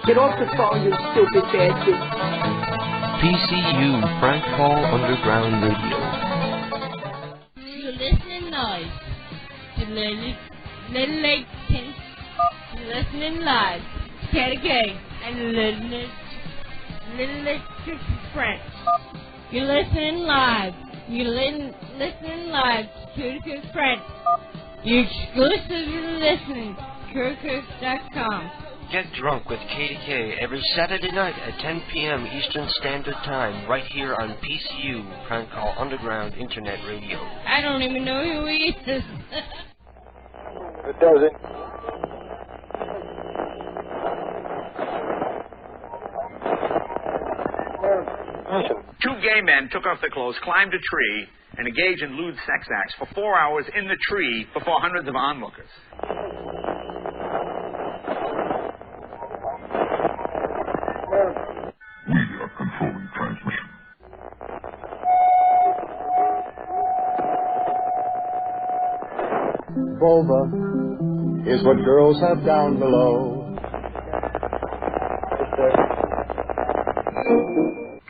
Get off the phone, you stupid bastard. PCU, Frank Hall Underground Radio. You're listening live to You're listening live to KDK and Little French. You're listening live. You're listening live to KDK French. You're exclusively listening to KDK.com. Get drunk with KDK every Saturday night at 10 p.m. Eastern Standard Time, right here on PCU, Prank Call Underground Internet Radio. I don't even know who he is. It doesn't. Listen. Two gay men took off their clothes, climbed a tree, and engaged in lewd sex acts for 4 hours in the tree before hundreds of onlookers. We are controlling transmission. Vulva is what girls have down below.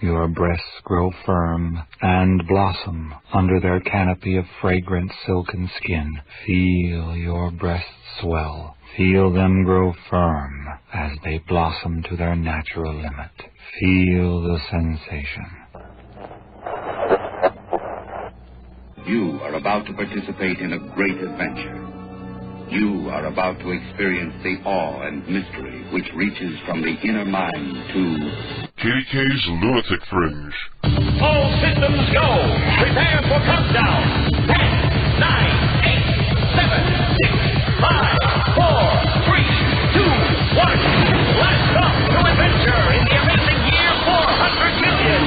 Your breasts grow firm and blossom under their canopy of fragrant silken skin. Feel your breasts swell. Feel them grow firm as they blossom to their natural limit. Feel the sensation. You are about to participate in a great adventure. You are about to experience the awe and mystery which reaches from the inner mind to KDK's Lunatic Fringe. All systems go. Prepare for countdown. 10, 9, 8, 7, 6, 5, 4, 3, 2, 1. Blast off to adventure in the amazing year 400 million.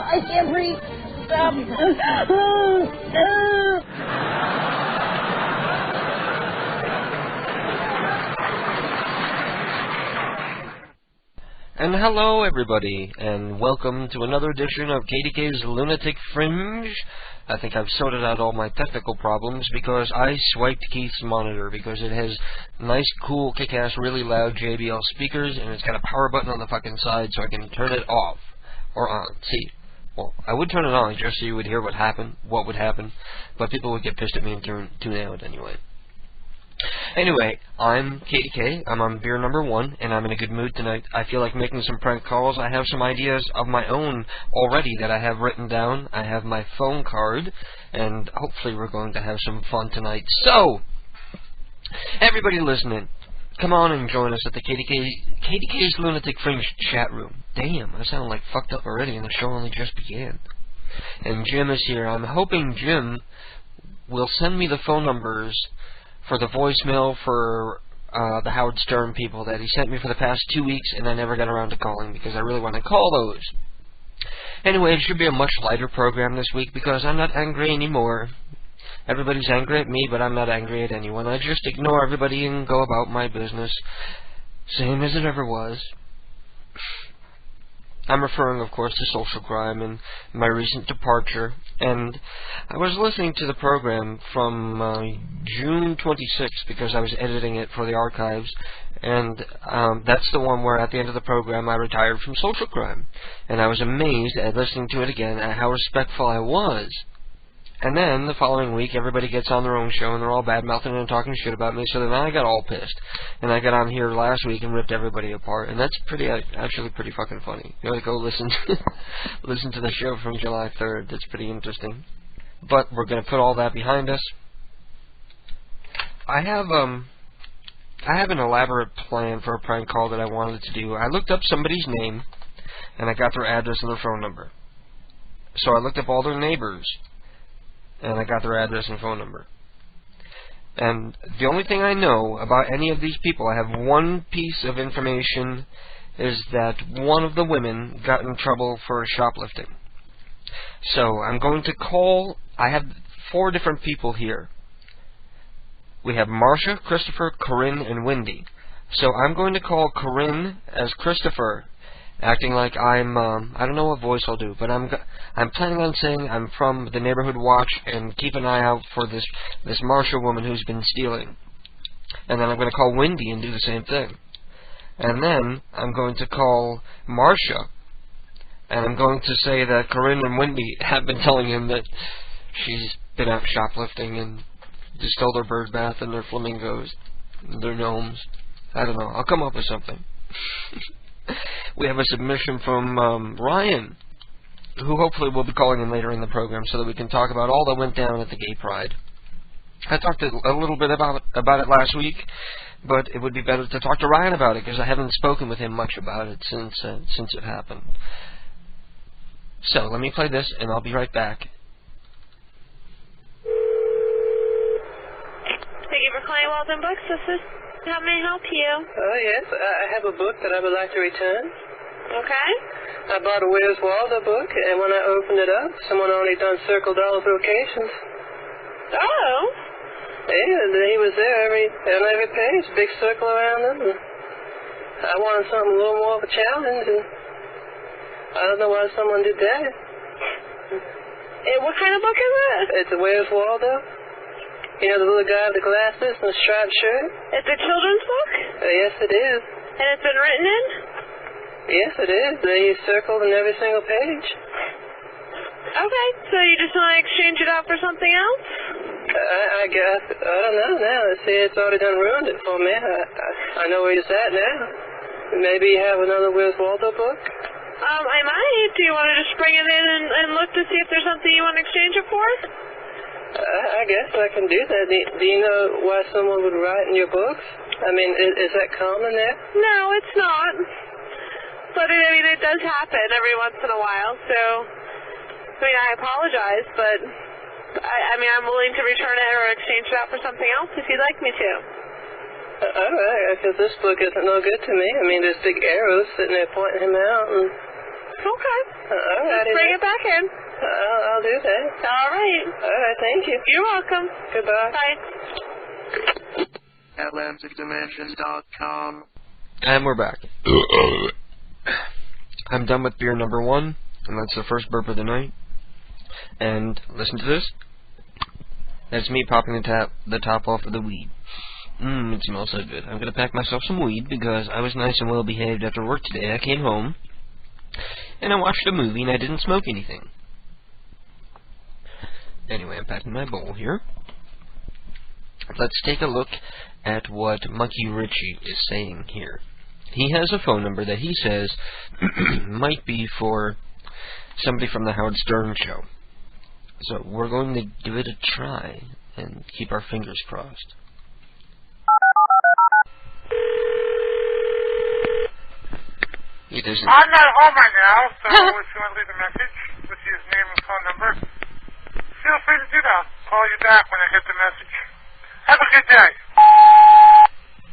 I can't breathe. Stop. And hello, everybody, and welcome to another edition of KDK's Lunatic Fringe. I think I've sorted out all my technical problems because I swiped Keith's monitor because it has nice, cool, kick-ass, really loud JBL speakers, and it's got a power button on the fucking side so I can turn it off or on. See, well, I would turn it on just so you would hear what would happen, but people would get pissed at me and tune out anyway. Anyway, I'm KDK, I'm on beer number 1, and I'm in a good mood tonight. I feel like making some prank calls. I have some ideas of my own already that I have written down. I have my phone card, and hopefully we're going to have some fun tonight. So, everybody listening, come on and join us at the KDK's Lunatic Fringe chat room. Damn, I sound like fucked up already, and the show only just began. And Jim is here. I'm hoping Jim will send me the phone numbers for the voicemail for the Howard Stern people that he sent me for the past 2 weeks, and I never got around to calling because I really want to call those. Anyway, it should be a much lighter program this week because I'm not angry anymore. Everybody's angry at me, but I'm not angry at anyone. I just ignore everybody and go about my business, same as it ever was. I'm referring, of course, to Social Crime and my recent departure. And I was listening to the program from June 26th because I was editing it for the archives. And that's the one where at the end of the program I retired from Social Crime. And I was amazed at listening to it again at how respectful I was. And then, the following week, everybody gets on their own show, and they're all bad-mouthing and talking shit about me, so then I got all pissed. And I got on here last week and ripped everybody apart, and that's actually pretty fucking funny. You ought to go listen to the show from July 3rd. That's pretty interesting. But we're going to put all that behind us. I have an elaborate plan for a prank call that I wanted to do. I looked up somebody's name, and I got their address and their phone number. So I looked up all their neighbors, and I got their address and phone number. And the only thing I know about any of these people, I have one piece of information is that one of the women got in trouble for shoplifting. So I'm going to call. I have 4 different people here. We have Marcia, Christopher, Corinne, and Wendy. So I'm going to call Corinne as Christopher, acting like I'm, I don't know what voice I'll do, but I'm planning on saying I'm from the Neighborhood Watch and keep an eye out for this Marcia woman who's been stealing. And then I'm going to call Wendy and do the same thing. And then I'm going to call Marcia, and I'm going to say that Corinne and Wendy have been telling him that she's been out shoplifting and just stole their bird bath and their flamingos, and their gnomes. I don't know. I'll come up with something. We have a submission from Ryan, who hopefully will be calling in later in the program so that we can talk about all that went down at the Gay Pride. I talked a little bit about it last week, but it would be better to talk to Ryan about it because I haven't spoken with him much about it since it happened. So let me play this, and I'll be right back. Thank you for calling Walden Books. This is how may I help you? Oh, yes. I have a book that I would like to return. Okay. I bought a Where's Waldo book, and when I opened it up, someone already done circled all the locations. Oh. Yeah, he was there on every page, big circle around him. And I wanted something a little more of a challenge, and I don't know why someone did that. What kind of book is it? It's a Where's Waldo. You know, the little guy with the glasses and the striped shirt? It's a children's book? Yes, it is. And it's been written in? Yes, it is. He's circled in every single page. Okay, so you just want to exchange it out for something else? I guess. I don't know now. See, it's already done ruined it for me. I know where it's at now. Maybe you have another Where's Waldo book? I might. Do you want to just bring it in and look to see if there's something you want to exchange it for? I guess I can do that. Do you know why someone would write in your books? I mean, is that common there? No, it's not. But it does happen every once in a while, so I apologize, but I'm willing to return it or exchange it out for something else if you'd like me to. All right, because this book isn't no good to me. I mean, there's big arrows sitting there pointing him out. And okay. All right. Just bring it back in. I'll do that. All right. All right, thank you. You're welcome. Goodbye. Bye. AtlanticDimensions.com. And we're back. I'm done with beer number 1, and that's the first burp of the night. And listen to this. That's me popping the top off of the weed. It smells so good. I'm going to pack myself some weed because I was nice and well behaved after work today. I came home, and I watched a movie, and I didn't smoke anything. Anyway, I'm packing my bowl here. Let's take a look at what Monkey Richie is saying here. He has a phone number that he says might be for somebody from the Howard Stern Show. So we're going to give it a try and keep our fingers crossed. I'm not home right now, so if you want to leave a message with his name and phone number, feel free to do that. I'll call you back when I get the message. Have a good day.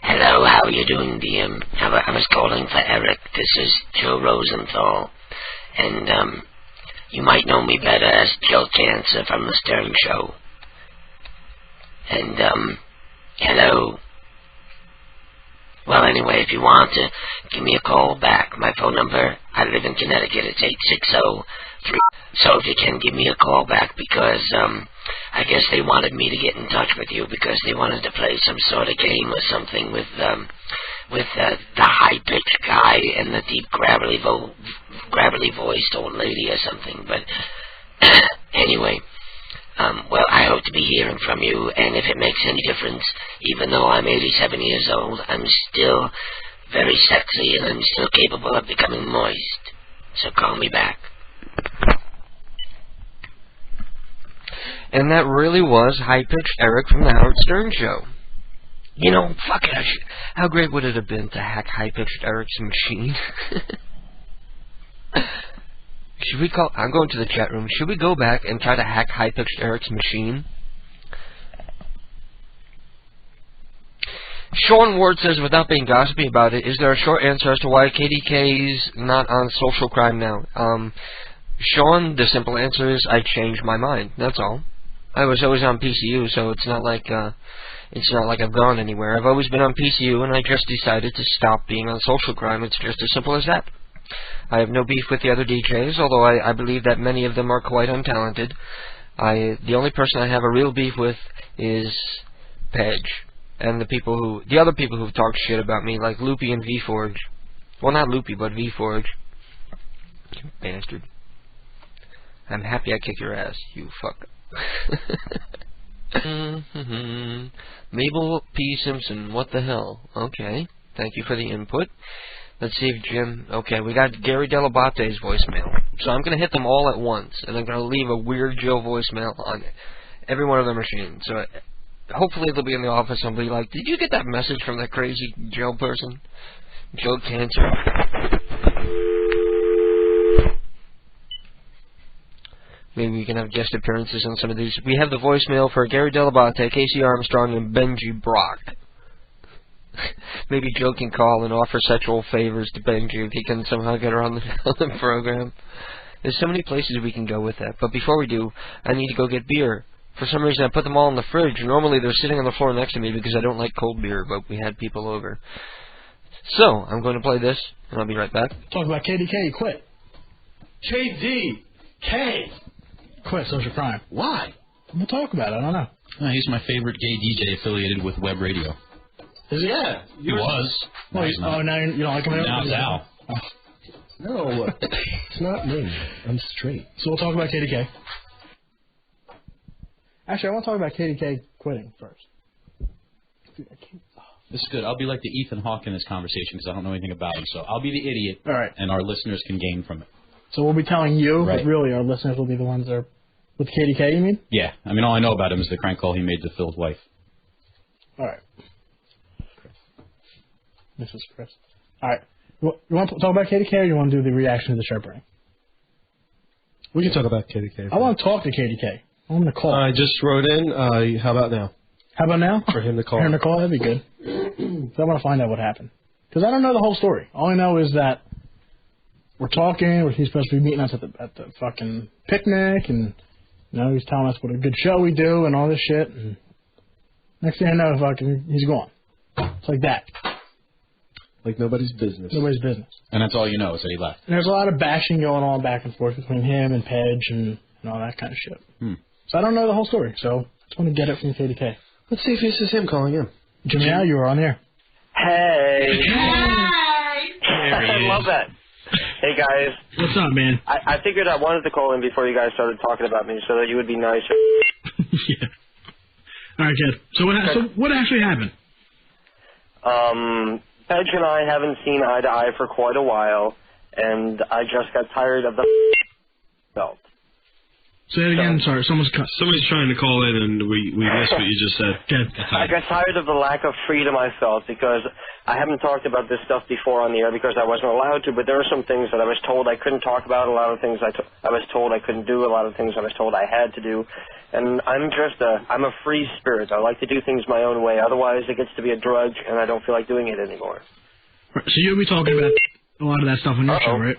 Hello, how are you doing, DM? I was calling for Eric. This is Joe Rosenthal. And, you might know me better as Joe Cancer from the Stern Show. And, hello. Well, anyway, if you want to give me a call back, my phone number, I live in Connecticut, it's 860-3. So if you can give me a call back because, I guess they wanted me to get in touch with you because they wanted to play some sort of game or something with the high-pitched guy and the deep gravelly voiced old lady or something. But anyway, well, I hope to be hearing from you, and if it makes any difference, even though I'm 87 years old, I'm still very sexy and I'm still capable of becoming moist. So call me back. And that really was high-pitched Eric from the Howard Stern Show. You know, fuck it. How great would it have been to hack high-pitched Eric's machine? Should we call... I'm going to the chat room. Should we go back and try to hack high-pitched Eric's machine? Sean Ward says, without being gossipy about it, is there a short answer as to why KDK's not on social crime now? Sean, the simple answer is I changed my mind. That's all. I was always on PCU, so it's not like I've gone anywhere. I've always been on PCU, and I just decided to stop being on social crime. It's just as simple as that. I have no beef with the other DJs, although I believe that many of them are quite untalented. The only person I have a real beef with is Pedge, and the other people who've talked shit about me, like Loopy and VForge. Well, not Loopy, but VForge. You bastard. I'm happy I kicked your ass, you fuck. Mabel P. Simpson, what the hell? Okay, thank you for the input. Let's see if Jim... Okay, we got Gary Delabate's voicemail. So I'm going to hit them all at once, and I'm going to leave a Weird Joe voicemail on every one of their machines. So hopefully they'll be in the office and be like, did you get that message from that crazy Joe person? Joe Cancer. Maybe we can have guest appearances on some of these. We have the voicemail for Gary Delabate, Casey Armstrong, and Benji Brock. Maybe Joe can call and offer sexual favors to Benji if he can somehow get her on the program. There's so many places we can go with that. But before we do, I need to go get beer. For some reason, I put them all in the fridge. Normally, they're sitting on the floor next to me because I don't like cold beer, but we had people over. So, I'm going to play this, and I'll be right back. Talk about KDK, quit. KDK. Quit social crime. Why? We'll talk about it. I don't know. He's my favorite gay DJ affiliated with Web Radio. Is he? Yeah. He was. Well, now you don't like him anymore? Now it's Al. No, it's not me. I'm straight. So we'll talk about KDK. Actually, I want to talk about KDK quitting first. Dude, I can't. This is good. I'll be like the Ethan Hawke in this conversation because I don't know anything about him. So I'll be the idiot, all right, and our listeners can gain from it. So we'll be telling you, right, but really our listeners will be the ones that are with KDK, you mean? Yeah. I mean, all I know about him is the crank call he made to Phil's wife. All right. This is Chris. All right. You want to talk about KDK or you want to do the reaction to the shirt burning? We can talk about KDK. I want to talk to KDK. I want him to call. I just wrote in. How about now? How about now? For him to call. For him to call, that'd be good. So I want to find out what happened. Because I don't know the whole story. All I know is that we're talking, he's supposed to be meeting us at the fucking picnic, and he's telling us what a good show we do and all this shit. And next thing I know, fucking, he's gone. It's like that. Like nobody's business. Nobody's business. And that's all you know is that he left. And there's a lot of bashing going on back and forth between him and Pedge and all that kind of shit. So I don't know the whole story, so I just want to get it from KDK. Let's see if this is him calling in. Jimmy, now you are on air. Hey. Hey. I love that. Hey, guys. What's up, man? I figured I wanted to call in before you guys started talking about me so that you would be nicer. Yeah. All right, kid. So what actually happened? Pedge and I haven't seen eye to eye for quite a while, and I just got tired of the belt. Say it again. Sorry, somebody's trying to call in, and we missed what you just said. I got tired of the lack of freedom I felt because I haven't talked about this stuff before on the air because I wasn't allowed to, but there were some things that I was told I couldn't talk about, a lot of things I was told I couldn't do, a lot of things I was told I had to do, and I'm a free spirit. I like to do things my own way. Otherwise, it gets to be a drudge, and I don't feel like doing it anymore. So you'll be talking about a lot of that stuff on your show, right?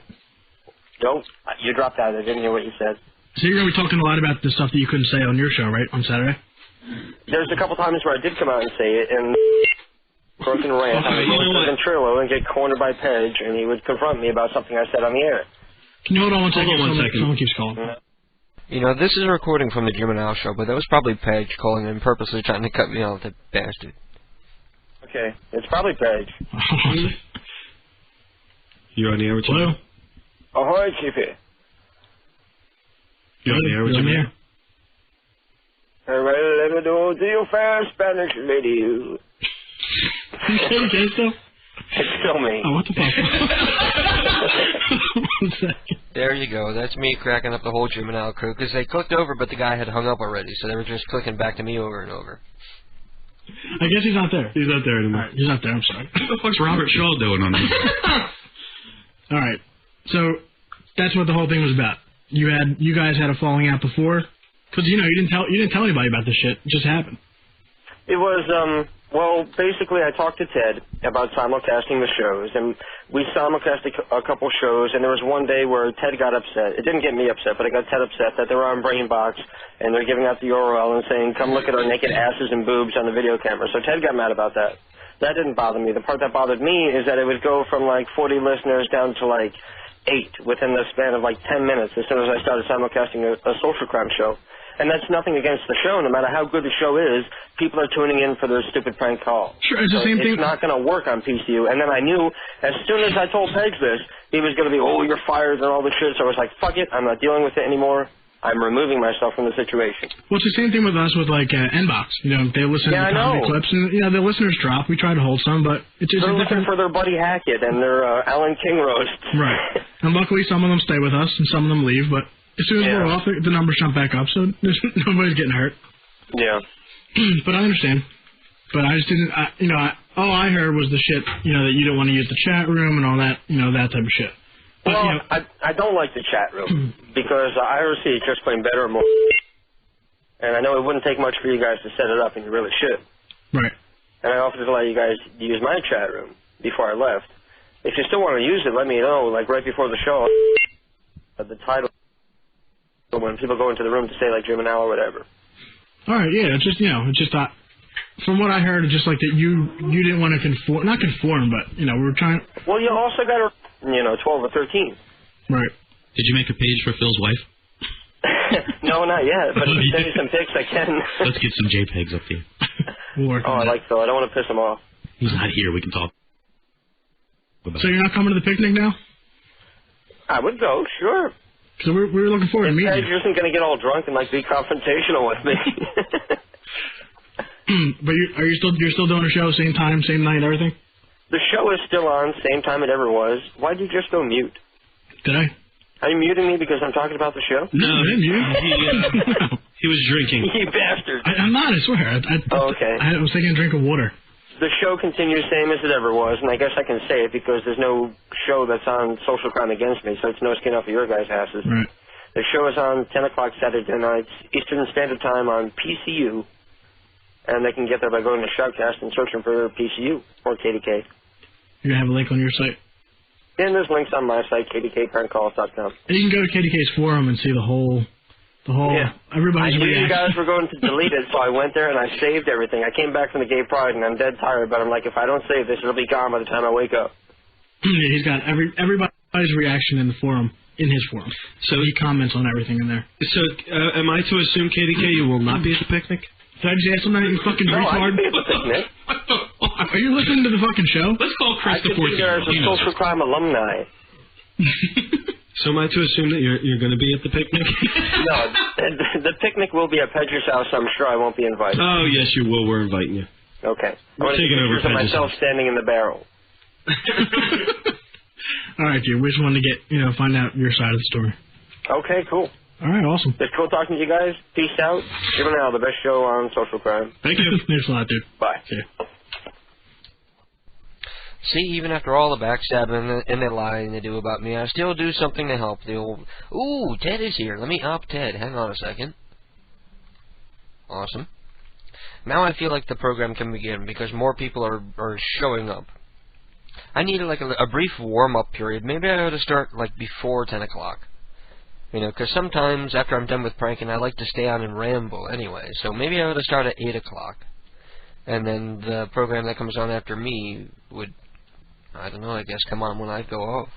Nope. You dropped out. I didn't hear what you said. So you're going to be talking a lot about the stuff that you couldn't say on your show, right, on Saturday? There's a couple times where I did come out and say it, and broken rant. I would go to Ventrilo and get cornered by Pedge, and he would confront me about something I said on the air. Can you hold on one second? Hold on 1 second. Someone keeps calling. This is a recording from the Jim and Al show, but that was probably Pedge calling in purposely trying to cut me off, that bastard. Okay, it's probably Pedge. You're on the air with Hello? Ahoy, Chiefy. You're on the air with Jimmy? Well, let me do to you fair Spanish lady. You say it again, still? It's still me. Oh, what the fuck? 1 second. There you go. That's me cracking up the whole Jim and Al crew, because they clicked over, but the guy had hung up already, so they were just clicking back to me over and over. I guess he's not there. He's not there anymore. All right, he's not there. I'm sorry. What the fuck's Robert Shaw doing on this? All right. So that's what the whole thing was about. You guys had a falling out before, because you didn't tell anybody about this shit. It just happened. It was Well, basically, I talked to Ted about simulcasting the shows, and we simulcasted a couple shows, and there was one day where Ted got upset. It didn't get me upset, but it got Ted upset that they were on Brainbox, and they're giving out the URL and saying, come look at our naked asses and boobs on the video camera. So Ted got mad about that. That didn't bother me. The part that bothered me is that it would go from like 40 listeners down to like 8 within the span of like 10 minutes as soon as I started simulcasting a social crime show. And that's nothing against the show. No matter how good the show is, people are tuning in for their stupid prank call. Sure, it's the same thing. It's not going to work on PCU. And then I knew as soon as I told Pegs this, he was going to be, oh, you're fired and all this shit. So I was like, fuck it, I'm not dealing with it anymore. I'm removing myself from the situation. Well, it's the same thing with us with like Nbox. You know, they listen to the comedy clips, and the listeners drop. We try to hold some, but it's just they're looking for their Buddy Hackett and their Alan King roast. Right. And luckily, some of them stay with us, and some of them leave. But as soon as we're off, the numbers jump back up, so nobody's getting hurt. Yeah. But I understand. But I just didn't. All I heard was the shit. You know, that you don't want to use the chat room and all that. You know, that type of shit. But, well, I don't like the chat room because IRC is just playing better and more. And I know it wouldn't take much for you guys to set it up, and you really should. Right. And I offered to let you guys use my chat room before I left. If you still want to use it, let me know. Like right before the show, the title when people go into the room to say like Jim and Al or whatever. All right. Yeah. It's just from what I heard, it's just like that you didn't want to conform, not conform, but we were trying. Well, you also got to. 12 or 13. Right. Did you make a page for Phil's wife? No, not yet. But if you send me some pics, I can. Let's get some JPEGs up here. I like Phil. I don't want to piss him off. He's not here. We can talk. So you're not coming to the picnic now? I would go, sure. So we were looking forward to meeting you. Ted isn't going to get all drunk and like be confrontational with me. But you're still doing a show, same time, same night, everything? The show is still on, same time it ever was. Why'd you just go mute? Did I? Are you muting me because I'm talking about the show? No, I didn't mute. He was drinking. You bastard. I'm not, I swear. Okay. I was taking a drink of water. The show continues same as it ever was, and I guess I can say it because there's no show that's on Social Crime Against Me, so it's no skin off of your guys' asses. Right. The show is on 10 o'clock Saturday nights, Eastern Standard Time on PCU, and they can get there by going to Shoutcast and searching for PCU or KDK. You're going to have a link on your site? And there's links on my site, kdkprankcalls.com. And you can go to KDK's forum and see the whole everybody's I knew reaction. you guys were going to delete it, so I went there and I saved everything. I came back from the Gay Pride and I'm dead tired, but I'm like, if I don't save this, it'll be gone by the time I wake up. He's got everybody's reaction in the forum, in his forum. So he comments on everything in there. So am I to assume, KDK, you will not be at the picnic? Did I just ask him that, you fucking retard? I can be at the picnic. Are you listening to the fucking show? Let's call Chris the 14. I could be there as a social crime alumni. So am I to assume that you're going to be at the picnic? No, the picnic will be at Pedro's house. I'm sure I won't be invited. Oh, yes, you will. We're inviting you. Okay. We're taking over Pedro's myself standing in the barrel. All right, dude. We just wanted to get, find out your side of the story. Okay, cool. All right, awesome. It's cool talking to you guys. Peace out. Jim and Al, the best show on social crime. Thank you. Thanks a lot, dude. Bye. See ya. See, even after all the backstabbing and the lying they do about me, I still do something to help the old... Ooh, Ted is here. Let me opt Ted. Hang on a second. Awesome. Now I feel like the program can begin because more people are showing up. I need like a brief warm-up period. Maybe I ought to start like before 10 o'clock. Because sometimes after I'm done with pranking, I like to stay on and ramble anyway. So maybe I ought to start at 8 o'clock. And then the program that comes on after me would... I don't know, I guess come on when I go off.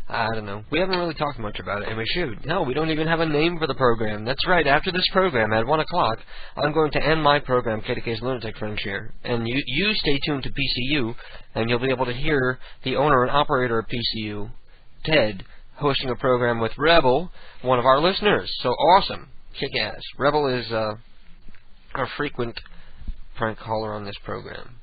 I don't know. We haven't really talked much about it, and we should. No, we don't even have a name for the program. That's right, after this program, at 1 o'clock, I'm going to end my program, KDK's Lunatic Fringe here. And you stay tuned to PCU, and you'll be able to hear the owner and operator of PCU, Ted, hosting a program with Rebel, one of our listeners. So awesome. Kick-ass. Rebel is a frequent prank caller on this program.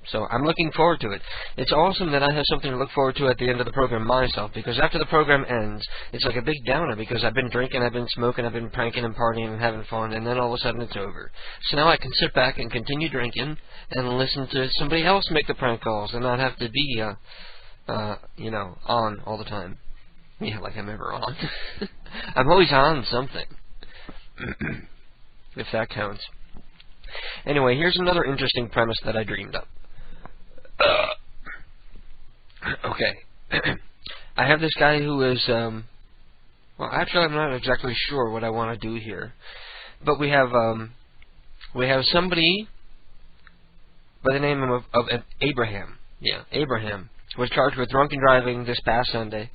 So I'm looking forward to it. It's awesome that I have something to look forward to at the end of the program myself, because after the program ends, it's like a big downer, because I've been drinking, I've been smoking, I've been pranking and partying and having fun, and then all of a sudden it's over. So now I can sit back and continue drinking and listen to somebody else make the prank calls and not have to be, on all the time. Yeah, like I'm ever on. I'm always on something. If that counts. Anyway, here's another interesting premise that I dreamed up. Okay. I have this guy who is, well, actually, I'm not exactly sure what I want to do here. But we have somebody by the name of Abraham. Yeah, Abraham was charged with drunken driving this past Sunday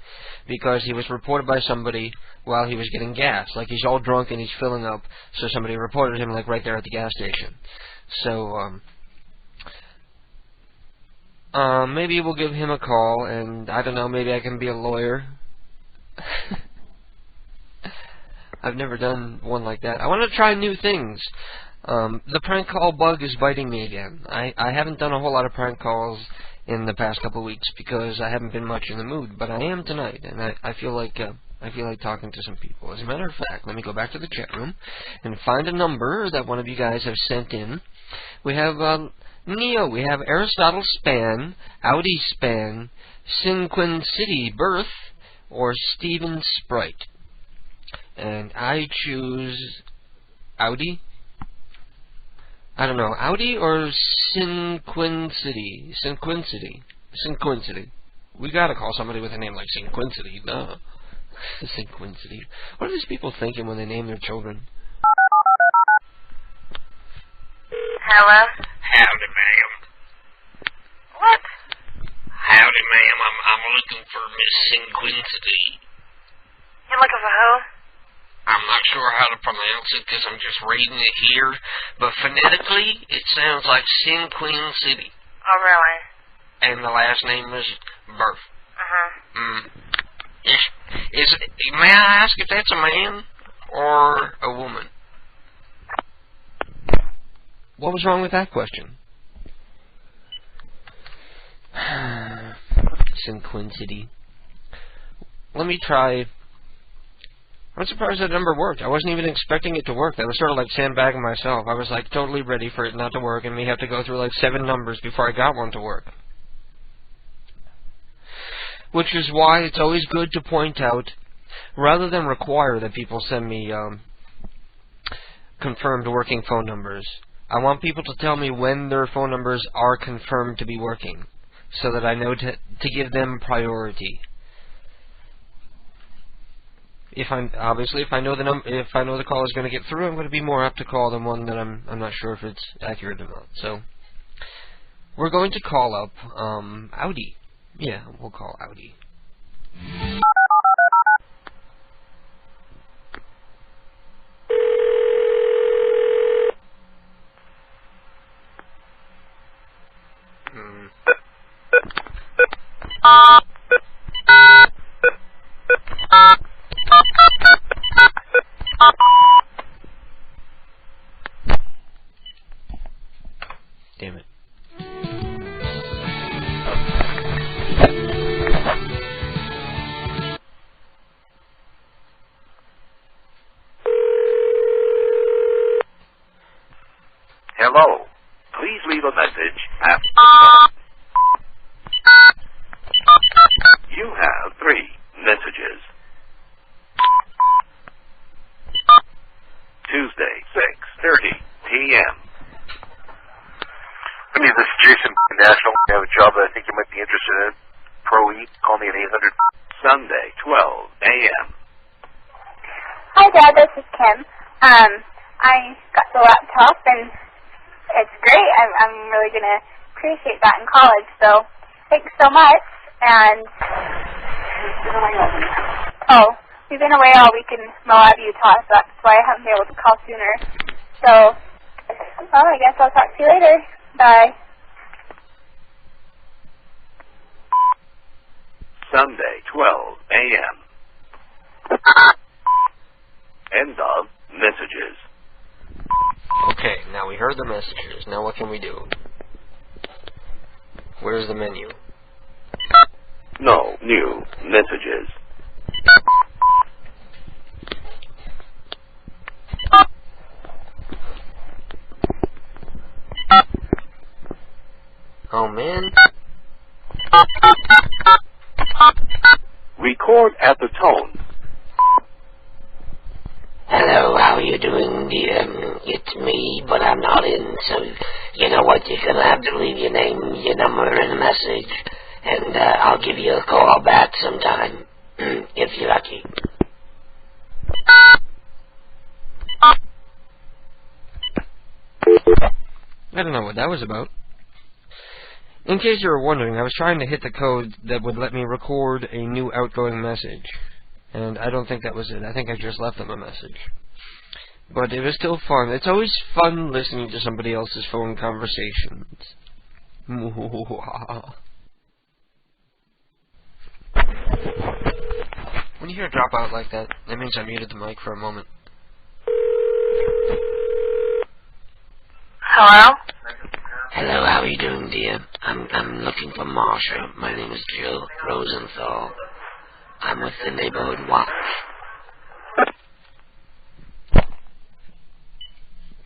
because he was reported by somebody while he was getting gas. Like, he's all drunk and he's filling up, so somebody reported him, like, right there at the gas station. So, maybe we'll give him a call, and I don't know, maybe I can be a lawyer. I've never done one like that. I want to try new things. The prank call bug is biting me again. I haven't done a whole lot of prank calls in the past couple of weeks because I haven't been much in the mood, but I am tonight, and I feel like talking to some people. As a matter of fact, let me go back to the chat room and find a number that one of you guys have sent in. We have Neo, we have Aristotle Span, Audi Span, Sinquin City Birth, or Steven Sprite. And I choose Audi. I don't know, Audi or Sinquincity? Sinquincity. We gotta call somebody with a name like Sinquincity. Duh. Sinquincity. What are these people thinking when they name their children? Hello? Howdy, ma'am. What? Howdy, ma'am. I'm looking for Miss Sinquincity. You're looking for who? I'm not sure how to pronounce it because I'm just reading it here, but phonetically, it sounds like Sinquincity. Oh, really? And the last name is Birth. Uh-huh. May I ask if that's a man or a woman? What was wrong with that question? Sinquincity. Let me try. I'm surprised that number worked. I wasn't even expecting it to work. I was sort of like sandbagging myself. I was like totally ready for it not to work and me have to go through like 7 numbers before I got one to work. Which is why it's always good to point out, rather than require that people send me confirmed working phone numbers, I want people to tell me when their phone numbers are confirmed to be working, so that I know to give them priority. If I know the call is going to get through, I'm going to be more apt to call than one that I'm not sure if it's accurate or not. So we're going to call up Audi. Yeah, we'll call Audi. Damn it. Hello. Please leave a message after the tone. You have 3 messages. Tuesday, 6:30 p.m. This is Jason National. I have a job that I think you might be interested in. Pro E. Call me at 800. Sunday, 12 a.m. Hi, Dad. This is Kim. I got the laptop, and it's great. I'm really going to appreciate that in college, so thanks so much. And we've been away all week in Moab, Utah, so that's why I haven't been able to call sooner. So, well, I guess I'll talk to you later. Bye. Sunday, 12 a.m. End of messages. Okay, now we heard the messages. Now what can we do? Where's the menu? No new messages. Oh, man. Record at the tone. Hello, how are you you're doing, dear? It's me, but I'm not in, so you know what? You're going to have to leave your name, your number, and a message, and I'll give you a call back sometime, if you're lucky. I don't know what that was about. In case you were wondering, I was trying to hit the code that would let me record a new outgoing message. And I don't think that was it. I think I just left them a message. But it was still fun. It's always fun listening to somebody else's phone conversations. When you hear a drop out like that, that means I muted the mic for a moment. Hello? Hello, how are you doing, dear? I'm looking for Marsha. My name is Jill Rosenthal. I'm with the Neighborhood Watch.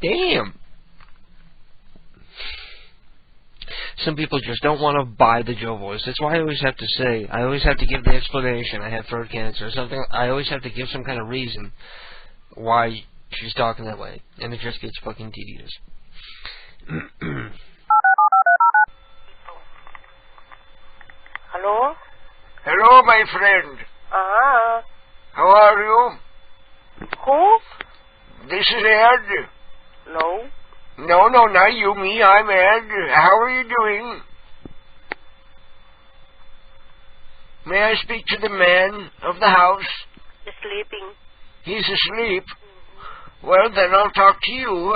Damn! Some people just don't want to buy the Joe voice. That's why I always have to say, I always have to give the explanation. I have throat cancer or something. I always have to give some kind of reason why she's talking that way. And it just gets fucking tedious. Hello? Hello, my friend. Uh-huh. How are you? Who? This is Ed. No. No, not you, me. I'm Ed. How are you doing? May I speak to the man of the house? He's sleeping. He's asleep. Well, then I'll talk to you.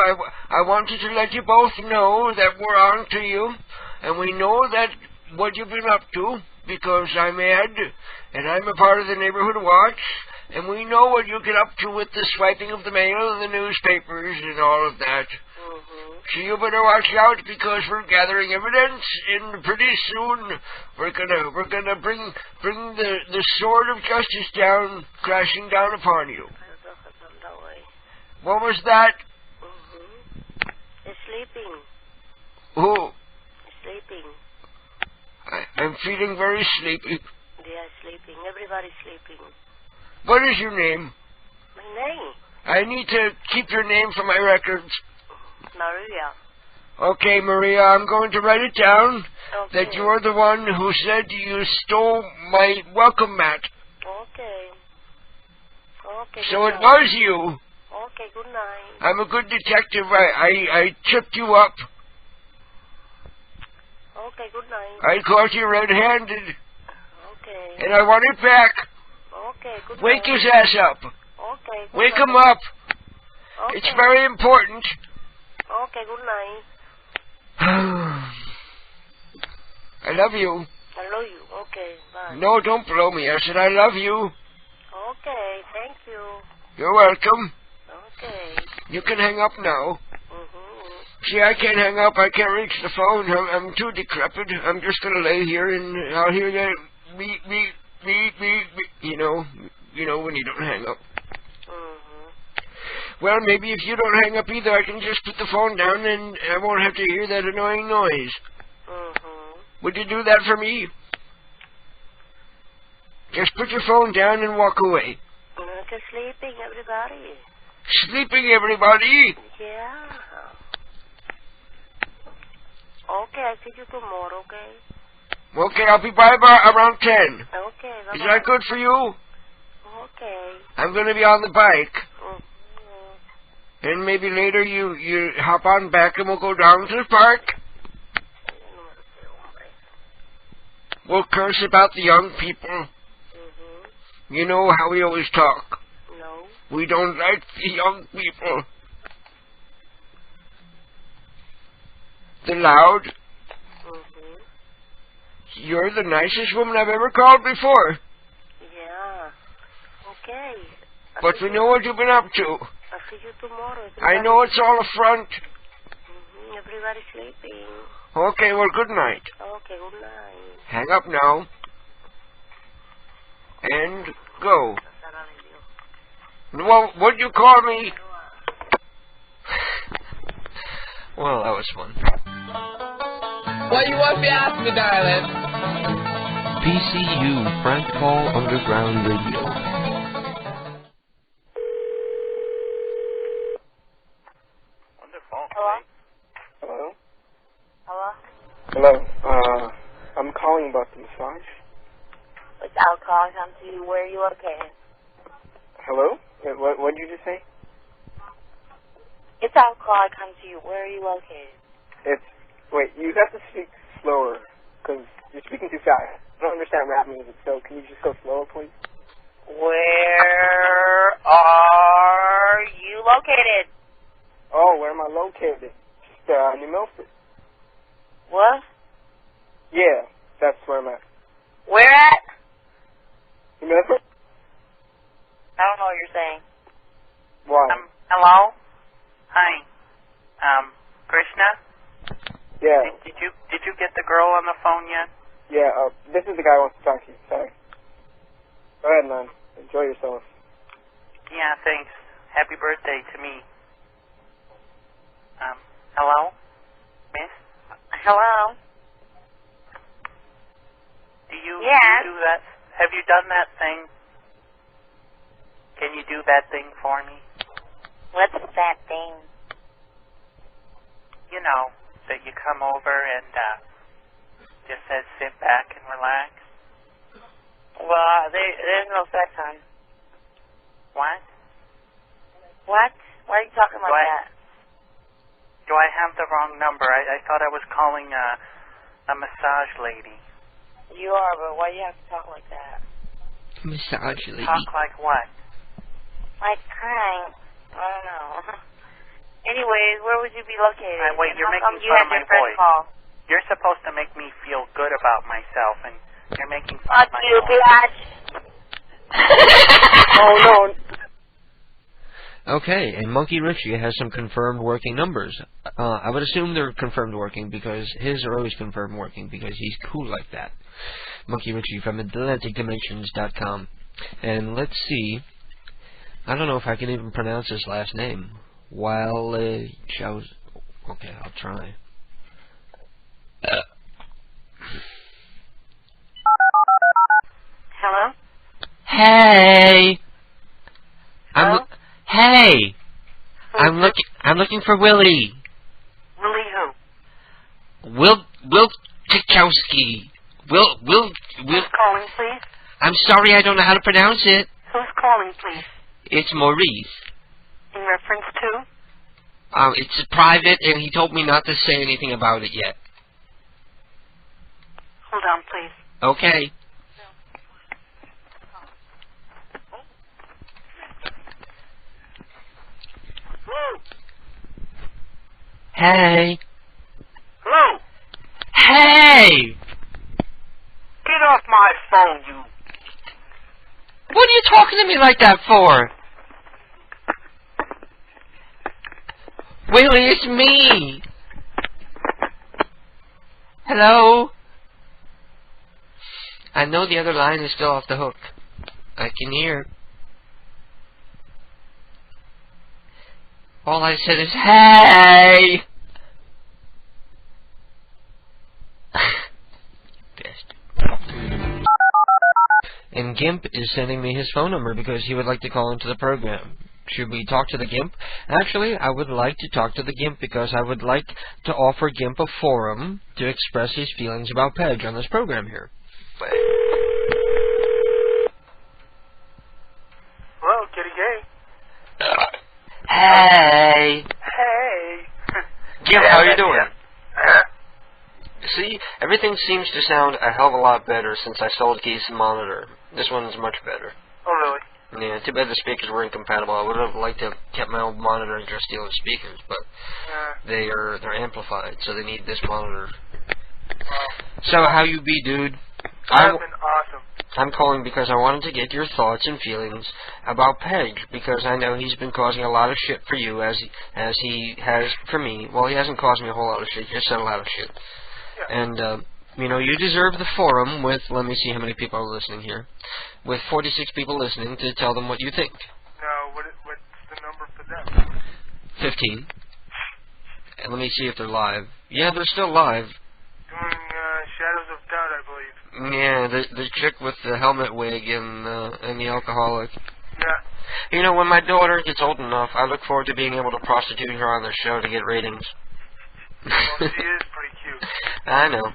I wanted to let you both know that we're on to you, and we know that what you've been up to, because I'm Ed, and I'm a part of the Neighborhood Watch, and we know what you get up to with the swiping of the mail and the newspapers and all of that. So you better watch out, because we're gathering evidence, and pretty soon we're gonna bring the sword of justice down, crashing down upon you. What was that? He's sleeping. Who? He's sleeping. I'm feeling very sleepy. They are sleeping. Everybody's sleeping. What is your name? My name? I need to keep your name for my records. Maria. Okay, Maria, I'm going to write it down that Okay. you're the one who said you stole my welcome mat. Okay. Okay. So good it night. was you. Okay, good night. I'm a good detective. I tripped you up. Okay, good night. I caught you red-handed. Okay. And I want it back. Okay, good Wake night. his ass up. Okay, good Wake night. him up. Okay. It's very important. Okay, good night. I love you. I love you. Okay, bye. No, don't blow me. I said I love you. Okay, thank you. You're welcome. Okay. You can hang up now. See, I can't hang up. I can't reach the phone. I'm too decrepit. I'm just going to lay here and I'll hear that beep, beep, beep, beep, beep. You know when you don't hang up. Well, maybe if you don't hang up either, I can just put the phone down and I won't have to hear that annoying noise. Would you do that for me? Just put your phone down and walk away. Okay, sleeping, everybody. Sleeping, everybody? Yeah. Okay, I'll see you tomorrow, okay? Okay, I'll be by around 10. Okay, bye-bye. Is that good for you? Okay. I'm going to be on the bike. And maybe later you hop on back and we'll go down to the park. We'll curse about the young people. You know how we always talk. No. We don't like the young people. The loud. You're the nicest woman I've ever called before. Yeah. Okay. But we know what you've been up to. I'll see you tomorrow. I know it's all a front. Everybody's sleeping. Okay, well, good night. Okay, good night. Hang up now. And go. Well, what'd you call me? Well, that was fun. What you want to ask me, darling? PCU, Prank Call Underground Radio. massage. It's alcohol. Come to you. Where are you located? Hello? What did you just say? It's alcohol. Come to you. Where are you located? Wait, you have to speak slower, because you're speaking too fast. I don't understand rap music, so can you just go slower, please? Where are you located? Oh, where am I located? Just, New Milford. What? Yeah, that's where I'm at. Where at? New Milford? I don't know what you're saying. Why? Hello? Hi. Krishna? Yeah. Did you get the girl on the phone yet? Yeah, this is the guy who wants to talk to you. Sorry. Go ahead, man. Enjoy yourself. Yeah, thanks. Happy birthday to me. Hello? Miss? Hello? Do you Yes. do that? Have you done that thing? Can you do that thing for me? What's that thing? You know, that you come over and just says sit back and relax. Well, there's no sex, hon. What? What? Why are you talking like that? Do I have the wrong number? I thought I was calling a massage lady. You are, but why do you have to talk like that? Massage lady. Talk like what? Like crying. I don't know. Anyways, where would you be located? Wait, you're How come making you fun had of my your friend voice. call? You're supposed to make me feel good about myself, and you're making fun Fuck of my you, voice. bitch. Oh, no. Okay, and Monkey Richie has some confirmed working numbers. I would assume they're confirmed working because his are always confirmed working because he's cool like that. Monkey Richie from AtlanticDimensions.com. And let's see. I don't know if I can even pronounce his last name. Okay, I'll try. Hello? Hey. Hello? Hey. I'm looking for Willie. Willie who? Will Tchaikovsky. Will. Who's calling, please? I'm sorry, I don't know how to pronounce it. Who's calling, please? It's Maurice. In reference to? It's private, and he told me not to say anything about it yet. Hold on, please. Okay. Hey. Hello? Hey! Get off my phone, you. What are you talking to me like that for? Willie, it's me. Hello? I know the other line is still off the hook. I can hear. All I said is, hey! And Gimp is sending me his phone number because he would like to call into the program. Should we talk to the Gimp? Actually, I would like to talk to the Gimp because I would like to offer Gimp a forum to express his feelings about Pedge on this program here. Hello, Kitty Gay. Hey! Hey. Gimp, how you doing? See, everything seems to sound a hell of a lot better since I sold Keith's monitor. This one's much better. Oh, really? Yeah, too bad the speakers were incompatible. I would have liked to have kept my old monitor and just steal the speakers, but they're amplified, so they need this monitor. So how you be, dude? I've been awesome. I'm calling because I wanted to get your thoughts and feelings about Peg, because I know he's been causing a lot of shit for you as he has for me. Well, he hasn't caused me a whole lot of shit, he just said a lot of shit. Yeah. And, you deserve the forum with, let me see how many people are listening here, with 46 people listening to tell them what you think. No, what's the number for them? 15. And let me see if they're live. Yeah, they're still live. Doing Shadows of Doubt, I believe. Yeah, the chick with the helmet wig and the alcoholic. Yeah. When my daughter gets old enough, I look forward to being able to prostitute her on the show to get ratings. Well, she is pretty cute. I know.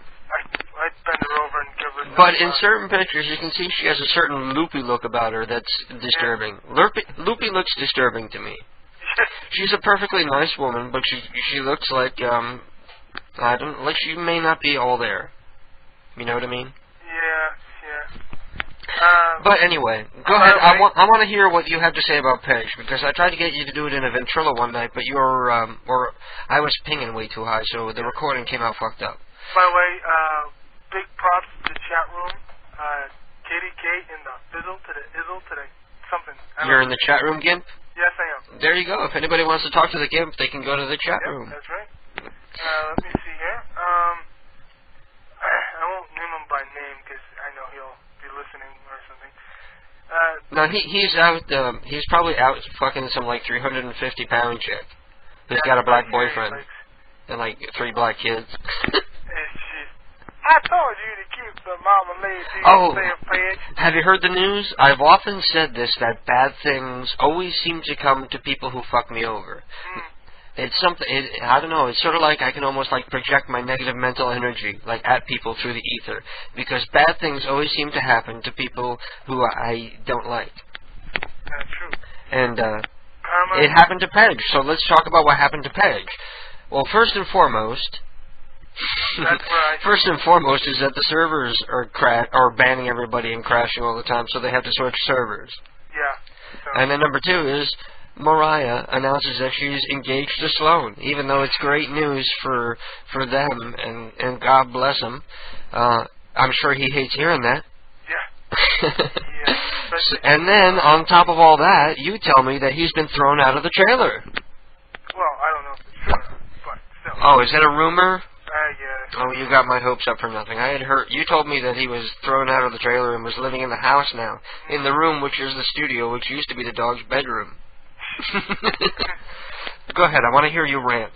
I'd bend her over and give her But in certain pictures, you can see she has a certain loopy look about her that's disturbing. Loopy looks disturbing to me. She's a perfectly nice woman, but she looks like like she may not be all there. You know what I mean? Yeah. But anyway, go ahead. I want to hear what you have to say about Peg, because I tried to get you to do it in a Ventrilo one night, but you were I was pinging way too high, so the recording came out fucked up. By the way, big props to the chat room. KDK in the Izzle to the something. You're in the chat room, Gimp? Yes, I am. There you go. If anybody wants to talk to the Gimp, they can go to the chat room. That's right. Let me see here. I won't name him by name because I know he'll be listening or something. No, he's out. He's probably out fucking some like 350-pound chick who's got a black boyfriend and like 3 black kids. I told you to keep the mama lady. Oh, have you heard the news? I've often said this, that bad things always seem to come to people who fuck me over. It's something, I don't know, it's sort of like I can almost like project my negative mental energy, like at people through the ether. Because bad things always seem to happen to people who I don't like. That's true. And, it happened to Peg, so let's talk about what happened to Peg. Well, first and foremost is that the servers are banning everybody and crashing all the time, so they have to switch servers. Yeah. And then number 2 is Mariah announces that she's engaged to Sloan, even though it's great news for them, and God bless him. I'm sure he hates hearing that. Yeah. And then, on top of all that, you tell me that he's been thrown out of the trailer. Well, I don't know if it's true, but still. Oh, is that a rumor? Yeah. Oh, you got my hopes up for nothing. I had heard, you told me that he was thrown out of the trailer and was living in the house now, in the room which is the studio, which used to be the dog's bedroom. Go ahead, I want to hear you rant.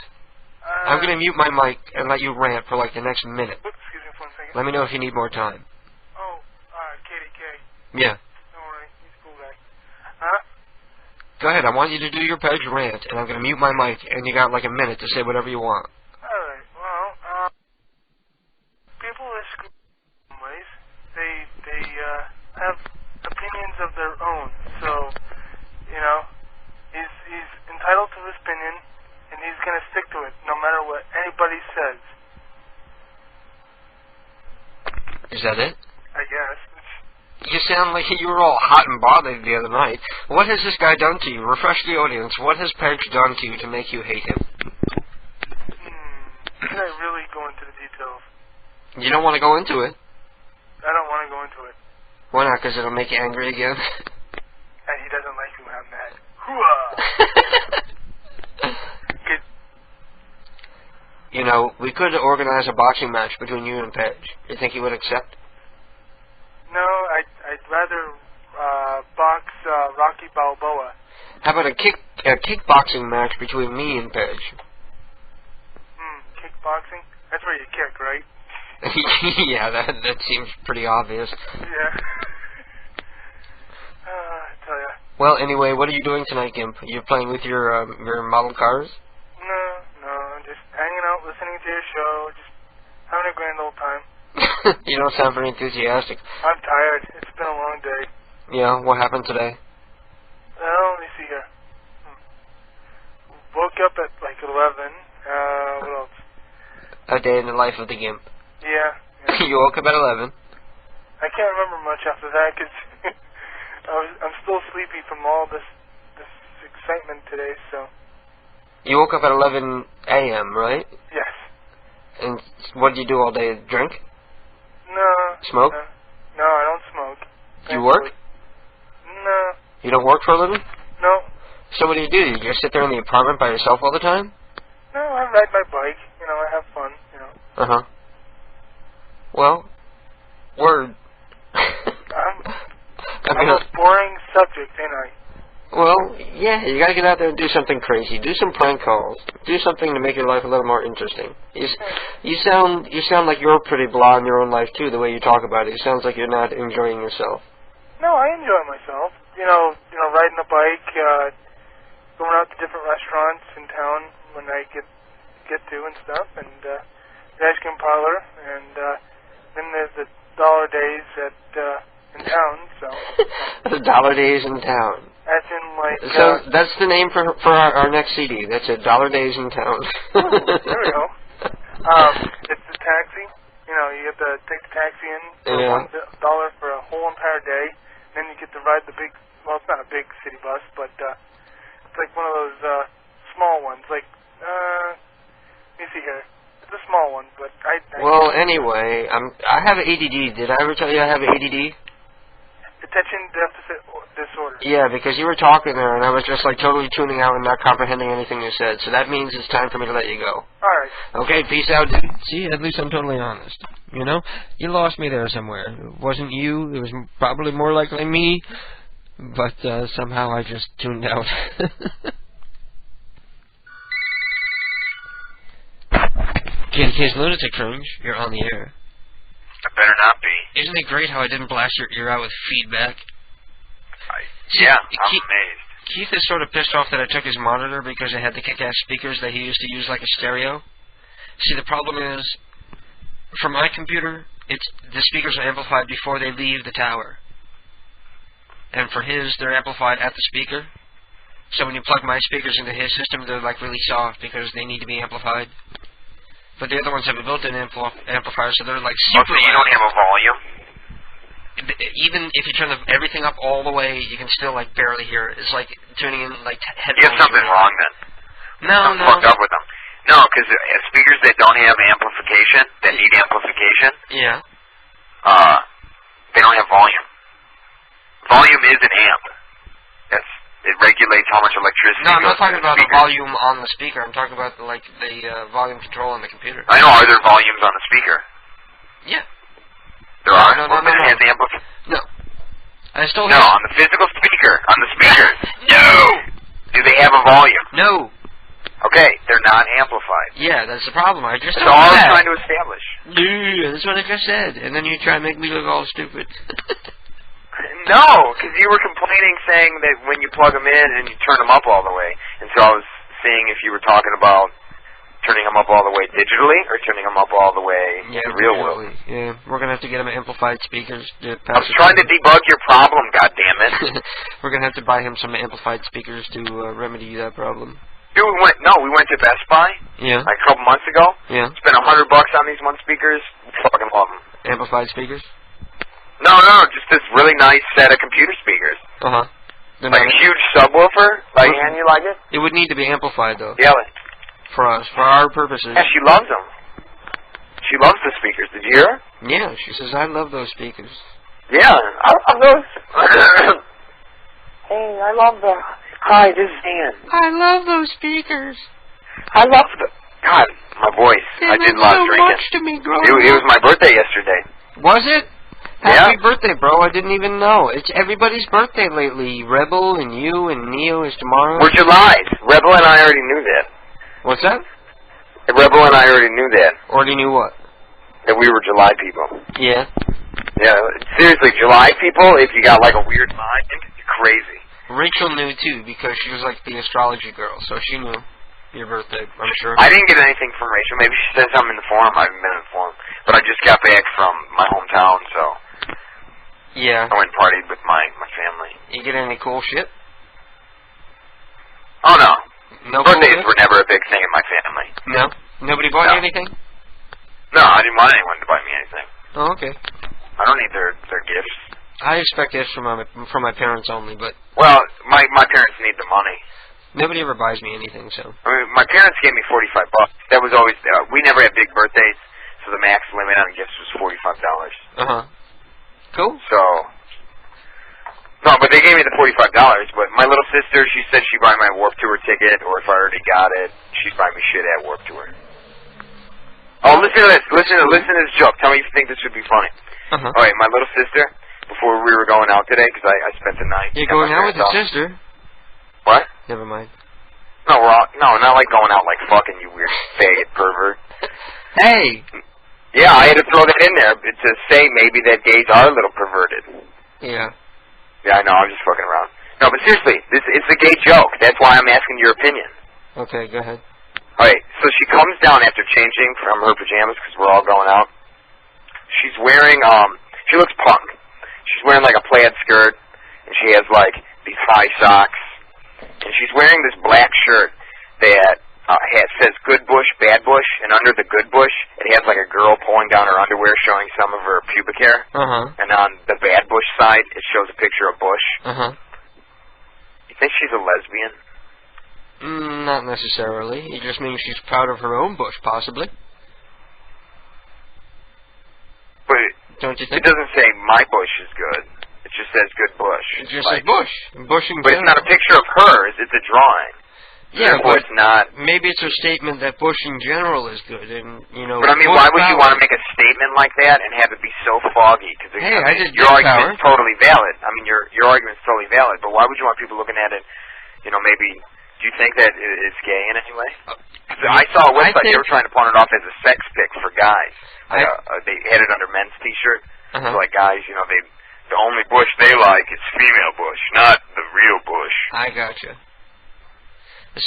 I'm going to mute my mic and let you rant for like the next minute. Excuse me for 1 second. Let me know if you need more time. Oh, KDK. Yeah. Don't worry, he's a cool guy. Go ahead, I want you to do your Peg rant, and I'm going to mute my mic, and you got like a minute to say whatever you want. Alright, well, people are screwed in some ways. They have opinions of their own, so, you know, he's entitled to his opinion, and he's going to stick to it, no matter what anybody says. Is that it? I guess. You sound like you were all hot and bothered the other night. What has this guy done to you? Refresh the audience. What has Peg done to you to make you hate him? Can I really go into the details? You don't want to go into it? I don't want to go into it. Why not? Because it'll make you angry again? And he doesn't like who I'm mad. You know, we could organize a boxing match between you and Peg. You think he would accept? No, I'd rather box Rocky Balboa. How about a kickboxing match between me and Peg? Kickboxing? That's where you kick, right? Yeah, that seems pretty obvious. Yeah. I tell ya. Well, anyway, what are you doing tonight, Gimp? You playing with your model cars? No, I'm just hanging out, listening to your show, just having a grand old time. You don't sound very enthusiastic. I'm tired. It's been a long day. Yeah, what happened today? Well, let me see here. Woke up at like 11. What else? A day in the life of the Gimp. Yeah. You woke up at 11. I can't remember much after that because I'm still sleepy from all this excitement today. So. You woke up at 11 a.m., right? Yes. And what did you do all day? Drink? No. Smoke? No, I don't smoke. You work? No. You don't work for a living? No. So what do? You just sit there in the apartment by yourself all the time? No, I ride my bike. You know, I have fun. You know. Uh-huh. Well, word. I'm a boring subject, ain't I? Well, yeah, you gotta get out there and do something crazy. Do some prank calls. Do something to make your life a little more interesting. You sound like you're pretty blah in your own life too, the way you talk about it. It sounds like you're not enjoying yourself. No, I enjoy myself. You know, riding a bike, going out to different restaurants in town when I get to and stuff, and the ice cream parlor, and then there's the dollar days in town, so. The dollar days in town. As in, like... So that's the name for our next CD. That's it, Dollar Days in Town. There we go. It's the taxi. You know, you get to take the taxi in for $1 for a whole entire day. Then you get to ride the big, well, it's not a big city bus, but it's like one of those small ones. Like, let me see here. It's a small one, but I well, anyway, I have ADD. Did I ever tell you I have ADD? Attention deficit disorder. Yeah, because you were talking there, and I was just like totally tuning out and not comprehending anything you said. So that means it's time for me to let you go. All right. Okay, peace out, dude. See, at least I'm totally honest. You know, you lost me there somewhere. It wasn't you. It was probably more likely me. But somehow I just tuned out. KDK's Lunatic Fringe, you're on the air. It better not be. Isn't it great how I didn't blast your ear out with feedback? Yeah, I'm amazed. Keith is sort of pissed off that I took his monitor because it had the kick-ass speakers that he used to use like a stereo. See, the problem is, for my computer, the speakers are amplified before they leave the tower. And for his, they're amplified at the speaker. So when you plug my speakers into his system, they're like really soft because they need to be amplified. But the other ones have a built-in amplifier, so they're like super so you don't have a volume? Even if you turn everything up all the way, you can still like barely hear it. It's like tuning in like headphones. You have something wrong then. No. Fucked up with them. No, because speakers that don't have amplification, that need amplification, they don't have volume. Volume is an amp. It regulates how much electricity. No, I'm not goes talking to the about the speaker. volume on the speaker. I'm talking about the volume control on the computer. I know. Are there volumes on the speaker? Yeah. There are. No. It has amplification. No. I still No, have... on the physical speaker. On the speakers. No! Do they have a volume? No. Okay, they're not amplified. Yeah, that's the problem. I just That's told all you I'm that. trying to establish. No, that's what I just said. And then you try to make me look all stupid. No, because you were complaining saying that when you plug them in and you turn them up all the way. And so I was seeing if you were talking about turning them up all the way digitally or turning them up all the way in the real world. Yeah, we're going to have to get them amplified speakers. I was trying to debug your problem, goddammit. We're going to have to buy him some amplified speakers to remedy that problem. Dude, we went to Best Buy like a couple months ago. Yeah. Spent $100 on these one speakers. Fucking love them. Amplified speakers? No, just this really nice set of computer speakers. Uh-huh. Like a huge subwoofer. Like, and you like it? It would need to be amplified, though. Yeah. For us, for our purposes. Yeah, she loves them. She loves the speakers. Did you hear her? Yeah, she says, I love those speakers. Yeah, I love those. Hey, I love them. Hi, this is Dan. I love those speakers. I love them. God, my voice. I did a lot of drinking. Much to me growing It was my birthday yesterday. Was it? Happy birthday, bro. I didn't even know. It's everybody's birthday lately. Rebel and you and Neo is tomorrow. We're July. Rebel and I already knew that. What's that? Rebel and I already knew that. Already knew what? That we were July people. Yeah. Yeah, seriously, July people, if you got like a weird mind, you're crazy. Rachel knew too because she was like the astrology girl, so she knew your birthday, I'm sure. I didn't get anything from Rachel. Maybe she said something in the forum. I haven't been in the forum. But I just got back from my hometown, so... Yeah. I went and partied with my family. You get any cool shit? Oh, no. No Birthdays cool were never a big thing in my family. No? Nobody bought you anything? No, I didn't want anyone to buy me anything. Oh, okay. I don't need their gifts. I expect gifts from my parents only, but... Well, my parents need the money. Nobody ever buys me anything, so... I mean, my parents gave me $45. That was always... we never had big birthdays, so the max limit on gifts was $45. Uh-huh. Cool. So... No, but they gave me the $45, but my little sister, she said she'd buy my Warped Tour ticket, or if I already got it, she'd buy me shit at Warped Tour. Oh, listen to this. Listen to this joke. Tell me if you think this would be funny. Uh-huh. All right, my little sister, before we were going out today, because I spent the night... You're going out with your sister? What? Never mind. No, not like going out like fucking, you weird faggot pervert. Hey! Yeah, I had to throw that in there to say maybe that gays are a little perverted. Yeah. Yeah, I know, I'm just fucking around. No, but seriously, it's a gay joke. That's why I'm asking your opinion. Okay, go ahead. Alright, so she comes down after changing from her pajamas, because we're all going out. She's wearing, She looks punk. She's wearing like a plaid skirt, and she has like these high socks, and she's wearing this black shirt that says Good Bush, Bad Bush, and under the Good Bush, it has like a girl pulling down her underwear showing some of her pubic hair. And on the Bad Bush side, it shows a picture of Bush. You think she's a lesbian? Not necessarily. It just means she's proud of her own bush, possibly. But don't you think? It doesn't say my bush is good. It just says Good Bush. It just says Bush. Bush in But it's not a picture of hers. It's a drawing. Yeah, but it's not. Maybe it's a statement that Bush in general is good, and you know. But I mean, why would you want to make a statement like that and have it be so foggy? Because I did your argument's totally valid. I mean, your argument's totally valid. But why would you want people looking at it? You know, maybe. Do you think that it's gay in any way? I saw a website. They were trying to pawn it off as a sex pic for guys. They had it under men's T-shirt. So like guys, you know, the only Bush they like is female Bush, not the real Bush. I gotcha.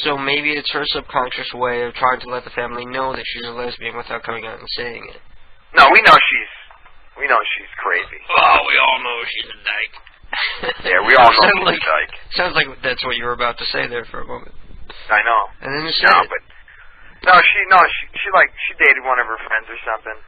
So maybe it's her subconscious way of trying to let the family know that she's a lesbian without coming out and saying it. No, we know she's crazy. Oh, we all know she's a dyke. Yeah, we all know she's a dyke. Sounds like that's what you were about to say there for a moment. I know. And then you said it. But she dated one of her friends or something.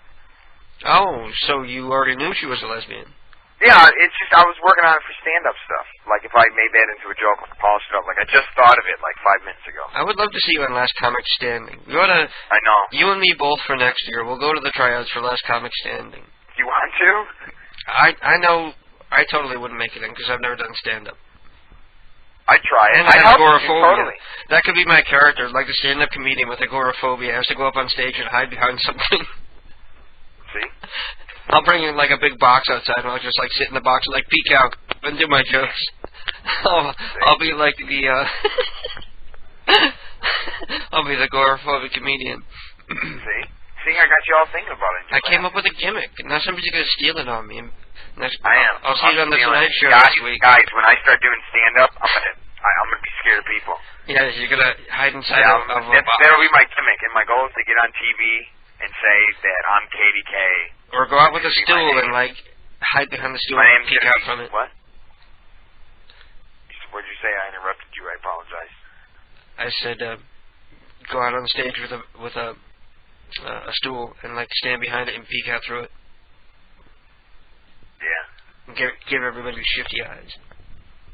Oh, so you already knew she was a lesbian? Yeah, it's just I was working on it for stand-up stuff. Like if I made that into a joke, I polished it up. Like I just thought of it like 5 minutes ago. I would love to see you on Last Comic Standing. We ought to. I know. You and me both for next year. We'll go to the tryouts for Last Comic Standing. You want to? I know. I totally wouldn't make it in because I've never done stand-up. I'd try it. And I have agoraphobia. totally. That could be my character, like a stand-up comedian with agoraphobia. Has to go up on stage and hide behind something. See? I'll bring in like a big box outside, and I'll just like sit in the box and like peek out and do my jokes. I'll be like the I'll be the agoraphobic comedian. See, I got you all thinking about it. I came up with a gimmick. Now somebody's gonna steal it on me. I am. I'll see it on the Tonight Show guys, next week. Guys, when I start doing stand-up, I'm gonna be scared of people. Yeah, you're gonna hide inside of a box. That'll be my gimmick, and my goal is to get on TV and say that I'm KDK. Or go out with a stool and like hide behind the stool and peek out from it. What? What did you say? I interrupted you. I apologize. I said go out on stage with a stool and like stand behind it and peek out through it. Yeah. Give everybody shifty eyes.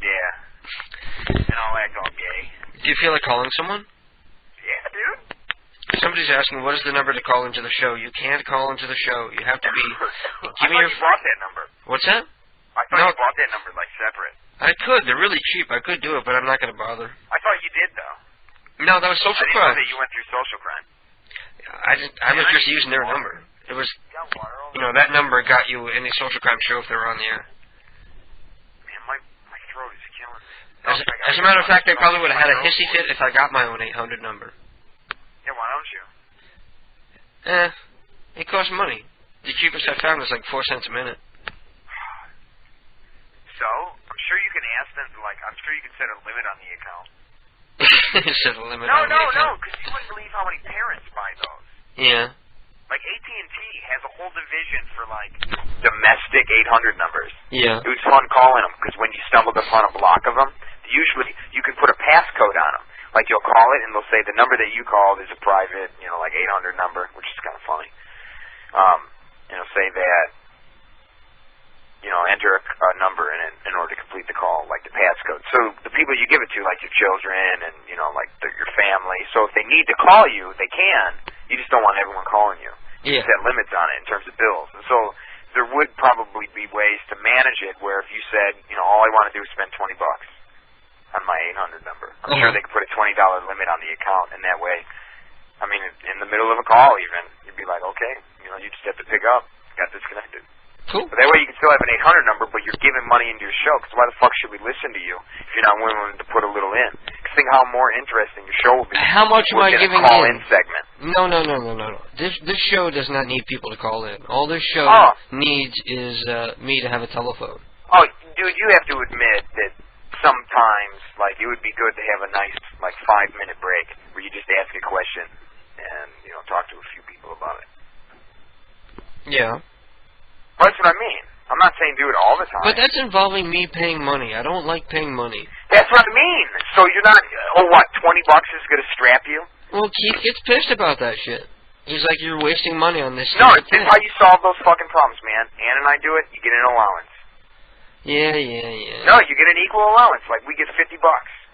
Yeah. And I'll act all gay. Do you feel like calling someone? Yeah, dude. Somebody's asking, what is the number to call into the show? You can't call into the show. You have to be... Give me your... You bought that number. What's that? I thought you bought that number, like, separate. I could. They're really cheap. I could do it, but I'm not going to bother. I thought you did, though. No, that was social crime. I didn't know that you went through social crime. I was just using their number. It was... You know, that number got you any social crime show if they were on the air. Man, my throat is killing me. As a matter of fact, they probably would have had a hissy fit if I got my own 800 number. Yeah, why don't you? It costs money. The cheapest I found was like 4 cents a minute. So, I'm sure you can ask them to, like, I'm sure you can set a limit on the account. Set a limit on the account? No, because you wouldn't believe how many parents buy those. Yeah. Like, AT&T has a whole division for, like, domestic 800 numbers. Yeah. It was fun calling them, because when you stumbled upon a block of them, usually you can put a passcode on them. Like, you'll call it, and they'll say the number that you called is a private, you know, like 800 number, which is kind of funny. And it'll say that, you know, enter a number in order to complete the call, like the passcode. So the people you give it to, like your children and, you know, like your family. So if they need to call you, they can. You just don't want everyone calling you. Yeah. You set limits on it in terms of bills. And so there would probably be ways to manage it where if you said, you know, all I want to do is spend $20 on my 800 number. I'm sure they could put a $20 limit on the account, and that way, I mean, in the middle of a call even, you'd be like, okay, you know, you just have to pick up, got disconnected. Cool. But that way you can still have an 800 number, but you're giving money into your show, because why the fuck should we listen to you if you're not willing to put a little in? Because think how more interesting your show will be. How much am I giving call-in segment. No. This show does not need people to call in. All this show needs is me to have a telephone. Oh, dude, you have to admit that sometimes, like, it would be good to have a nice, like, 5-minute break where you just ask a question and, you know, talk to a few people about it. Yeah. Well, that's what I mean. I'm I'm not saying do it all the time. But that's involving me paying money. I don't like paying money. That's what I mean. So you're not, what, $20 is going to strap you? Well, Keith gets pissed about that shit. He's like, you're wasting money on this. No, it's how you solve those fucking problems, man. Ann and I do it, you get an allowance. Yeah. No, you get an equal allowance. Like, we get $50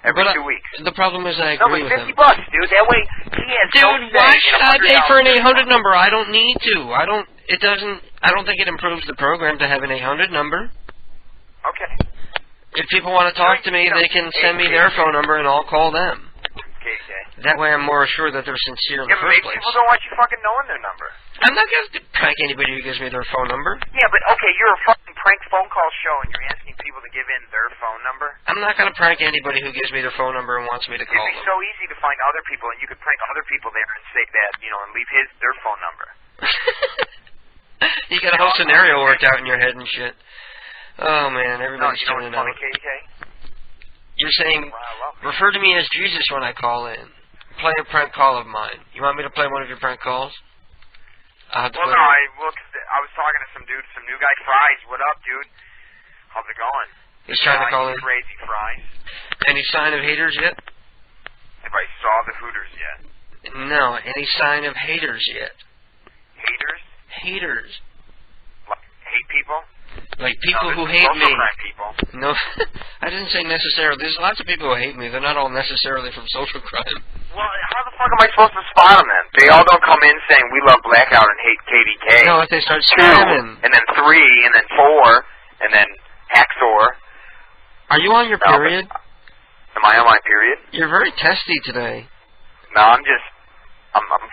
every 2 weeks. The problem is I No, agree but with him. $50, dude. That way, he has no Dude, say why in should I pay $100. for an 800 number? I don't need to. I don't think it improves the program to have an 800 number. Okay. If people want to talk to me, they can send me their phone number and I'll call them. Okay. That way I'm more assured that they're sincere in the Yeah, but first maybe place. people don't want you fucking knowing their number. I'm not going to prank anybody who gives me their phone number. Yeah, but okay, you're a fucking prank phone call show and you're asking people to give in their phone number? I'm not going to prank anybody who gives me their phone number and wants me to call It'd be them. so easy to find other people and you could prank other people there and say that, and leave their phone number. You got a whole scenario worked out in your head and shit. Oh, man, everybody's No, you tuning know out. what's funny, KDK? You're saying, refer to me as Jesus when I call in. Play a prank call of mine. You want me to play one of your prank calls? Well, no, I was talking to some new guy, Fries. What up, dude? How's it going? He's trying to call in. Crazy Fries. Any sign of haters yet? If I saw the Hooters yet. No, any sign of haters yet? Haters? Haters. Like, hate people? Like people who hate me. No, I didn't say necessarily. There's lots of people who hate me. They're not all necessarily from social crime. Well, how the fuck am I supposed to spot them then? They all don't come in saying we love Blackout and hate KDK. No, if they start 2, spamming. and then 3, and then 4, and then Haxor. Are you on your period? Am I on my period? You're very testy today. No, I'm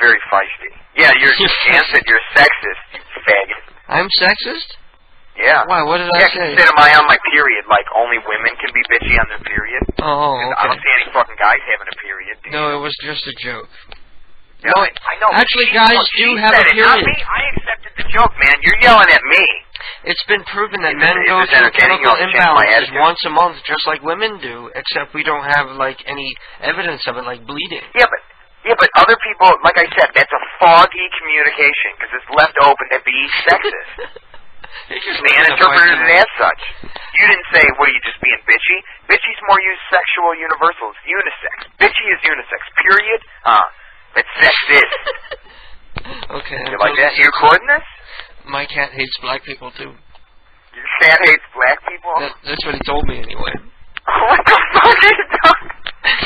very feisty. Yeah, you're Jansen, you're sexist, you faggot. I'm sexist? Yeah. Why? What did I say? Instead of am I on my period, like only women can be bitchy on their period? Oh, okay. I don't see any fucking guys having a period. No, it was just a joke. Yeah, No, I know. actually, guys do have a Not period. me. I accepted the joke, man. You're yelling at me. It's been proven that men go through chemical imbalances once a month, just like women do, except we don't have any evidence of it, like bleeding. Yeah, but other people, like I said, that's a foggy communication because it's left open to be sexist. Man interpreted it as such. You didn't say, what are you, just being bitchy? Bitchy's more used sexual universals. Unisex. Bitchy is unisex. Period. That's sexist. Okay. You like that? You recording this? My cat hates black people, too. Your cat hates black people? That's what he told me, anyway. What the fuck are you talking?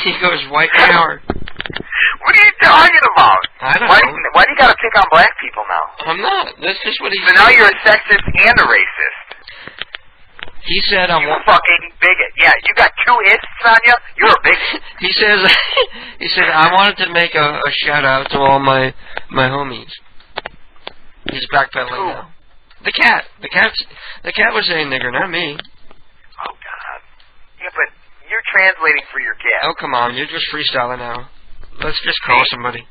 He goes, white power. What are you talking about? I don't know. Why do you gotta pick on black people now? I'm not. That's just what he said. So now you're a sexist and a racist. He said you fucking bigot. Yeah, you got 2 ists on you? You're a bigot. He said, I wanted to make a shout out to all my homies. He's backpedaling now. The cat was saying nigger, not me. Oh, God. Yeah, but you're translating for your cat. Oh, come on. You're just freestyling now. Let's just call somebody.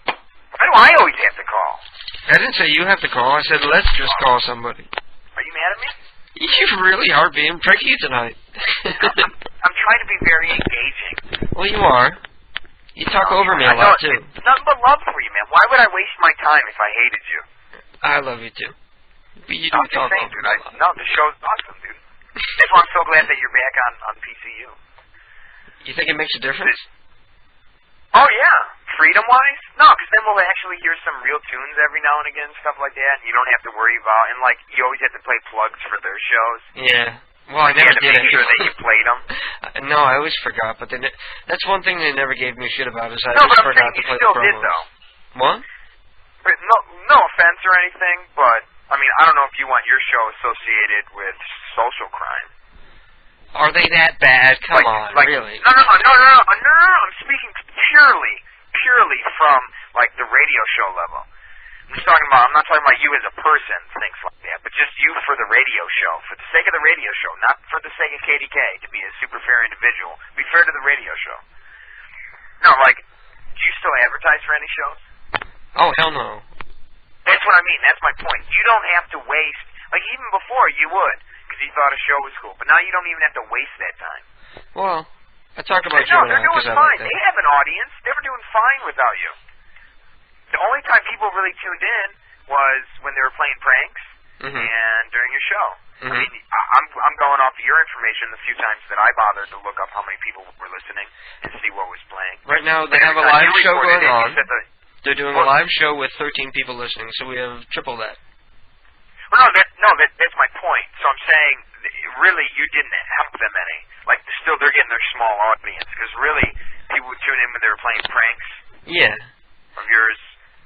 Why do I always have to call? I didn't say you have to call. I said let's just call somebody. Are you mad at me? You really are being pricky tonight. I'm trying to be very engaging. Well, you are. You talk over me a lot, too. It's nothing but love for you, man. Why would I waste my time if I hated you? I love you, too. But you don't talk over me a lot. No, the show's awesome, dude. That's why I'm so glad that you're back on PCU. You think it makes a difference? Oh, yeah. Freedom-wise? No, because then we'll actually hear some real tunes every now and again, stuff like that, and you don't have to worry about, and, you always have to play plugs for their shows. Yeah. Well, I never did You had to make sure that you played them. No, I always forgot, but that's one thing they never gave me shit about is I always forgot to play the promos. No, but I'm saying you still did, though. What? No offense or anything, but, I don't know if you want your show associated with social crime. Are they that bad? Come on, really? No. I'm speaking purely from, the radio show level. I'm not talking about you as a person, things like that, but just you for the radio show, for the sake of the radio show, not for the sake of KDK, to be a super fair individual. Be fair to the radio show. No, do you still advertise for any shows? Oh, hell no. That's what I mean. That's my point. You don't have to waste, even before you would, because you thought a show was cool, but now you don't even have to waste that time. Well, I talk about you No, they're now doing because I fine. like that. They have an audience. They were doing fine without you. The only time people really tuned in was when they were playing pranks, and during your show. I mean, I'm going off of your information the few times that I bothered to look up how many people were listening and see what was playing. Right now they have a live show going on. They're doing a live show with 13 people listening, so we have triple that. Well, that's my point. So I'm saying, really, you didn't help them any. Like, still, they're getting their small audience, because really, people would tune in when they were playing pranks. Yeah. Of yours.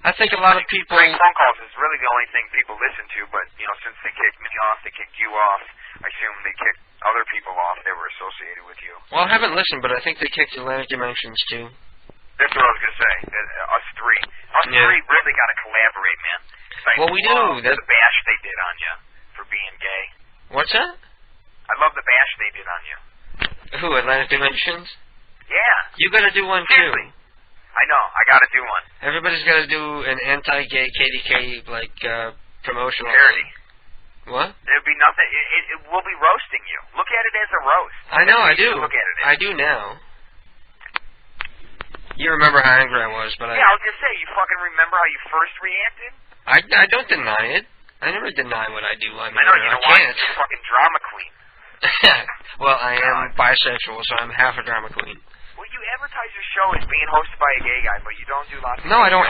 I think a lot of people... Prank phone calls is really the only thing people listen to, but, you know, since they kicked me off, they kicked you off, I assume they kicked other people off that were associated with you. Well, I haven't listened, but I think they kicked Atlantic Dimensions, too. That's what I was going to say. Us three. Us three really got to collaborate, man. Well, we do. The bash they did on you for being gay. What's that? I love the bash they did on you. Who, Atlantic Dimensions? Yeah. You got to do one, Seriously. too. I know. I got to do one. Everybody's got to do an anti-gay KDK, promotional charity. What? It'll be nothing. We'll be roasting you. Look at it as a roast. I know, I do. Look at it as. I do now. You remember how angry I was, but yeah, I was going to say, you fucking remember how you first reacted? I don't deny it. I never deny what I do. I mean, I know, you know why? can't. You're a fucking drama queen. Well, I am bisexual, so I'm half a drama queen. Well, you advertise your show as being hosted by a gay guy, but you don't do lots of... No, I don't.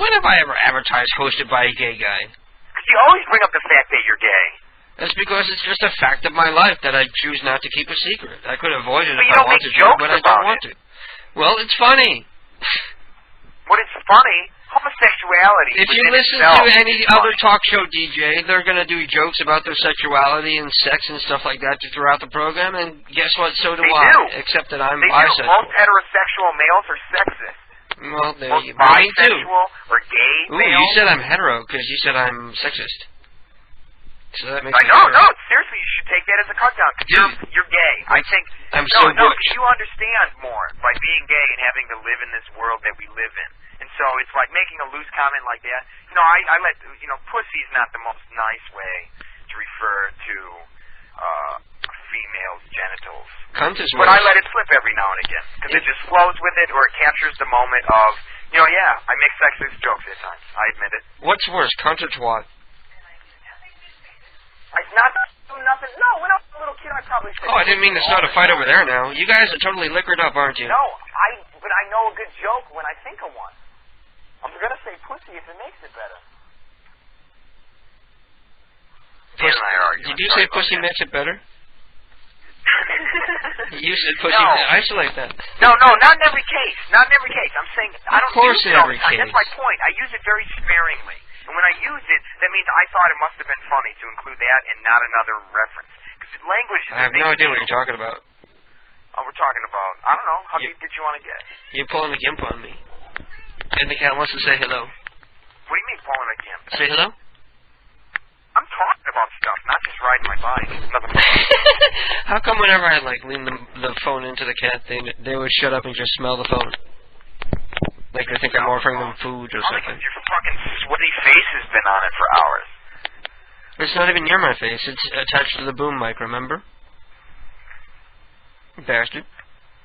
When have I ever advertised hosted by a gay guy? Because you always bring up the fact that you're gay. That's because it's just a fact of my life that I choose not to keep a secret. I could avoid it but if you I don't wanted make to, jokes but I about don't want to. Well, it's funny. What is funny? Homosexuality. If you listen to any other talk show DJ, they're going to do jokes about their sexuality and sex and stuff like that throughout the program, and guess what? So do I. Except that I'm bisexual. Most heterosexual males are sexist. Well, there most you go. bisexual or gay Ooh, males. you said I'm hetero because you said I'm sexist. So that makes I me know, hetero. no, seriously, you should take that as a cut down. Because you're gay. I think. I'm no, so no, butch. you understand more by being gay and having to live in this world that we live in. And so it's like making a loose comment like that. You know, I let, you know, pussy's not the most nice way to refer to females' genitals. Cunt is but worse. I let it slip every now and again. Because it just flows with it, or it captures the moment of, you know, yeah, I make sexist jokes at times. I admit it. What's worse, cunt or twat? Not nothing. No, when I was a little kid, I probably said... Oh, I didn't mean to start a fight over there now. You guys are totally liquored up, aren't you? No, but I know a good joke when I think of one. I'm going to say pussy if it makes it better. Dan and I are arguing. Did you say pussy makes it better? You said pussy. No. Isolate that. No, not in every case. Not in every case. I'm saying I don't Of course use in it all every the time. case. That's my point. I use it very sparingly. And when I use it, that means I thought it must have been funny to include that and not another reference. Because language is I have no idea what you're talking about. Oh, we're talking about, I don't know, how deep did you want to get? You're pulling the gimp on me. And the cat wants to say hello. What do you mean pulling a gimp? Say hello? I'm talking about stuff, not just riding my bike. Nothing. How come whenever I lean the phone into the cat, they would shut up and just smell the phone? Like they think I'm offering them food or something. Your fucking sweaty face has been on it for hours. It's not even near my face. It's attached to the boom mic, remember? Bastard.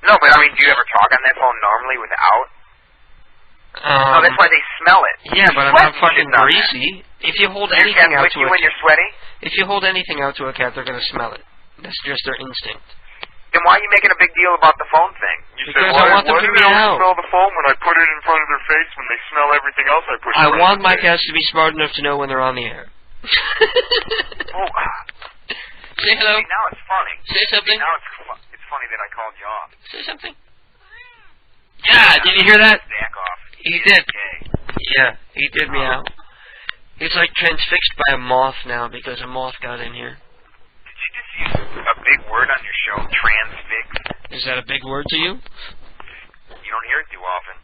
No, but I mean, do you ever talk on that phone normally without? No, that's why they smell it. Yeah, but I'm not fucking greasy. If you hold anything out to a when you're sweaty? If you hold anything out to a cat, they're going to smell it. That's just their instinct. Then why are you making a big deal about the phone thing? Because I want them to be out. Smell the phone when I put it in front of their face when they smell everything else I put in I front want of my their face. cats to be smart enough to know when they're on the air. Oh, say hello. See, now it's funny. Say something. See, now it's funny that I called you off. Say something. Yeah, did you hear that? Back off. He did. Yeah, he did me out. He's like transfixed by a moth now because a moth got in here. Did you just use a big word on your show, transfixed? Is that a big word to you? You don't hear it too often.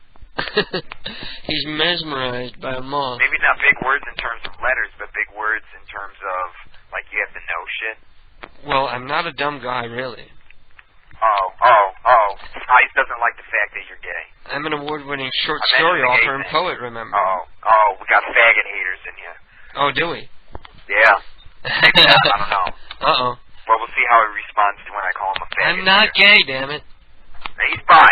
He's mesmerized by a moth. Maybe not big words in terms of letters, but big words in terms of, like, you have to know shit. Well, I'm not a dumb guy, really. Oh. Ice doesn't like the fact that you're gay. I'm an award-winning short story author and poet, remember? Oh, we got faggot haters in here. Oh, do we? Yeah. Maybe not, I don't know. Uh-oh. Well, we'll see how he responds to when I call him a faggot. I'm not gay, damn it. He's bi.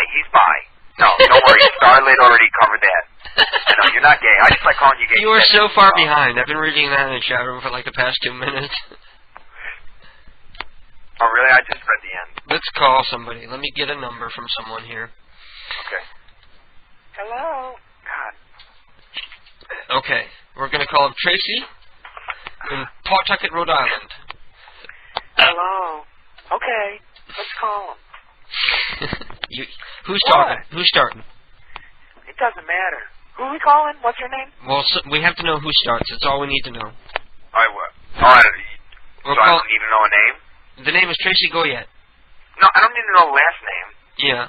No, don't worry. Starlit already covered that. No, you're not gay. I just like calling you gay. You are so far behind. I've been reading that in the chat room for like the past 2 minutes. Oh, really? I just read the end. Let's call somebody. Let me get a number from someone here. Okay. Hello? God. Okay. We're going to call up Tracy in Pawtucket, Rhode Island. Hello? Okay. Let's call him. Who's talking? Who's starting? It doesn't matter. Who are we calling? What's your name? Well, so we have to know who starts. That's all we need to know. I don't need to know a name? The name is Tracy Goyette. No, I don't need to know the last name. Yeah.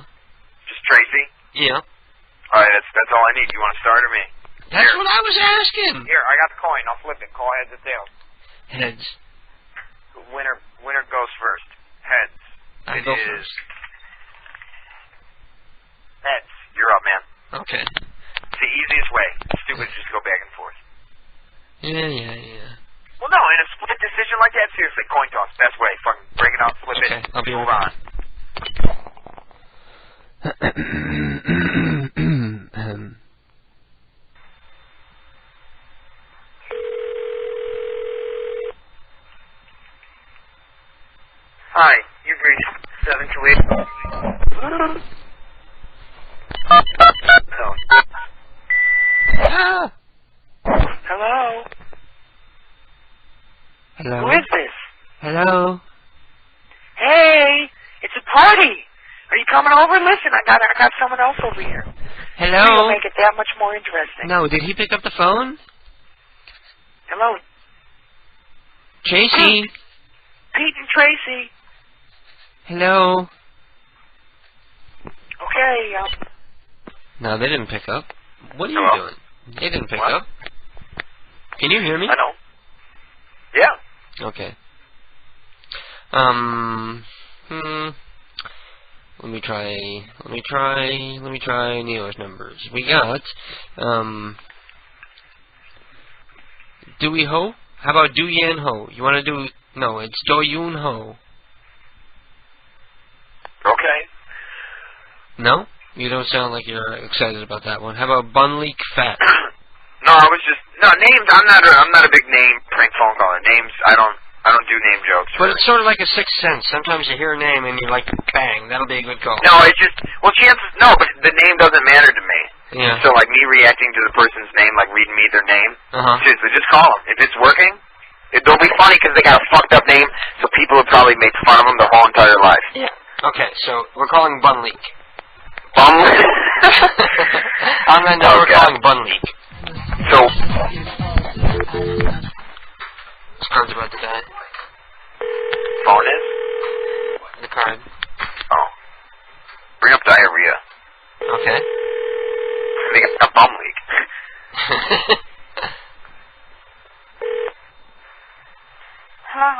Just Tracy? Yeah. Alright, that's all I need. You want to start or me? That's what I was asking. Here, I got the coin. I'll flip it. Call heads or tails. Heads. Winner goes first. Heads. I go first. Heads. You're up, man. Okay. It's the easiest way. It's stupid to just go back and forth. Yeah. Well, no, in a split decision like that, seriously, coin toss. Best way. Fucking break it out, flip it. Okay, I'll be move right on. Hi, you've reached 728. Hello? Hello? Who is this? Hello? Hey, it's a party. Are you coming over? Listen, I got someone else over here. Hello? It'll make it that much more interesting. No, did he pick up the phone? Hello? Tracy? Pete and Tracy. Hello? Okay, No, they didn't pick up. What are you Hello? doing? They didn't pick up. Can you hear me? I know. Yeah. Okay. Let me try Neo's numbers. We got, Dewey Ho? How about Du Yan Ho? You want to do, no, it's Do Yoon Ho. Okay. No? You don't sound like you're excited about that one. How about Bun Leak Fat? No, I was just, names, I'm not a big name prank phone caller. Names, I don't do name jokes. But really. it's sort of like a sixth sense. Sometimes you hear a name and you're like, bang, that'll be a good call. No, it's just, but the name doesn't matter to me. Yeah. So, like, me reacting to the person's name, like reading me their name, seriously, just call them. If it's working, it'll be funny because they got a fucked up name, so people will probably make fun of them their whole entire life. Yeah. Okay, so we're calling Bun Leak. Bun Leak? On that note, we're calling Bun Leak. So, this card's about to die. Phone is? The card. Oh. Bring up diarrhea. Okay. I think it's a bum leak. Hello?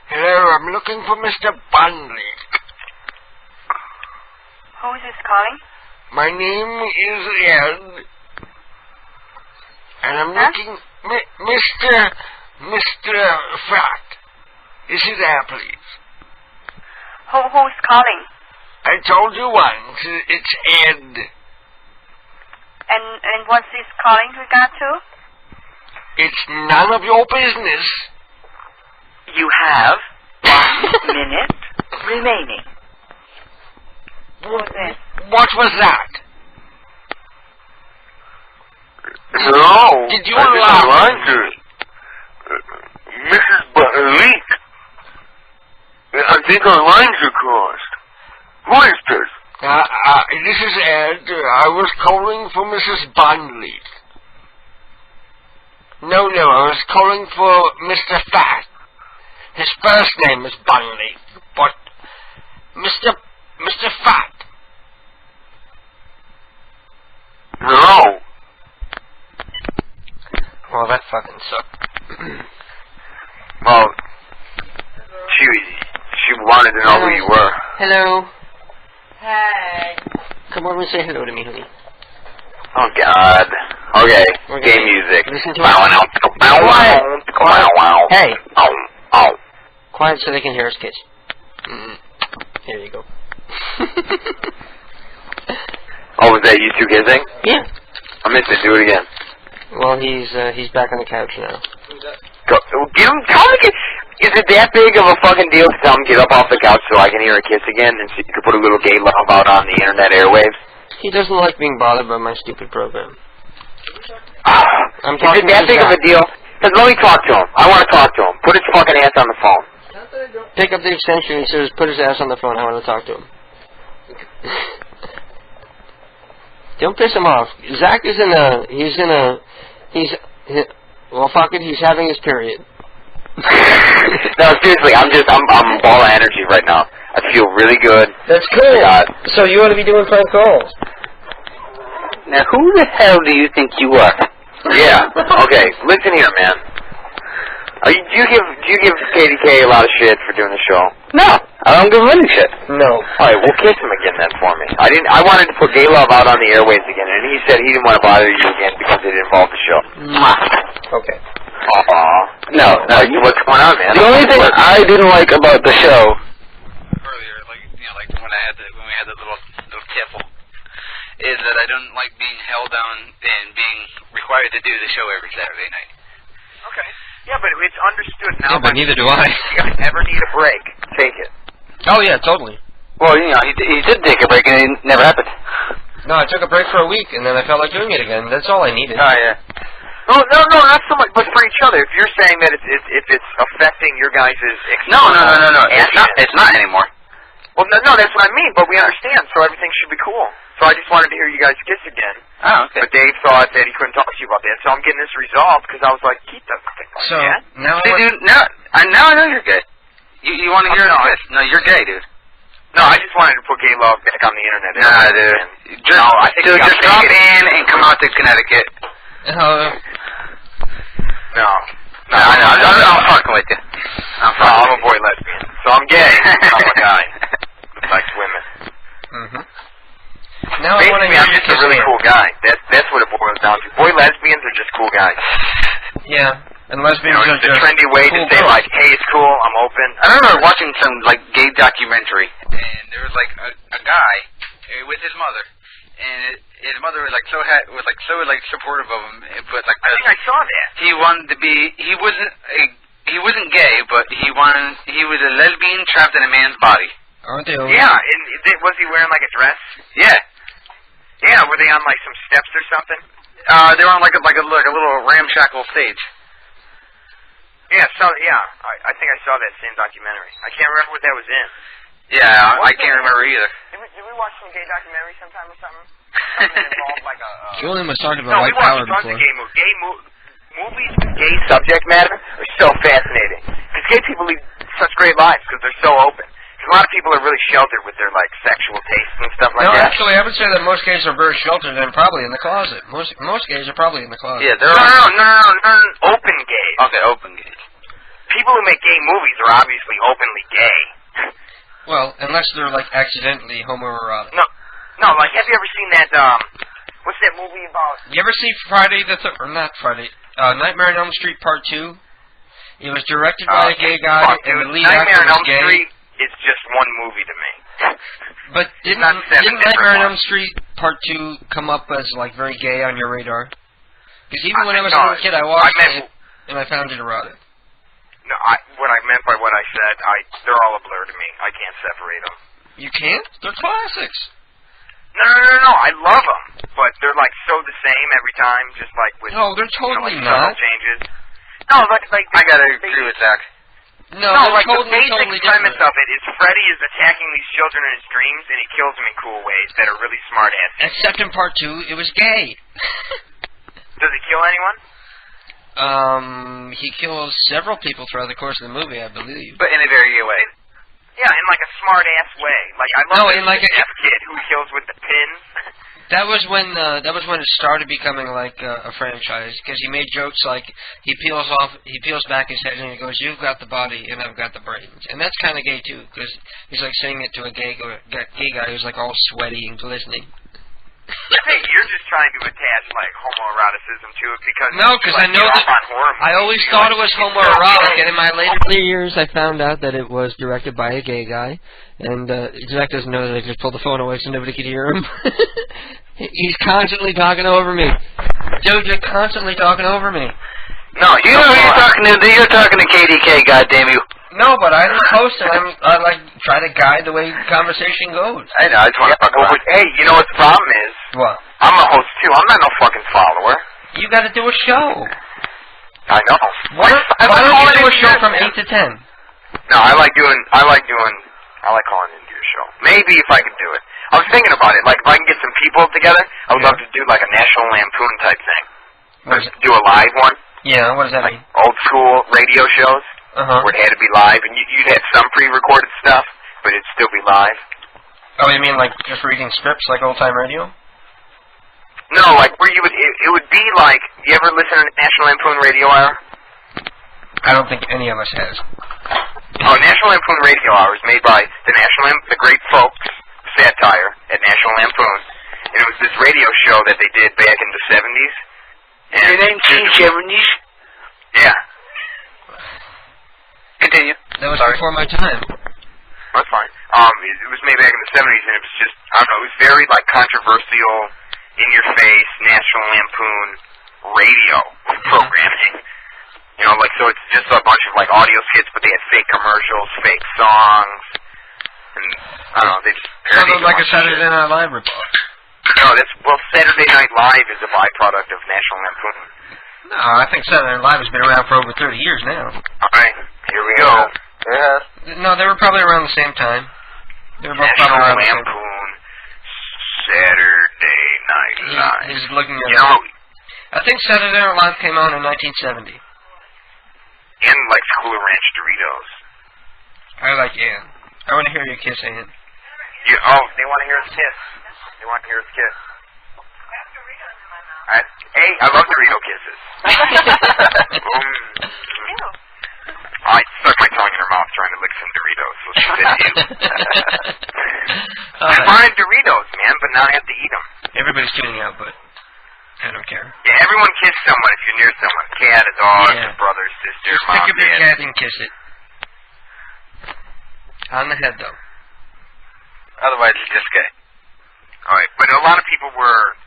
Hello, I'm looking for Mr. Bun Leak. Who is this calling? My name is Ed. And I'm looking... Mr. Fat. Is he there, please? Who's calling? I told you once. It's Ed. And what's this calling regard to? It's none of your business. You have 1 minute remaining. What was that? Hello. Did you unlock Mrs. Leak. I think our lines are crossed. Who is this? This is Ed. I was calling for Mrs. Bun Leak. No, I was calling for Mr. Fat. His first name is Bun Leak, but Mr. Fat. No. Well, that fucking sucked. Well, she wanted to know who you were. Hello. Hey. Come over and say hello to me, honey. Oh, God. Okay, game music. Listen to it. Hey. Oh. Quiet so they can hear us kiss. Here you go. Oh, was that you two kissing? Yeah. I missed it. Do it again. Well, he's back on the couch now. Go, get him. Tell him to get. Is it that big of a fucking deal to tell him get up off the couch so I can hear a kiss again and so you can put a little gay love out on the internet airwaves? He doesn't like being bothered by my stupid program. Is it that big of a deal? Because let me talk to him. I want to talk to him. Put his fucking ass on the phone. Pick up the extension. He says, "Put his ass on the phone. I want to talk to him." Don't piss him off. Zach is well, fuck it. He's having his period. No, seriously, I'm a ball of energy right now. I feel really good. That's cool. So you ought to be doing prank calls. Now, who the hell do you think you are? Yeah. Okay. Listen here, man. Do you give KDK a lot of shit for doing the show? No, I don't give him any shit. No. All right, well, kiss him again then for me. I wanted to put gay love out on the airwaves again, and he said he didn't want to bother you again because it involved the show. Okay. Aw. No. What's going on, man? The only thing I didn't like about the show earlier, like when we had the little tiffle, is that I don't like being held down and being required to do the show every Saturday night. Okay. Yeah, but it's understood now. Yeah, but neither do I. If you guys ever need a break, take it. Oh yeah, totally. Well, you know, he did take a break and it never happened. No, I took a break for a week and then I felt like doing it again. That's all I needed. Oh yeah. No, not so much, but for each other. If you're saying that if it's affecting your guys' No. It's not anymore. Well, no, that's what I mean. But we understand, so everything should be cool. So I just wanted to hear you guys kiss again. Oh, okay. But Dave thought that he couldn't talk to you about that, so I'm getting this resolved because I was like, keep that thing like So that. now now I know you're gay. You want to hear it? No, you're gay, dude. No, I just wanted to put gay love back on the internet. Nah, dude. Just drop in and come out to Connecticut. No, I'm fucking with you. I'm a boy lesbian, so I'm gay. I'm a guy that likes women. Mm-hmm. Now I want to Basically, I'm just a really cool guy. That's what it boils down to. Boy lesbians are just cool guys. Yeah, and lesbians are it's a just trendy way cool to say girls. like, hey, it's cool, I'm open. I remember watching some like gay documentary, and there was like a guy with his mother, and his mother was so supportive of him, but like I think I saw that. He wanted to be. He wasn't gay, but he was a lesbian trapped in a man's body. Aren't they? Yeah, and was he wearing like a dress? Yeah. Yeah, were they on like some steps or something? They were on like a little ramshackle stage. Yeah, I think I saw that same documentary. I can't remember what that was in. Yeah, I can't remember either. Did we watch some gay documentary sometime or something? Something involved like a... Julian was talking about white we power watched tons before. of gay movies. Movies with gay subject matter are so fascinating. Because gay people lead such great lives because they're so open. Because a lot of people are really sheltered with their like sexual tastes and stuff like No, that. actually, I would say that most gays are very sheltered and probably in the closet. Most gays are probably in the closet. Yeah, they're no, open gays. Okay, open gays. People who make gay movies are obviously openly gay. Well, unless they're like accidentally homoerotic. No, like have you ever seen that? What's that movie about? You ever see Nightmare on Elm Street Part 2? It was directed by a gay guy, and the lead actor was gay. Street is just one movie to me. But didn't Nightmare on Elm Street Part 2 come up as like very gay on your radar? Because even when I was a little kid, I watched it and I found it erotic. No, what I meant by what I said, they're all a blur to me. I can't separate them. You can't? They're classics. No, I love them, but they're like so the same every time, just like with they're totally subtle changes. No, like I gotta agree with Zach. No, like the basic premise of it is Freddy is attacking these children in his dreams, and he kills them in cool ways that are really smart asses. Except in Part 2, it was gay. Does he kill anyone? He kills several people throughout the course of the movie, I believe. But in a very gay way. Yeah, in like a smart ass way. Like I love this F kid who kills with the pins. That was when it started becoming like a franchise, because he made jokes like he peels back his head and he goes, "You've got the body and I've got the brains," and that's kind of gay too, because he's like saying it to a gay guy who's like all sweaty and glistening. think you're just trying to attach like homoeroticism to it because No, because I know that I always thought it was homoerotic, and in my later years I found out that it was directed by a gay guy, and Zach doesn't know that I just pulled the phone away so nobody could hear him. He's constantly talking over me. Joe's constantly talking over me. No, you know who you're talking to. You're talking to KDK, goddamn you. No, but I'm the host, and I like try to guide the way conversation goes. I know, I just want to fuck around. Hey, you know what the problem is? What? I'm a host too. I'm not no fucking follower. You got to do a show. I know. Why don't you do a show from 8 to 10? No, I like calling into your show. Maybe if I could do it. I was thinking about it. Like, if I can get some people together, I would love to do like a National Lampoon type thing. Do a live one. Yeah, what does that mean? Old school radio shows. Where it had to be live, and you'd have some pre-recorded stuff, but it'd still be live. Oh, you mean like just reading scripts like old-time radio? No, like where you would, it would be like, you ever listen to National Lampoon Radio Hour? I don't think any of us has. Oh, National Lampoon Radio Hour is made by the great folks, satire, at National Lampoon. And it was this radio show that they did back in the 70s. And the 1970s? Yeah. Continue. That was before my time. That's fine. It was made back in the 70s, and it was just, I don't know, it was very, like, controversial, in-your-face, National Lampoon radio programming. You know, like, so it's just a bunch of, like, audio skits, but they had fake commercials, fake songs, and, I don't know, they just Sounds like a Saturday Night Live report. No, Saturday Night Live is a byproduct of National Lampoon. No, I think Saturday Night Live has been around for over 30 years now. Alright, here we go. Yeah. No, they were probably around the same time. They were both National probably around Lampoon, Saturday Night Live. He's looking at you know, I think Saturday Night Live came out in 1970. Ann likes Cooler Ranch Doritos. I like Ann. I want to hear you kiss Ann. They want to hear us kiss. They want to hear us kiss. Hey, I love Dorito kisses. I stuck my tongue in her mouth trying to lick some Doritos, so she said ew. I wanted Doritos, man, but now I have to eat them. Everybody's tuning out, but I don't care. Yeah, everyone kiss someone if you're near someone. Cat, a dog, a brother, sister, just mom, pick up your dad. cat and kiss it. On the head, though. Otherwise, it's just gay. Alright, but a lot of people were...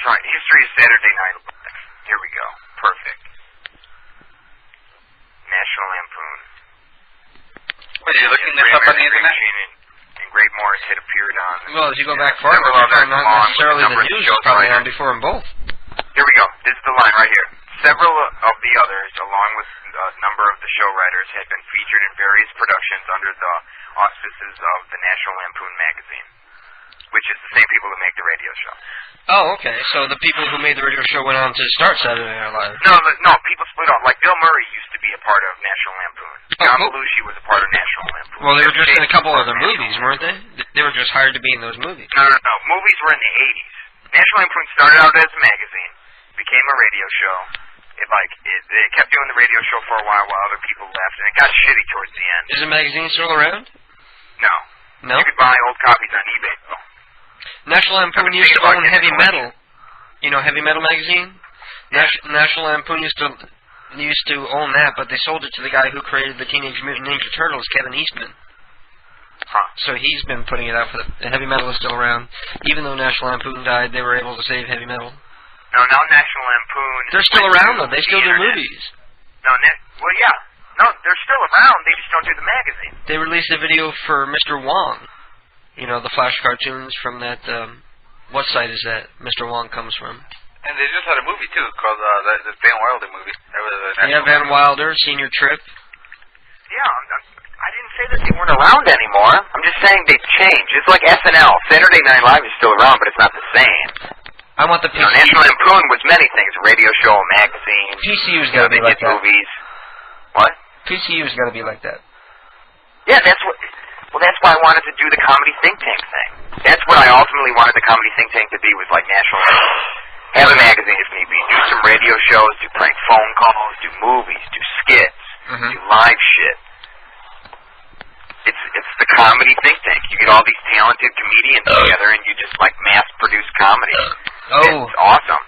History of Saturday Night Live. Here we go. Perfect. National Lampoon. Wait, are you looking this up on the internet? And Great Morris had appeared on. Well, as you go back farther, not necessarily the news was probably on before them both. Here we go. This is the line right here. Several of the others, along with a number of the show writers, had been featured in various productions under the auspices of the National Lampoon magazine, which is the same people who make the radio show. Oh, okay. So the people who made the radio show went on to start Saturday Night Live. No, people split off. Like Bill Murray used to be a part of National Lampoon. John Belushi was a part of National Lampoon. Well, they were just in a couple other movies, weren't they? They were just hired to be in those movies. No. Movies were in the 80s. National Lampoon started out as a magazine, became a radio show. They kept doing the radio show for a while other people left, and it got shitty towards the end. Is the magazine still around? No. You could buy old copies on eBay, though. National Lampoon used to own Heavy Metal. You know Heavy Metal magazine? Yeah. National Lampoon used to own that, but they sold it to the guy who created the Teenage Mutant Ninja Turtles, Kevin Eastman. Huh. So he's been putting it out for the Heavy Metal is still around. Even though National Lampoon died, they were able to save Heavy Metal. No, now National Lampoon... They're still around, though. They still do movies. No, yeah. No, they're still around. They just don't do the magazine. They released a video for Mr. Wong. You know, the Flash cartoons from that... what site is that Mr. Wong comes from? And they just had a movie, too, called the Van Wilder movie. That was Van Wilder, Senior Trip. Yeah, I didn't say that they weren't around anymore. I'm just saying they've changed. It's like SNL. Saturday Night Live is still around, but it's not the same. I want the PCU. National Lampoon was many things. A radio show, a magazine. PCU's got to be like that. Movies. What? PCU's got to be like that. Yeah, that's why I wanted to do the comedy think tank thing. That's what I ultimately wanted the comedy think tank to be, was like National Lampoon. Have a magazine if need be. Do some radio shows, do prank phone calls, do movies, do skits, do live shit. It's the comedy think tank. You get all these talented comedians together, and you just like mass produce comedy. Oh, it's awesome.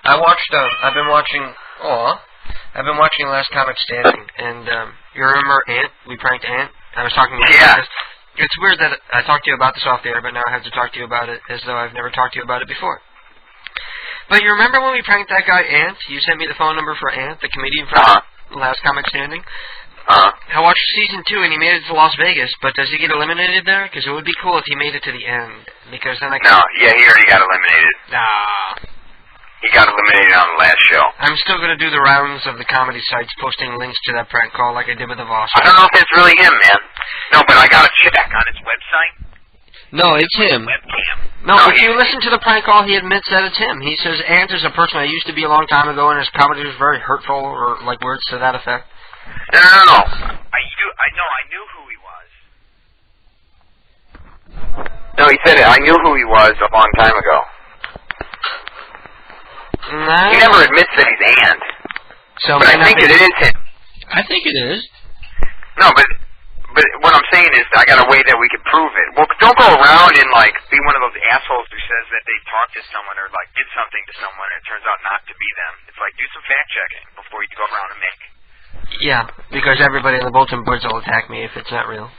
I've been watching Last Comic Standing, and you remember Ant? We pranked Ant. I was talking to you about this. It's weird that I talked to you about this off the air, but now I have to talk to you about it as though I've never talked to you about it before. But you remember when we pranked that guy Ant? You sent me the phone number for Ant, the comedian from Last Comic Standing. I watched season 2 and he made it to Las Vegas, but does he get eliminated there? Because it would be cool if he made it to the end. Because then I could... No, yeah, he already got eliminated. He got eliminated on the last show. I'm still going to do the rounds of the comedy sites, posting links to that prank call like I did with the Voss. I don't know if it's really him, man. No, but I got to check on his website. No, it's him. Webcam. No, if you listen to the prank call, he admits that it's him. He says, Ant is a person I used to be a long time ago, and his comedy was very hurtful, or like words to that effect. No. I knew who he was. No, he said it. I knew who he was a long time ago. He never admits that he's Ant. But I think it is him. I think it is. No, but what I'm saying is I got a way that we can prove it. Well, don't go around and like be one of those assholes who says that they talked to someone or like did something to someone and it turns out not to be them. It's like do some fact checking before you go around and make. Yeah, because everybody in the bulletin boards will attack me if it's not real.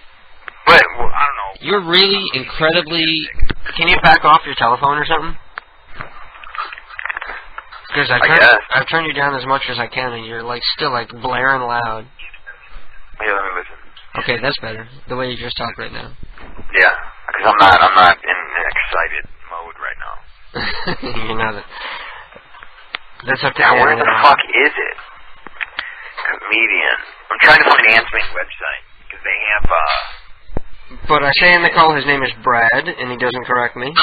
But well, I don't know. You're really incredibly. Can you back off your telephone or something? Because I've turned you down as much as I can, and you're like still like blaring loud. Yeah, let me listen. Okay, that's better. The way you just talk right now. Yeah, because I'm not in an excited mode right now. You're not. That's up to Aaron. Where the fuck now. is it? Comedian. I'm trying to find Ant's main website because they have. But I say in the call his name is Brad, and he doesn't correct me.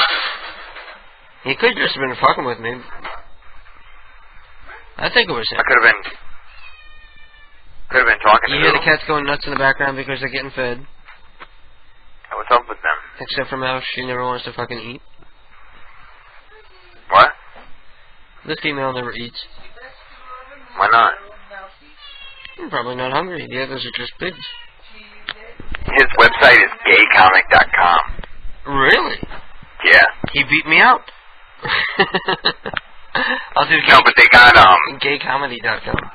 He could just have been fucking with me. I think it was him. I could have been talking to You hear the cats going nuts in the background because they're getting fed. What's up with them? Except for Mouse, she never wants to fucking eat. What? This female never eats. Why not? I'm probably not hungry. The others are just pigs. His website is gaycomic.com. Really? Yeah. He beat me out. I'll do no, but they got gaycomedy.com.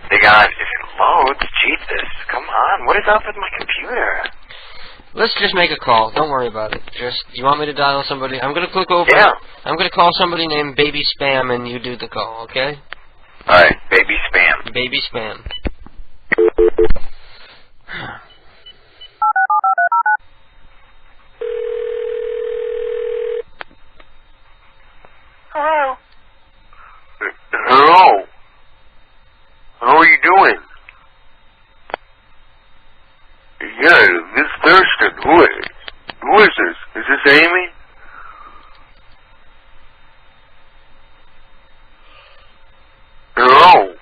They got if it loads, Jesus, come on, what is up with my computer? Let's just make a call. Don't worry about it. Just you want me to dial somebody? I'm gonna click over. Yeah. I'm gonna call somebody named Baby Spam, and you do the call, okay? All right, Baby Spam. Baby Spam. Hello. Hello. How are you doing? Yeah, this Thurston. Who is this? Is this Amy? Hello.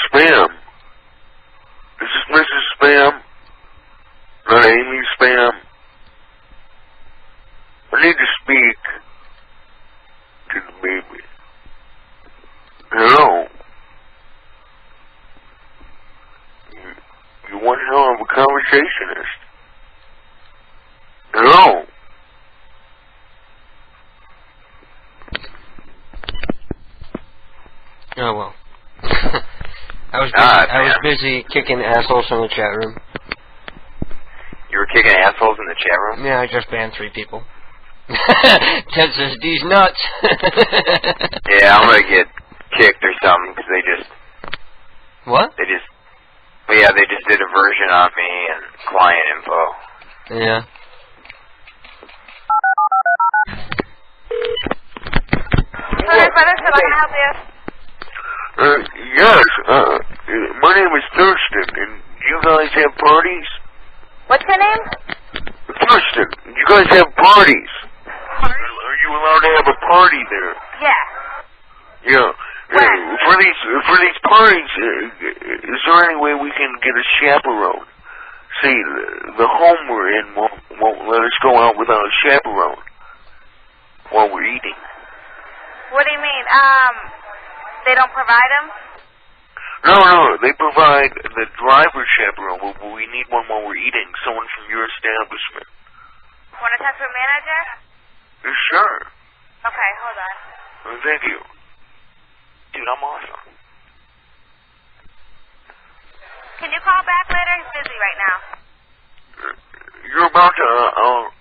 Spam. Is this Mrs. Spam? Not Amy Spam? I need to speak to the baby. Hello. You one hell of a conversationist. Hello. Oh well. I was busy kicking assholes from the chat room. You were kicking assholes in the chat room? Yeah, I just banned 3 people. Ted says, these nuts. Yeah, I'm gonna get kicked or something because they just... What? They just did a version on me and client info. Yeah. Hi, brother, how can I help you? Yes, my name is Thurston, and do you guys have parties? What's your name? Thurston, you guys have parties? Are you allowed to have a party there? Yeah. Yeah. For these parties, is there any way we can get a chaperone? See, the home we're in won't let us go out without a chaperone while we're eating. What do you mean? They don't provide them? No, they provide the driver chaperone, but we need one while we're eating. Someone from your establishment. Want to talk to a manager? Sure. Okay, hold on. Thank you. Dude, I'm awesome. Can you call back later? He's busy right now. You're about to,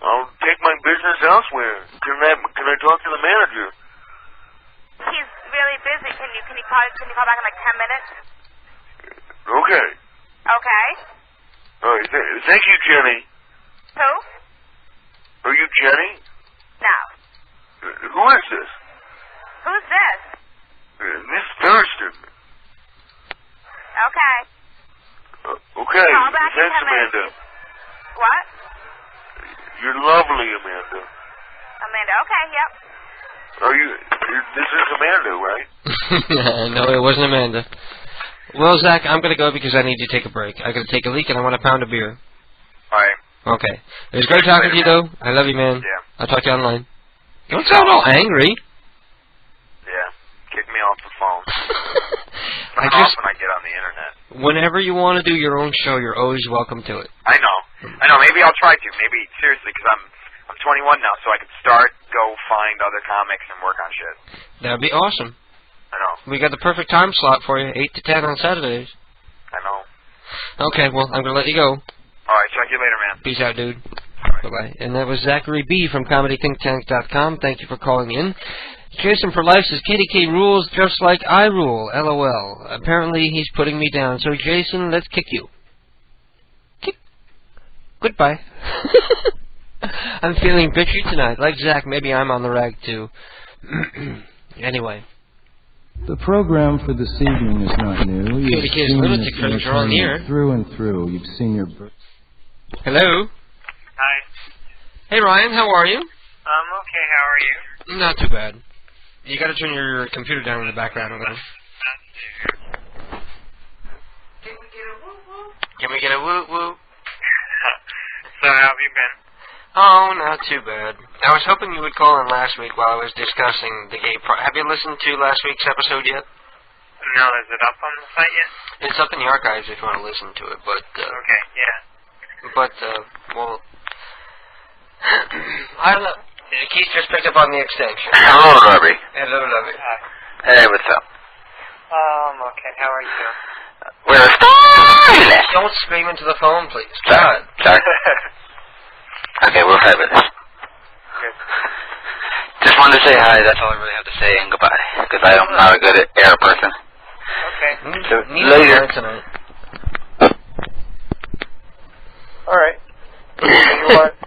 I'll take my business elsewhere. Can I talk to the manager? He's really busy. Can you call back in like 10 minutes? Okay. Okay. All right, thank you, Jenny. Who? Are you Jenny? No. Who is this? Who's this? Miss Thurston. Okay. Okay, Call back in thanks, 10 minutes. Amanda. What? You're lovely, Amanda. Amanda. Okay, yep. This is Amanda, right? No, it wasn't Amanda. Well, Zach, I'm going to go because I need to take a break. I got to take a leak and I want a pound of beer. All right. Okay. It was great talking to you, though. I love you, man. Yeah. I'll talk to you online. Don't sound all angry. Yeah. Kick me off the phone. I When just, I get on the internet. whenever you want to do your own show, you're always welcome to it. I know. Maybe I'll try to. Maybe seriously, because I'm 21 now, so I can go find other comics and work on shit. That'd be awesome. I know. We got the perfect time slot for you, 8 to 10 on Saturdays. I know. Okay, well, I'm going to let you go. All right, talk to you later, man. Peace out, dude. Bye-bye. And that was Zachary B. from ComedyThinkTank.com. Thank you for calling in. Jason for Life says, KDK rules just like I rule, LOL. Apparently he's putting me down. So, Jason, let's kick you. Kick. Goodbye. I'm feeling bitchy tonight. Like Zach, maybe I'm on the rag, too. Anyway. The program for this evening is not new. You've KDK's seen Lunatic this Fringe are on the air. through and through. You've seen your... Hello? Hi. Hey, Ryan, how are you? I'm okay, how are you? Not too bad. You gotta turn your computer down in the background a little. Can we get a woo-woo? So how have you been? Oh, not too bad. I was hoping you would call in last week while I was discussing the gay have you listened to last week's episode yet? No, is it up on the site yet? It's up in the archives if you want to listen to it, but... okay, yeah. But, well... I don't know. Keith just picked up on the extension. Hello, Robbie. Hello, Lovey. Hey, what's up? Okay, how are you doing? We're starting. Don't scream into the phone, please. Sorry. Okay, we'll have it. Good. Just wanted to say hi. That's all I really have to say, and goodbye. Because I'm not a good air person. Okay. So, later. Tonight. All right.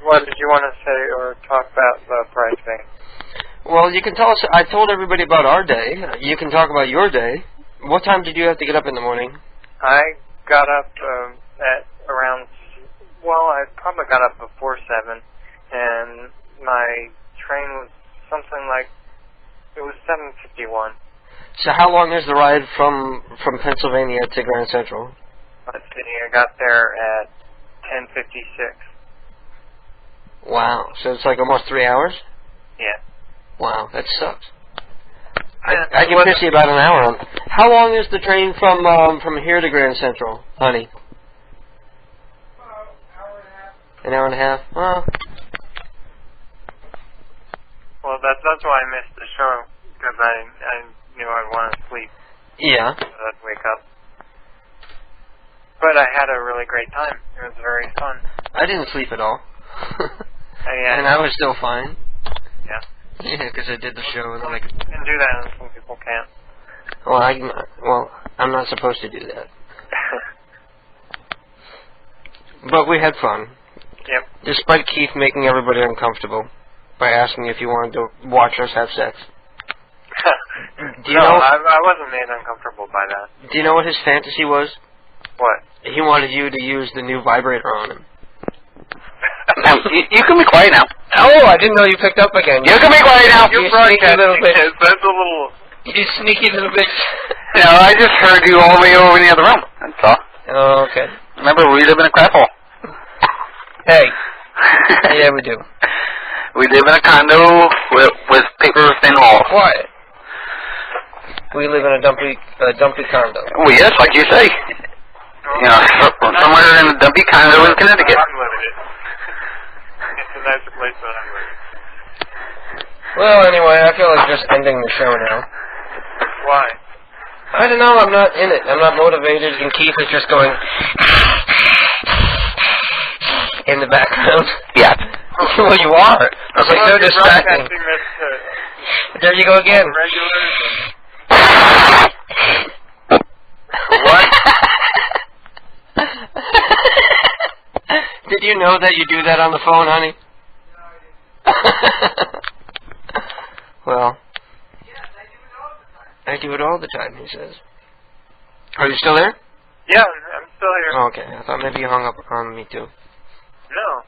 What did you want to say or talk about the price thing? Well, you can tell us. I told everybody about our day. You can talk about your day. What time did you have to get up in the morning? I got up at around, I probably got up before 7, and my train was something like, it was 7:51. So how long is the ride from Pennsylvania to Grand Central? Let's see, I got there at 10:56. Wow, so it's like almost 3 hours? Yeah. Wow, that sucks. I can piss you about an hour on. How long is the train from here to Grand Central, honey? An hour and a half? Well, that's why I missed the show, because I knew I'd want to sleep. Yeah. So I'd wake up. But I had a really great time. It was very fun. I didn't sleep at all. Yeah. And I was still fine. Yeah. Yeah, because I did the show and then I can do that, and some people can't. Well, I'm not supposed to do that. But we had fun. Yep. Despite Keith making everybody uncomfortable by asking if you wanted to watch us have sex. Do you know? I wasn't made uncomfortable by that. Do you know what his fantasy was? What? He wanted you to use the new vibrator on him. Now, you can be quiet now. Oh, I didn't know you picked up again. You can be quiet now. You sneaky little bitch. That's a little... You sneaky little bitch. No, I just heard you all the way over in the other room. That's all. Oh, okay. Remember, we live in a crap hole. Hey. Yeah, we do. We live in a condo with paper thin walls. Quiet. We live in a dumpy condo. Well, yes, like you say. You know, somewhere in a dumpy condo in Connecticut. It's a nicer place than I live. Well, anyway, I feel like just ending the show now. Why? I don't know, I'm not in it. I'm not motivated, and Keith is just going in the background. Yeah. Well, you are. It's like so distracting. There you go again. What? Did you know that you do that on the phone, honey? Well, I do it all the time, he says. Are you still there? Yeah, I'm still here. Oh, okay, I thought maybe you hung up on me too. No.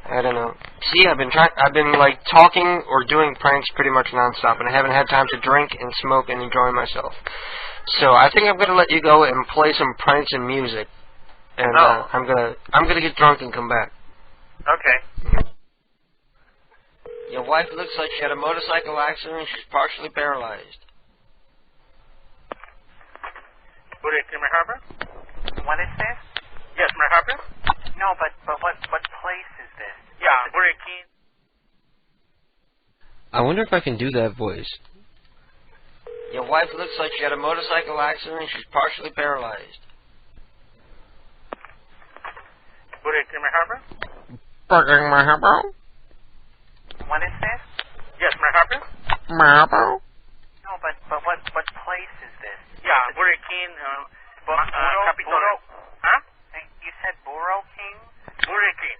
I don't know. See, I've been like talking or doing pranks pretty much nonstop, and I haven't had time to drink and smoke and enjoy myself. So I think I'm gonna let you go and play some pranks and music, and I'm gonna get drunk and come back. Okay. Your wife looks like she had a motorcycle accident and she's partially paralyzed. Can I help her? What is this? Yes, may I help you? No, but what place is this? Yeah, Burger King. I wonder if I can do that voice. Your wife looks like she had a motorcycle accident and she's partially paralyzed. Can I help her? What is this? Yes, may I help you? No, but what place is this? Yeah, Burger King, Capitol. Huh? You said Burro King? Burger King.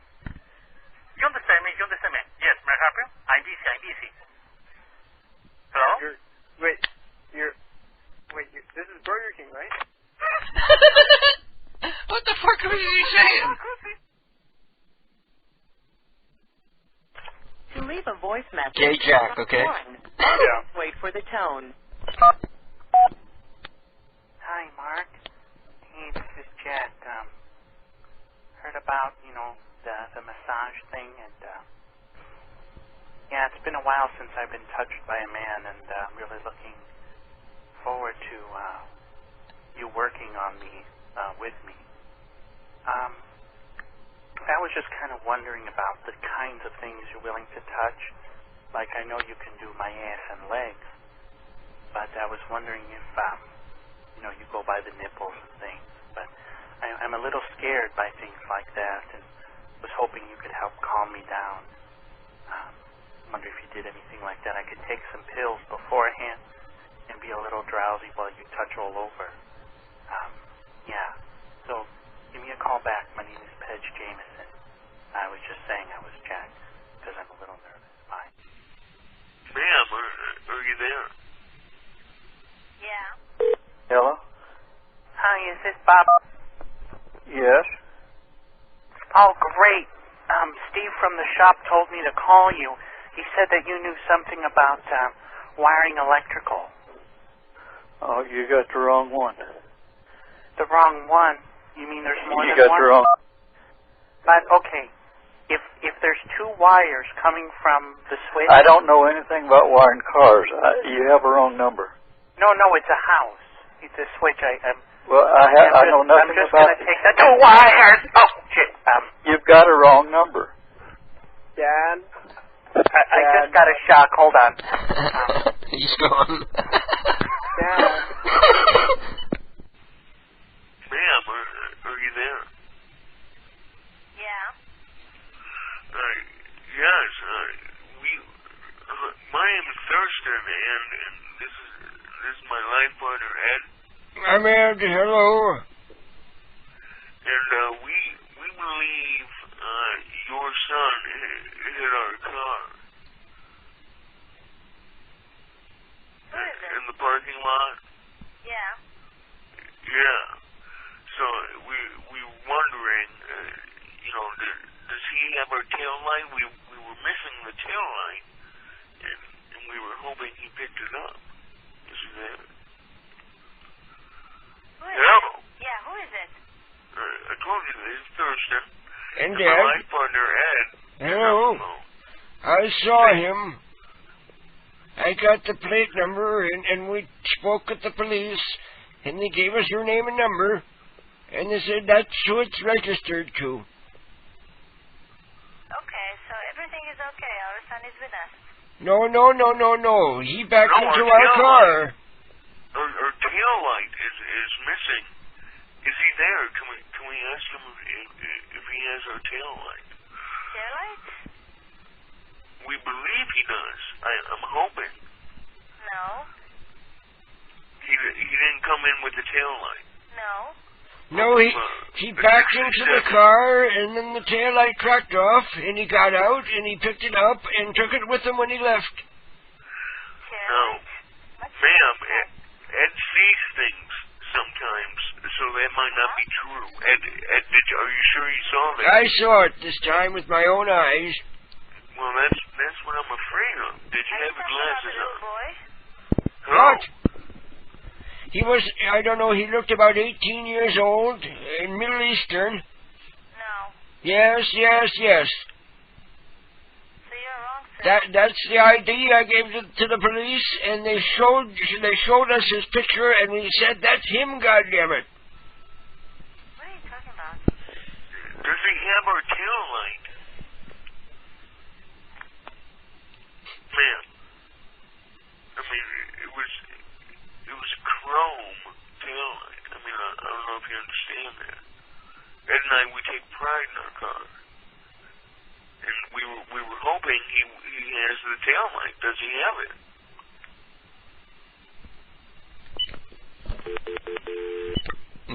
You understand me? Yes, may I help you? I'm busy. Hello? This is Burger King, right? What the fuck was he saying? To leave a voice message, Gay Jack, okay? Yeah. Wait for the tone. Hi, Mark. Hey, this is Jack. Heard about, the massage thing, and, yeah, it's been a while since I've been touched by a man, and I'm really looking forward to, you working on me, with me. I was just kind of wondering about the kinds of things you're willing to touch. Like, I know you can do my ass and legs, but I was wondering if, you go by the nipples and things. But I'm a little scared by things like that, and was hoping you could help calm me down. Wonder if you did anything like that. I could take some pills beforehand and be a little drowsy while you touch all over. Yeah. So, give me a call back. My name is Pedge Jameson. I was just saying I was Jack, because I'm a little nervous. Bye. Ma'am, are you there? Yeah. Hello? Hi, is this Bob? Yes. Oh, great. Steve from the shop told me to call you. He said that you knew something about wiring electrical. Oh, you got the wrong one. The wrong one? You mean there's more You than got one? the wrong. But, okay, if there's two wires coming from the switch... I don't know anything about wiring cars. You have a wrong number. No, it's a house. It's a switch. Well, I know nothing I'm just about going to take the two wires. Oh, shit. You've got a wrong number. Dad? I just got a shock. Hold on. He's gone. Dad? Ma'am, are you there? Yeah. Yes. My name is Thurston, and this is my life partner, Ed. I'm Ed, hello. And we believe your son hit our car. In the parking lot? Yeah. Yeah. So we were wondering, does he have our tail light? We were missing the tail light, and we were hoping he picked it up. Is he there? Hello? Yeah, who is it? I told you this is Thurston. And my Ed? life partner, Ed. Hello. I saw him. I got the plate number, and we spoke with the police, and they gave us your name and number, and they said that's who it's registered to. Okay, so everything is okay. Our son is with us. No. He backed into our car. Our tail light is missing. Is he there? Can we ask him if he has our tail light? Tail light? We believe he does. I'm hoping. No. He didn't come in with the tail light. No. No, he backed into the car, and then the tail light cracked off, and he got out, and he picked it up, and took it with him when he left. No. Ma'am, Ed sees things sometimes, so that might not be true. Ed, are you sure you saw that? I saw it this time with my own eyes. Well, that's what I'm afraid of. Did you have your glasses on? Boy? What? He was, I don't know, he looked about 18 years old, Middle Eastern. No. Yes. So you're wrong, sir. That's the ID I gave to the police, and they showed us his picture, and we said, that's him, goddammit. What are you talking about? Does he have our tail light? Man, I mean, it was a chrome tail light. I mean, I don't know if you understand that. Ed and I, we take pride in our car. And we were hoping he has the tail light. Does he have it?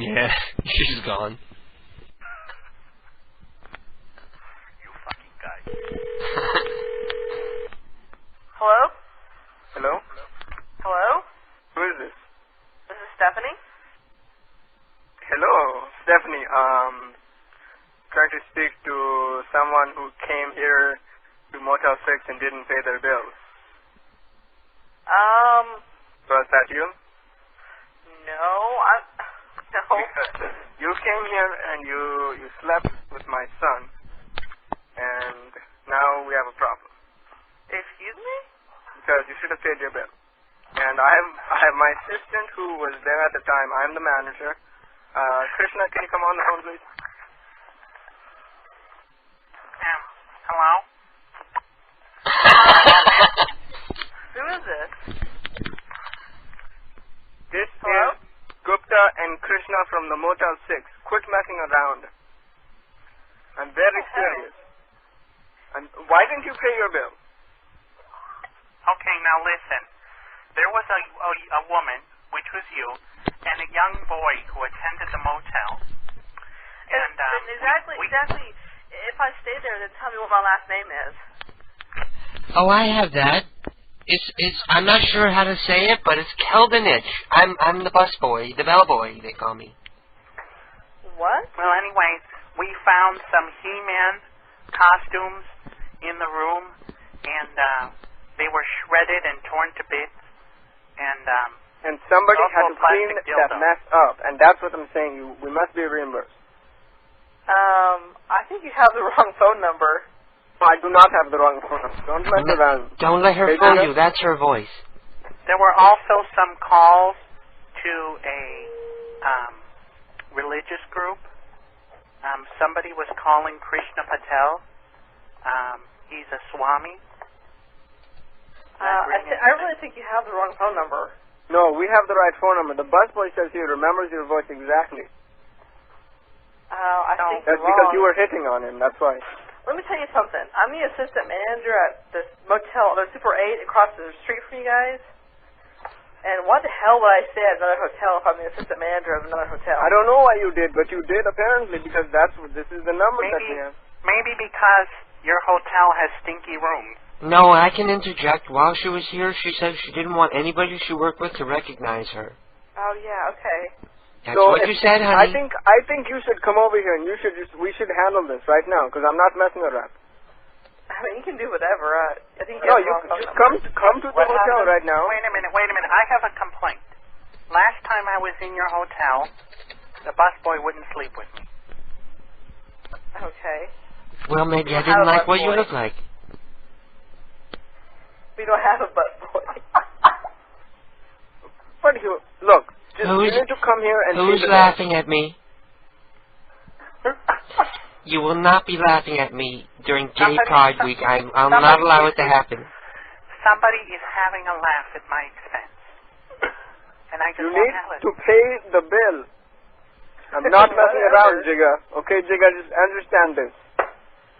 Yeah, she's gone. You fucking guy. Hello? Hello? Hello? Who is this? This is Stephanie. Hello, Stephanie. Trying to speak to someone who came here to Motel 6 and didn't pay their bills. Was that you? No, no. You came here and you slept with my son, and now we have a problem. Excuse me? Because you should have paid your bill. And I have my assistant who was there at the time. I'm the manager. Krishna, can you come on the phone, please? Hello? Who is this? This is Gupta and Krishna from the Motel 6. Quit messing around. I'm very serious. And why didn't you pay your bill? Okay, now listen. There was a woman, which was you, and a young boy who attended the motel. And exactly. If I stay there, then tell me what my last name is. Oh, I have that. It's I'm not sure how to say it, but it's Kelvinich. I'm the busboy, the bellboy, they call me. What? Well, anyways, we found some He-Man costumes in the room, and they were shredded and torn to bits. And somebody had to clean that mess up, and that's what I'm saying. We must be reimbursed. I think you have the wrong phone number. I do not have the wrong phone number. Don't mess around. Don't let her fool you. That's her voice. There were also some calls to a religious group. Somebody was calling Krishna Patel. He's a Swami. I really think you have the wrong phone number. No, we have the right phone number. The busboy says he remembers your voice exactly. I think that's you're because wrong. you were hitting on him. That's why. Let me tell you something. I'm the assistant manager at this motel, the Super 8 across the street from you guys. And what the hell would I say at another hotel if I'm the assistant manager of another hotel? I don't know why you did, but you did apparently because this is the number that we have. Maybe because your hotel has stinky rooms. No, I can interject. While she was here, she said she didn't want anybody she worked with to recognize her. Oh yeah, okay. That's what you said, honey. I think you should come over here and we should handle this right now because I'm not messing around. I mean, you can do whatever. I think you just come to the hotel right now. Wait a minute. I have a complaint. Last time I was in your hotel, the busboy wouldn't sleep with me. Okay. Well, maybe I didn't like what you look like. We don't have a butt boy. What do you... Look, just you need to come here and... Who's laughing at me? You will not be laughing at me during Gay Pride Week. I'll not allow it to happen. Somebody is having a laugh at my expense. And I just You won't need have it. to pay the bill. I'm not messing around, Jigga. Okay, Jigga, just understand this.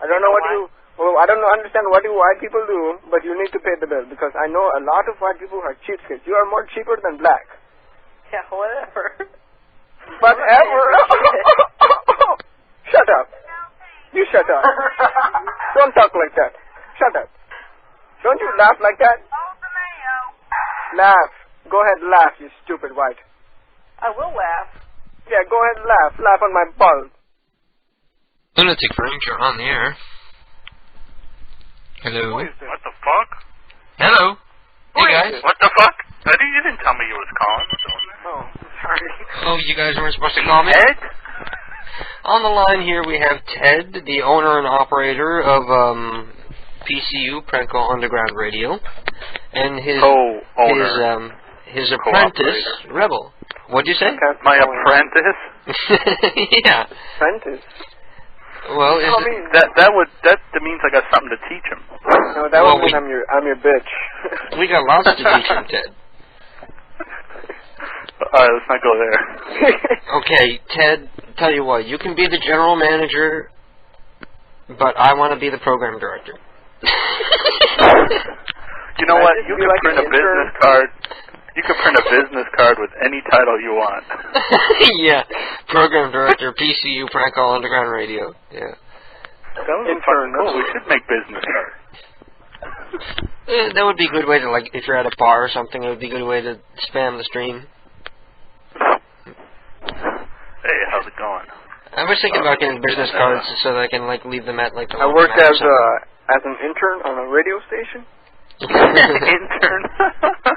I don't know what you... Well, I don't understand what you white people do, but you need to pay the bill because I know a lot of white people are cheapskates. You are more cheaper than black. Yeah, whatever. Whatever. Shut up. You shut up. Don't talk like that. Shut up. Don't you laugh like that? Laugh. Go ahead, laugh, you stupid white. I will laugh. Yeah, go ahead and laugh. Laugh on my balls. Lunatic Fringe, you're on the air. Hello. What the fuck? Hello. Hey guys. What the fuck? You didn't tell me you was calling. Oh, sorry. Oh, you guys weren't supposed to call me? Ed? On the line here we have Ted, the owner and operator of PCU, Prank Call Underground Radio, and his apprentice, Rebel. What'd you say? My apprentice? Yeah. Apprentice? Well, that means I got something to teach him. No, that would mean I'm your bitch. We got lots to teach him, Ted. Alright, let's not go there. Okay, Ted, tell you what, you can be the general manager, but I want to be the program director. You know what? You can print a business card. You can print a business card with any title you want. Yeah, program director, PCU, Prank Call Underground Radio. Yeah. That was fucking cool. We should make business cards. That would be a good way to, like, if you're at a bar or something, it would be a good way to spam the stream. Hey, how's it going? I was thinking about getting business cards so that I can, like, leave them at, like, the I worked as an intern on a radio station. Intern?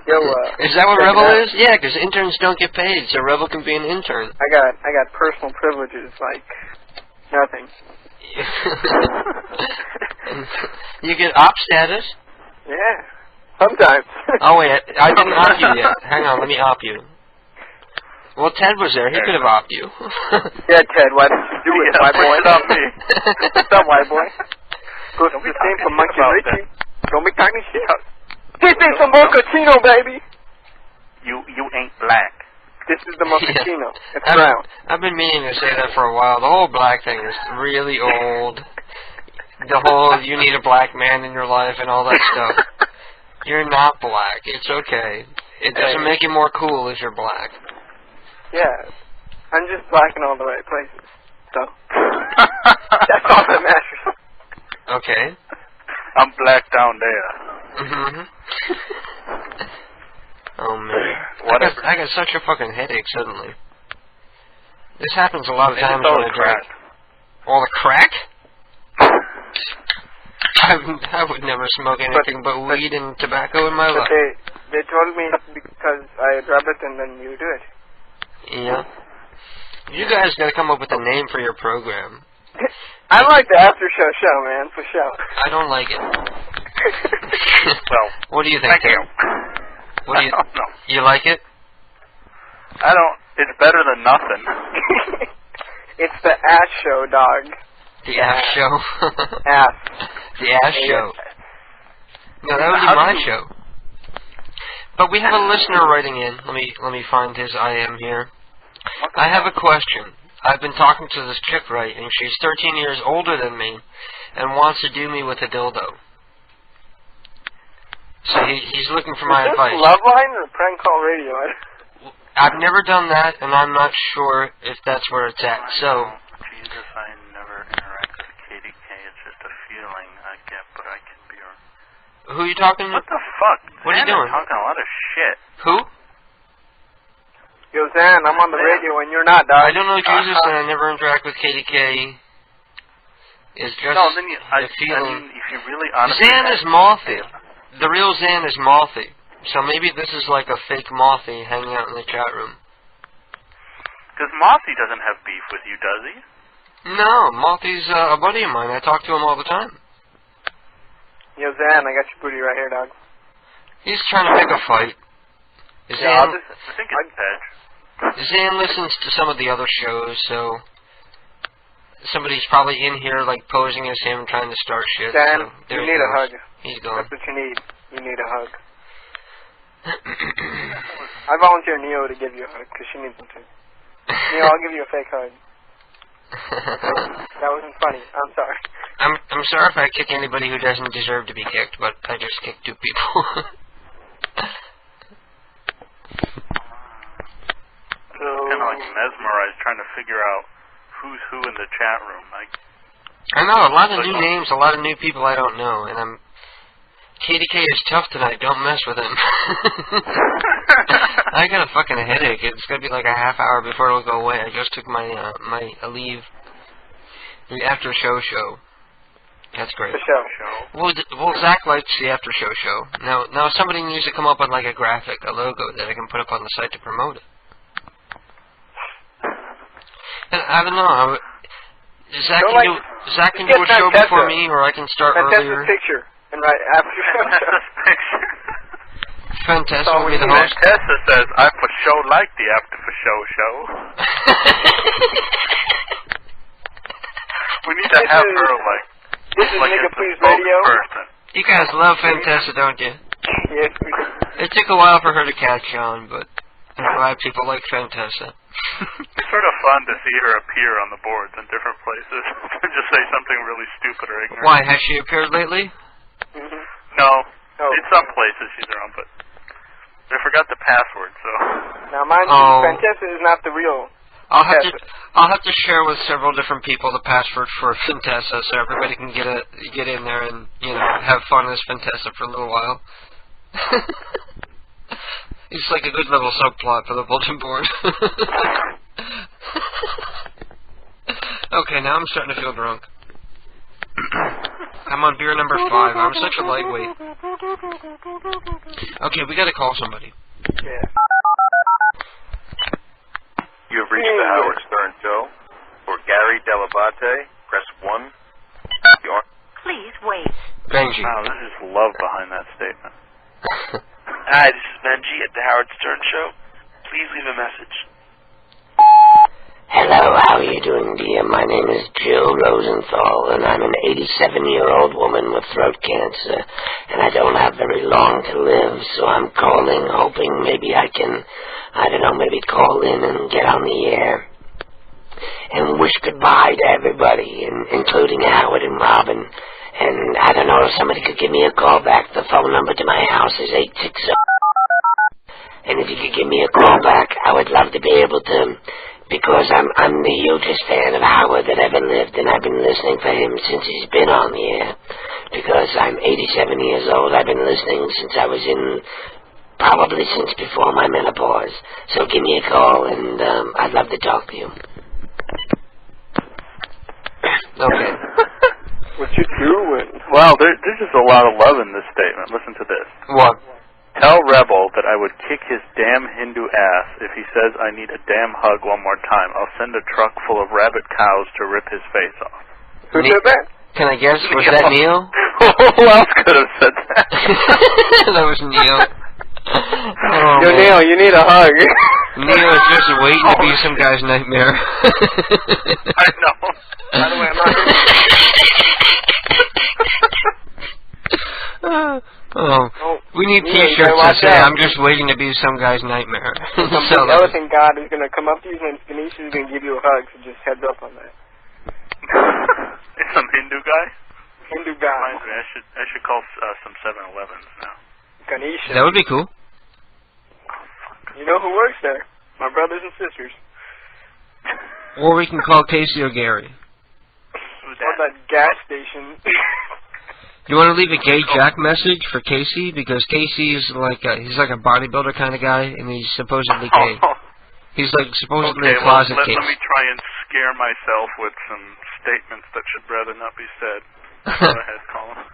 Yo, is that what Rebel is? Yeah, because interns don't get paid, so Rebel can be an intern. I got personal privileges like nothing. You get op status? Yeah, sometimes. Oh wait, I didn't op you yet. Hang on, let me op you. Well, Ted was there. He could have opped you. Yeah, Ted, why didn't you do it, white boy? What's up, me? What's up, white boy? Go to the same for Monkey Richie. Don't be talking shit. This is the mochaccino, baby. You ain't black. This is the mochaccino. It's brown. I've been meaning to say that for a while. The whole black thing is really old. The whole you need a black man in your life and all that stuff. You're not black. It's okay. It doesn't make you more cool if you're black. Yeah. I'm just black in all the right places. So. That's all that matters. Okay. I'm black down there. Mm-hmm. Oh man, I got such a fucking headache suddenly. This happens a lot of times when I drink. All the crack? I would never smoke anything but weed and tobacco in my life. They told me because I rub it and then you do it. Yeah. You guys got to come up with a name for your program. I like the after show, man, for sure. I don't like it. Well, what do you think, thank Tim? you. What do you? I don't know. You like it? I don't. It's better than nothing. It's the ass show, dog. The ass show. Ass. The ass show. No, that would be my show. But we have a listener writing in. Let me find his IM here. I have a question. I've been talking to this chick, right, and she's 13 years older than me and wants to do me with a dildo. So he's looking for my advice. Is this Love Line or Prank Call Radio? I've never done that, and I'm not sure if that's where it's at. So, Jesus, I never interact with KDK. It's just a feeling I get, but I can be wrong. who are you talking to? What the fuck? What are you doing? Talking a lot of shit. Who? Yo, Zan, I'm on the radio and you're not, dog. I don't know Jesus, and I never interact with KDK. It's just no, then the feeling. I mean, if you really honestly... Zan is Mothy. The real Zan is Mothy. So maybe this is like a fake Mothy hanging out in the chat room. Because Mothy doesn't have beef with you, does he? No, Mothy's a buddy of mine. I talk to him all the time. Yo, Zan, I got your booty right here, dog. He's trying to pick a fight. I think it's Edge. Zan listens to some of the other shows, so somebody's probably in here, like, posing as him, trying to start shit. Dan, so you need a hug. He's gone. That's what you need. You need a hug. I volunteer Neo to give you a hug, because she needs one too. Neo, I'll give you a fake hug. That wasn't funny. I'm sorry. I'm sorry if I kick anybody who doesn't deserve to be kicked, but I just kicked 2 people. Kind of like mesmerized, trying to figure out who's who in the chat room. Like, I know, a lot of new names, a lot of new people I don't know, and KDK is tough tonight, don't mess with him. I got a fucking headache. It's gonna be like a half hour before it'll go away. I just took my leave. The after show. That's great. The show. Well, Zach likes the after show. Now somebody needs to come up with like a graphic, a logo that I can put up on the site to promote it. And I don't know. Zach can do a show before me, or I can start earlier. Picture and right after Fantessa will be the host. Fantessa says, I for show like the after for show. We need to have her like. This is like Nigga a Please Radio. You guys love Fantessa, don't you? Yes, we do. It took a while for her to catch on, but I'm glad people like Fantessa. It's sort of fun to see her appear on the boards in different places and just say something really stupid or ignorant. Why, has she appeared lately? No. In some places she's around, but I forgot the password, so. Now, mind you, Fantessa is not the real. I'll have to share with several different people the password for Fantessa, so everybody can get in there and have fun as Fantessa for a little while. It's like a good little subplot for the bulletin board. Okay, now I'm starting to feel drunk. I'm on beer number 5. I'm such a lightweight. Okay, we gotta call somebody. Yeah. You have reached the Howard Stern Show. For Gary Delabate, press 1. Please wait. Benji. Wow, there's just love behind that statement. Hi, this is Benji at the Howard Stern Show. Please leave a message. Hello, how are you doing, dear? My name is Jill Rosenthal, and I'm an 87-year-old woman with throat cancer, and I don't have very long to live, so I'm calling, hoping maybe I can, maybe call in and get on the air and wish goodbye to everybody, including Howard and Robin. And I don't know if somebody could give me a call back. The phone number to my house is 860. And if you could give me a call back, I would love to be able to, because I'm the hugest fan of Howard that ever lived, and I've been listening for him since he's been on the air. Because I'm 87 years old. I've been listening since I was probably since before my menopause. So give me a call, and I'd love to talk to you. Okay. What you doing? Well, there's just a lot of love in this statement. Listen to this. What? Tell Rebel that I would kick his damn Hindu ass if he says I need a damn hug one more time. I'll send a truck full of rabbit cows to rip his face off. Who said that? Can I guess? Was that Neil? Who else could have said that? That was Neil. Yo, Neil, you need a hug. Neil is just waiting to be some guy's nightmare. I know. By the way, I'm not... we need T-shirts that say, I'm just waiting to be some guy's nightmare. Some elephant god is going to come up to you and Ganesh is going to give you a hug, so just heads up on that. Some Hindu guy? Hindu guy. Reminds me, I should call some 7-Elevens now. Ganesh. That would be cool. You know who works there? My brothers and sisters. Or we can call Casey or Gary. Or that gas station. You want to leave a gay Jack message for Casey? Because Casey is he's like a bodybuilder kind of guy, and he's supposedly gay. He's like supposedly a closet case. Let me try and scare myself with some statements that should rather not be said. Go ahead, Colin.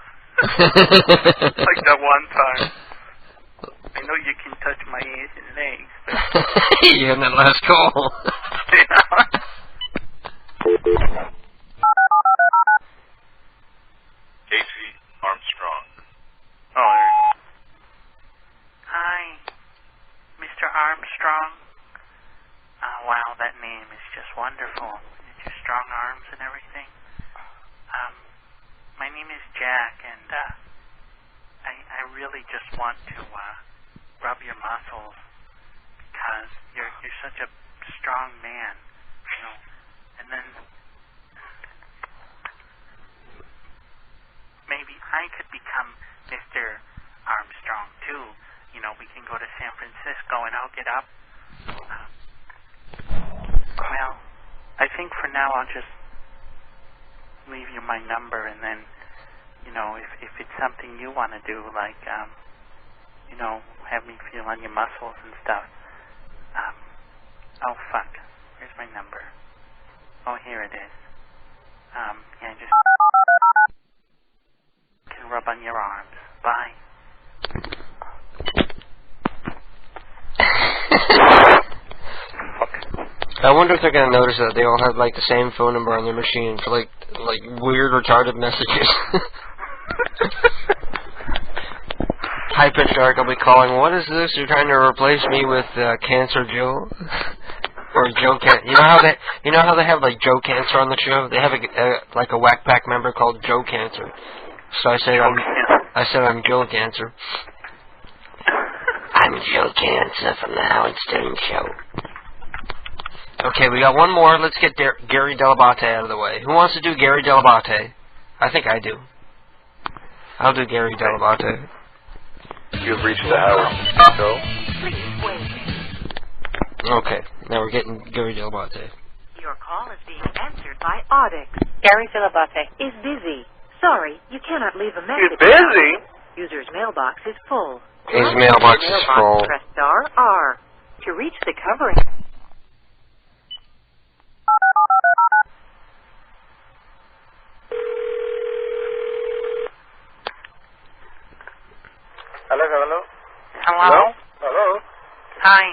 Like that one time. I know you can touch my ass and legs, but... Yeah, in that last call. Casey Armstrong. Oh, there you go. strong arms and everything. My name is Jack, and I really just want to rub your muscles because you're such a strong man, you know. And then maybe I could become Mr. Armstrong too. You know, we can go to San Francisco and I'll get up. Well, I think for now I'll just leave you my number, and then, you know, if it's something you want to do, like, you know, have me feel on your muscles and stuff. Oh, fuck. Here's my number. Oh, here it is. Yeah, just can rub on your arms. Bye. I wonder if they're going to notice that they all have, like, the same phone number on their machine for, like weird, retarded messages. Hype and Shark will be calling, what is this? You're trying to replace me with Cancer Joe? Or Joe Cancer. You know how they have, like, Joe Cancer on the show? They have, like, a Whack Pack member called Joe Cancer. So I said I'm Joe Cancer. I'm Joe Cancer from the Howard Stern Show. Okay, we got one more. Let's get Gary Delabate out of the way. Who wants to do Gary Delabate? I think I do. I'll do Gary Delabate. You've reached the Howard Show. Please wait. Okay, now we're getting Gary Delabate. Your call is being answered by Audix. Gary Delabate is busy. Sorry, you cannot leave a message. He's busy? User's mailbox is full. His mailbox is full. Press star R. To reach the covering... Hello? Hello? Hello? Hi.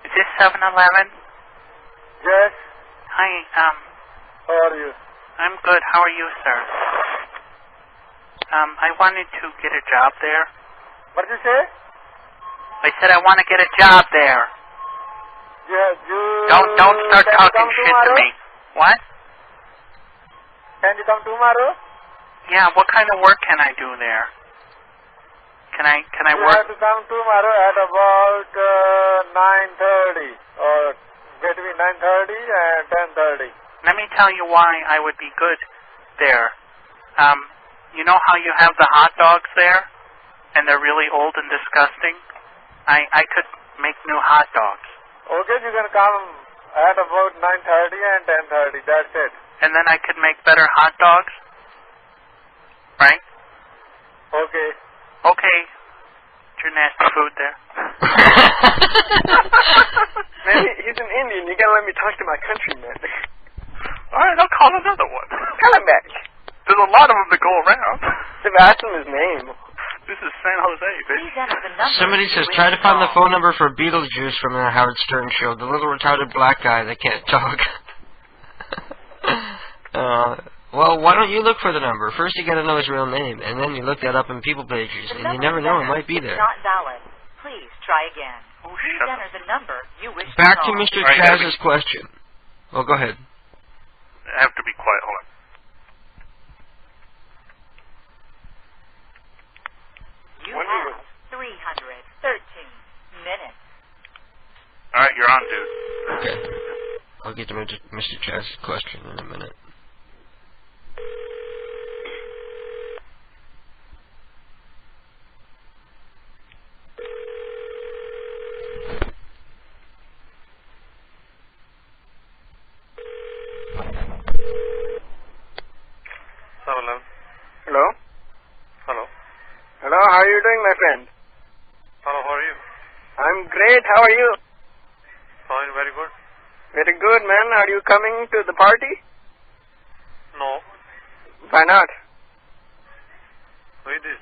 Is this 7-Eleven? Yes. Hi, How are you? I'm good. How are you, sir? I wanted to get a job there. What did you say? I said I want to get a job there. Yeah, Don't start talking shit to me. What? Can you come tomorrow? Yeah, what kind of work can I do there? Can I You work? have to come tomorrow at about 9:30 or between 9:30 and 10:30. Let me tell you why I would be good there. You know how you have the hot dogs there, and they're really old and disgusting? I could make new hot dogs. Okay, you can come at about 9:30 and 10:30. That's it. And then I could make better hot dogs? Right? Okay. Okay. It's your nasty food there. Man, he's an Indian. You gotta let me talk to my countryman. Alright, I'll call another one. Call him back. There's a lot of them to go around. They've asked him his name. This is San Jose, bitch. Somebody says, try to find the phone number for Beetlejuice from the Howard Stern Show. The little retarded black guy that can't talk. Well, why don't you look for the number? First you gotta know his real name, and then you look that up in people pages, and you never know, it might be there. Not valid. Please try again. Please enter the number you wish to Back to call. Mr. Chaz's question. Oh, go ahead. I have to be quiet. Hold on. You have 313 minutes. Alright, you're on, dude. Okay. I'll get to Mr. Chaz's question in a minute. Hello? Hello. Hello, how are you doing, my friend? Hello, how are you? I'm great, how are you? Fine, very good. Very good, man. Are you coming to the party? No. Why not? Who is this?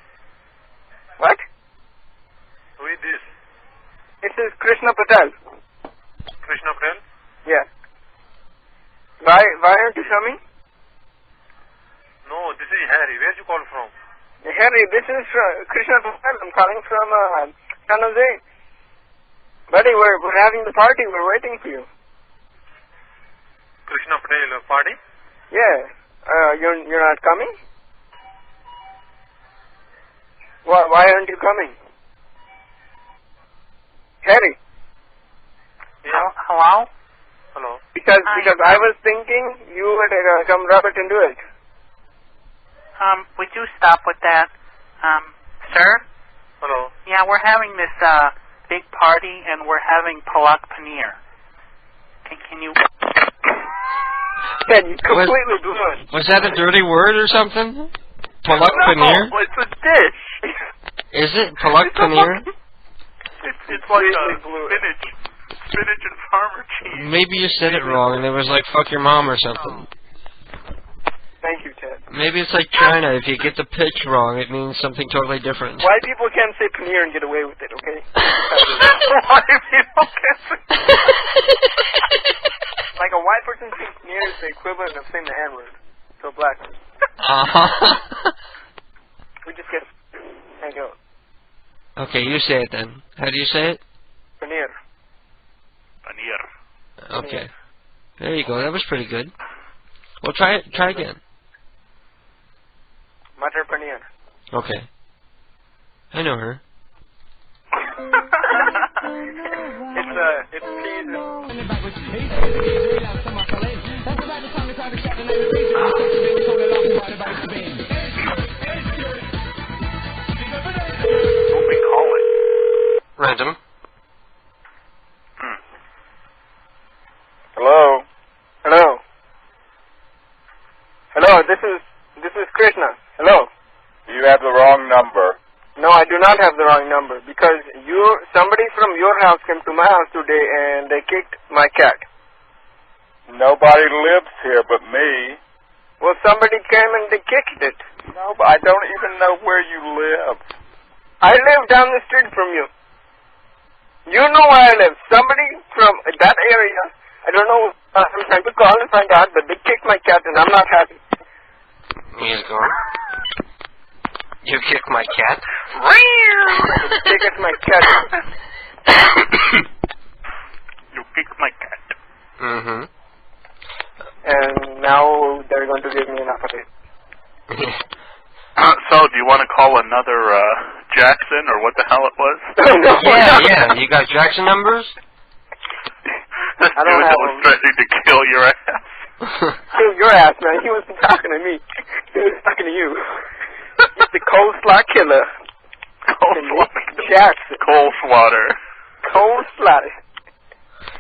What? Who is this? This is Krishna Patel. Krishna Patel? Yeah. Why aren't you coming? No, this is Harry. Where you call from? Harry, this is Krishna Patel. I'm calling from San Jose. Buddy, we're having the party. We're waiting for you. Krishna Patel? Hello, party? Yeah. You're not coming? Why aren't you coming? Harry. Yeah. Hello? Hello. Because I was thinking you would come rub it into it. Would you stop with that? Sir? Hello. Yeah, we're having this, big party, and we're having palak paneer. Can you... Yeah, you completely blew it. Was that a dirty word or something? Palak paneer? No, it's a dish. Is it palak paneer? It's like spinach and farmer cheese. Maybe you said it wrong, and it was like fuck your mom or something. Thank you, Ted. Maybe it's like China. If you get the pitch wrong, it means something totally different. White people can't say paneer and get away with it, okay? White people can't say Like a white person saying paneer is the equivalent of saying the N-word to a black person. We just get hang out. Okay, you say it then. How do you say it? Paneer. Paneer. Okay. There you go. That was pretty good. Well, try it. Try again. Matar paneer. Okay. I know her. It's Who'll be calling? Random. Hello. Hello. Hello. This is Krishna. Hello. You have the wrong number. No, I do not have the wrong number because somebody from your house came to my house today and they kicked my cat. Nobody lives here but me. Well, somebody came and they kicked it. No, but I don't even know where you live. I live down the street from you. You know where I live. Somebody from that area, I don't know, I'm trying to call and find out, but they kicked my cat and I'm not happy. He's gone. You kicked my cat? They kicked my cat. You kicked my cat. Mm-hmm. And now they're going to give me an update. So, do you want to call another Jackson, or what the hell it was? Yeah. You got Jackson numbers? This I don't dude have that was them. threatening to kill your ass. Kill your ass, man. He wasn't talking to me. He was talking to you. He's the coleslaw killer. Jackson. Coleslaw. Coleslaw.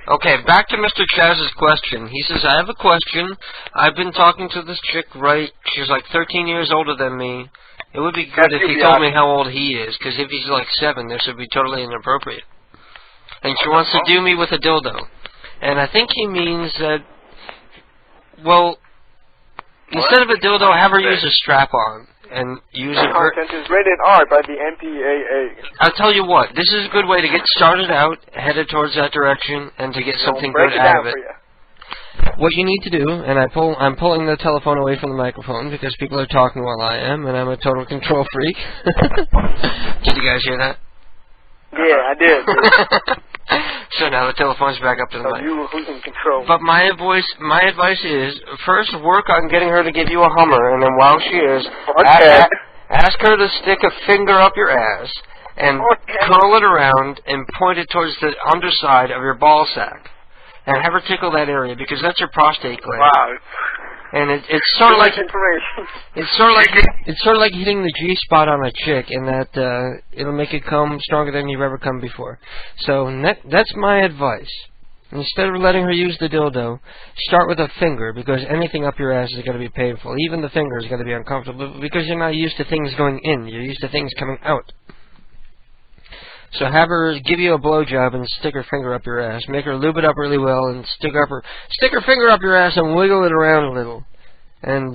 Okay, back to Mr. Chaz's question. He says, I have a question. I've been talking to this chick, right? She's like 13 years older than me. It would be good if he told me how old he is, because if he's like 7, this would be totally inappropriate. And she wants to do me with a dildo. And I think he means that, well, instead of a dildo, have her use a strap-on. And use it. Content is rated R by the MPAA. I'll tell you what. This is a good way to get started out, headed towards that direction, and to get something good out of it. What you need to do, and I'm pulling the telephone away from the microphone because people are talking while I am, and I'm a total control freak. Did you guys hear that? Yeah, I did. So now the telephone's back up to the mic. You who's in control. But my advice is, first work on getting her to give you a Hummer, and then while she is, ask her to stick a finger up your ass, and curl it around, and point it towards the underside of your ball sack. And have her tickle that area, because that's your prostate gland. Wow. And it's sort of like it's sort of like hitting the G spot on a chick, in that it'll make it come stronger than you've ever come before. So that's my advice. Instead of letting her use the dildo, start with a finger, because anything up your ass is going to be painful. Even the finger is going to be uncomfortable, because you're not used to things going in. You're used to things coming out. So have her give you a blowjob and stick her finger up your ass. Make her lube it up really well and stick her finger up your ass and wiggle it around a little. And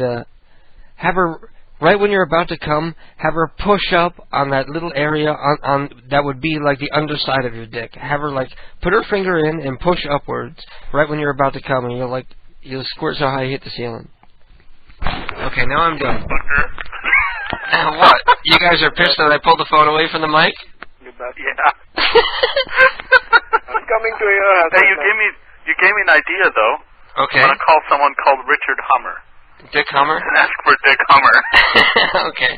have her, right when you're about to come, have her push up on that little area on that would be like the underside of your dick. Have her put her finger in and push upwards right when you're about to come, and you'll squirt so high you hit the ceiling. Okay, now I'm done. What? You guys are pissed that I pulled the phone away from the mic? Yeah. I'm coming to your house. Hey, you gave me an idea though. Okay. I'm going to call someone called Richard Hummer. Dick Hummer? And ask for Dick Hummer. Okay.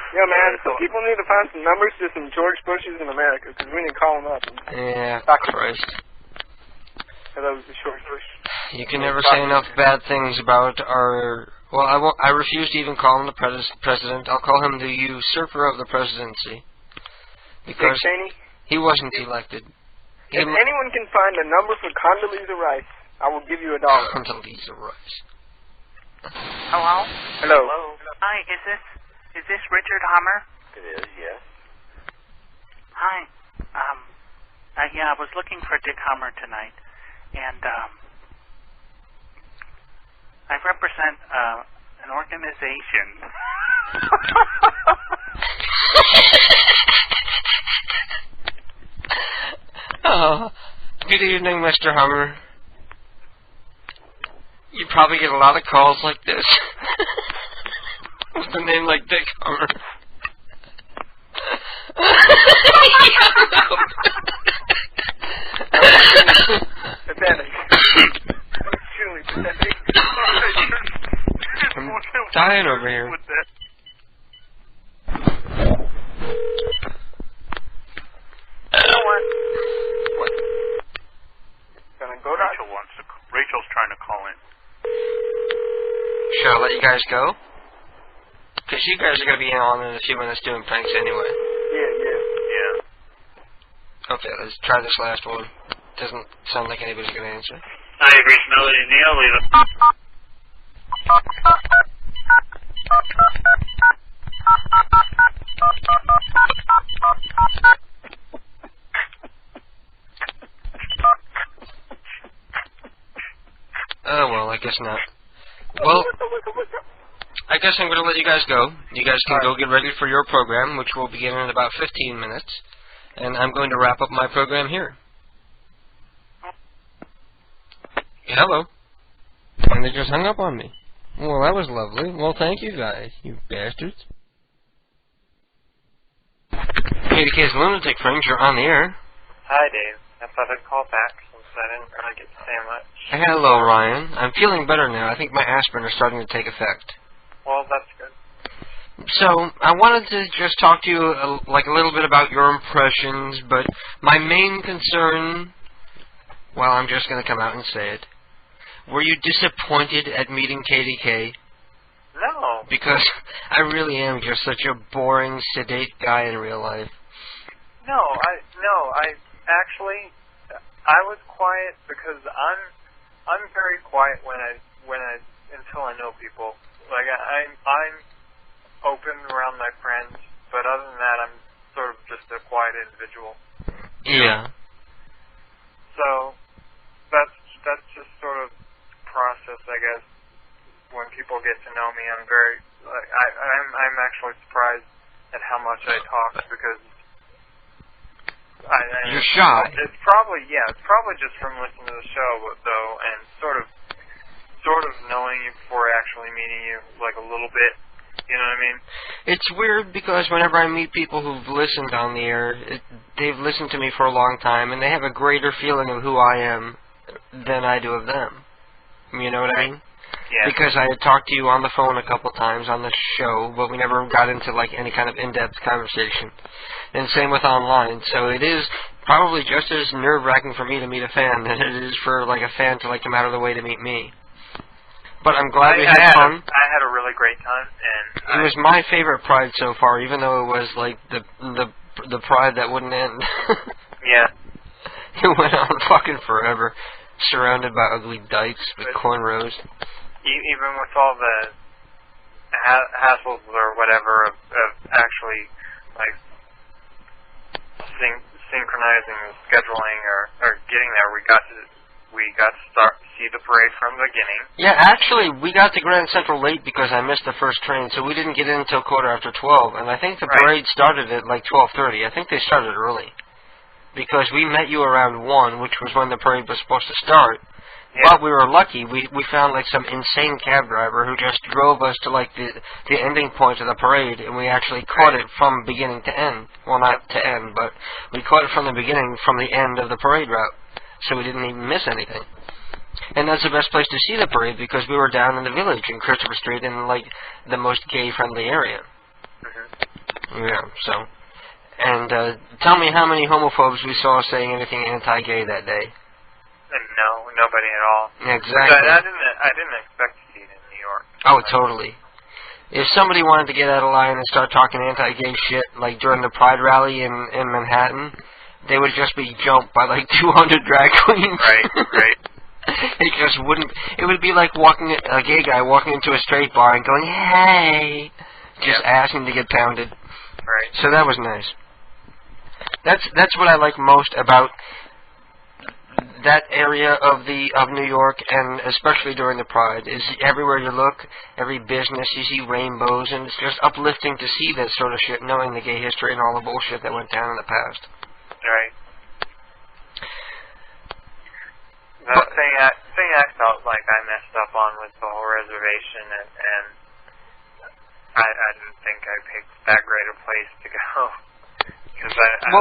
Yeah, man, so people need to find some numbers to some George Bushes in America, because we need to call them up. Yeah, Christ. So that was the George Bush. You can never say enough bad things about our... Well, I refuse to even call him the president. I'll call him the usurper of the presidency. Because Dick Cheney? he wasn't elected. If anyone can find a number for Condoleezza Rice, I will give you $1. Condoleezza Rice. Hello? Hello. Hi, is this Richard Hummer? It is, yes. Hi. Yeah, I was looking for Dick Hummer tonight, and I represent an organization. Oh, good evening, Mr. Hummer. You probably get a lot of calls like this. With a name like Dick Hummer. Pathetic. Truly pathetic. I'm dying over here. Rachel's trying to call in. Should I let you guys go? Because you guys are going to be on in a few minutes doing pranks anyway. Yeah. Okay, let's try this last one. Doesn't sound like anybody's going to answer. Hi, you've reached Melody Neal. Oh, well, I guess not. Well, I guess I'm going to let you guys go. You guys can go get ready for your program, which will begin in about 15 minutes. And I'm going to wrap up my program here. Hello. And they just hung up on me. Well, that was lovely. Well, thank you guys, you bastards. KDK's Lunatic Fringe, you're on the air. Hi, Dave. I thought I'd call back since I didn't really get to say much. Hello, Ryan. I'm feeling better now. I think my aspirin is starting to take effect. Well, that's good. So, I wanted to just talk to you a little bit about your impressions, but my main concern, well, I'm just going to come out and say it. Were you disappointed at meeting KDK? No. Because I really am just such a boring, sedate guy in real life. No, I actually, I was quiet because I'm very quiet until I know people. Like I'm open around my friends, but other than that, I'm sort of just a quiet individual. Yeah. So that's just sort of process, I guess. When people get to know me, I'm very I'm actually surprised at how much I talk because you're shy. It's probably just from listening to the show though, and sort of knowing you before actually meeting you, like a little bit. You know what I mean? It's weird because whenever I meet people who've listened on the air, they've listened to me for a long time, and they have a greater feeling of who I am than I do of them. You know what I mean? Yeah. Because I had talked to you on the phone a couple times on the show, but we never got into like any kind of in-depth conversation. And same with online. So it is probably just as nerve-wracking for me to meet a fan than it is for like a fan to like come out of the way to meet me. But I'm glad we had fun. I had a really great time, and it was my favorite Pride so far, even though it was like the Pride that wouldn't end. Yeah. It went on fucking forever, surrounded by ugly dykes with cornrows. Even with all the hassles or whatever of actually like synchronizing the scheduling or getting there, we got to see the parade from the beginning. Yeah, actually, we got to Grand Central late because I missed the first train, so we didn't get in until 12:15, and I think the parade started at like 12:30. I think they started early because we met you around 1, which was when the parade was supposed to start. Yeah. But we were lucky. We found like some insane cab driver who just drove us to like the ending point of the parade, and we actually caught it from beginning to end. Well, not to end, but we caught it from the beginning, from the end of the parade route. so we didn't even miss anything. And that's the best place to see the parade because we were down in the village in Christopher Street in like the most gay-friendly area. Yeah, so. And tell me how many homophobes we saw saying anything anti-gay that day. No, nobody at all. Exactly. I didn't expect to see it in New York. Oh, totally. If somebody wanted to get out of line and start talking anti-gay shit, like during the Pride rally in Manhattan, they would just be jumped by like 200 drag queens. Right. It just wouldn't. It would be like a gay guy walking into a straight bar and going, "Hey," just asking to get pounded. Right. So that was nice. That's what I like most about that area of New York, and especially during the Pride, is everywhere you look, every business, you see rainbows, and it's just uplifting to see that sort of shit, knowing the gay history and all the bullshit that went down in the past. Right. The thing I felt like I messed up on was the whole reservation, and I didn't think I picked that great a place to go.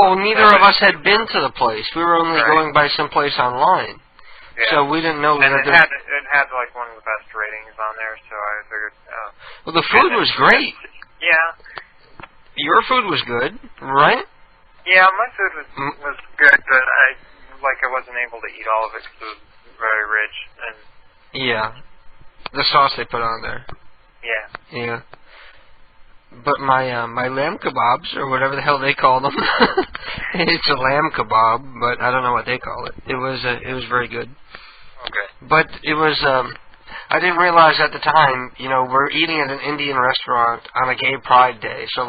Well, neither of us had been to the place. We were only going by someplace online. Yeah. So we didn't know that it had like one of the best ratings on there, so I figured. Well, the food was great. Yeah. Your food was good, right? Yeah, my food was good, but I wasn't able to eat all of it because it was very rich and. Yeah. The sauce they put on there. Yeah. Yeah. But my lamb kebabs, or whatever the hell they call them, it's a lamb kebab, but I don't know what they call it. It was very good. Okay. But it was, I didn't realize at the time, we're eating at an Indian restaurant on a gay pride day, so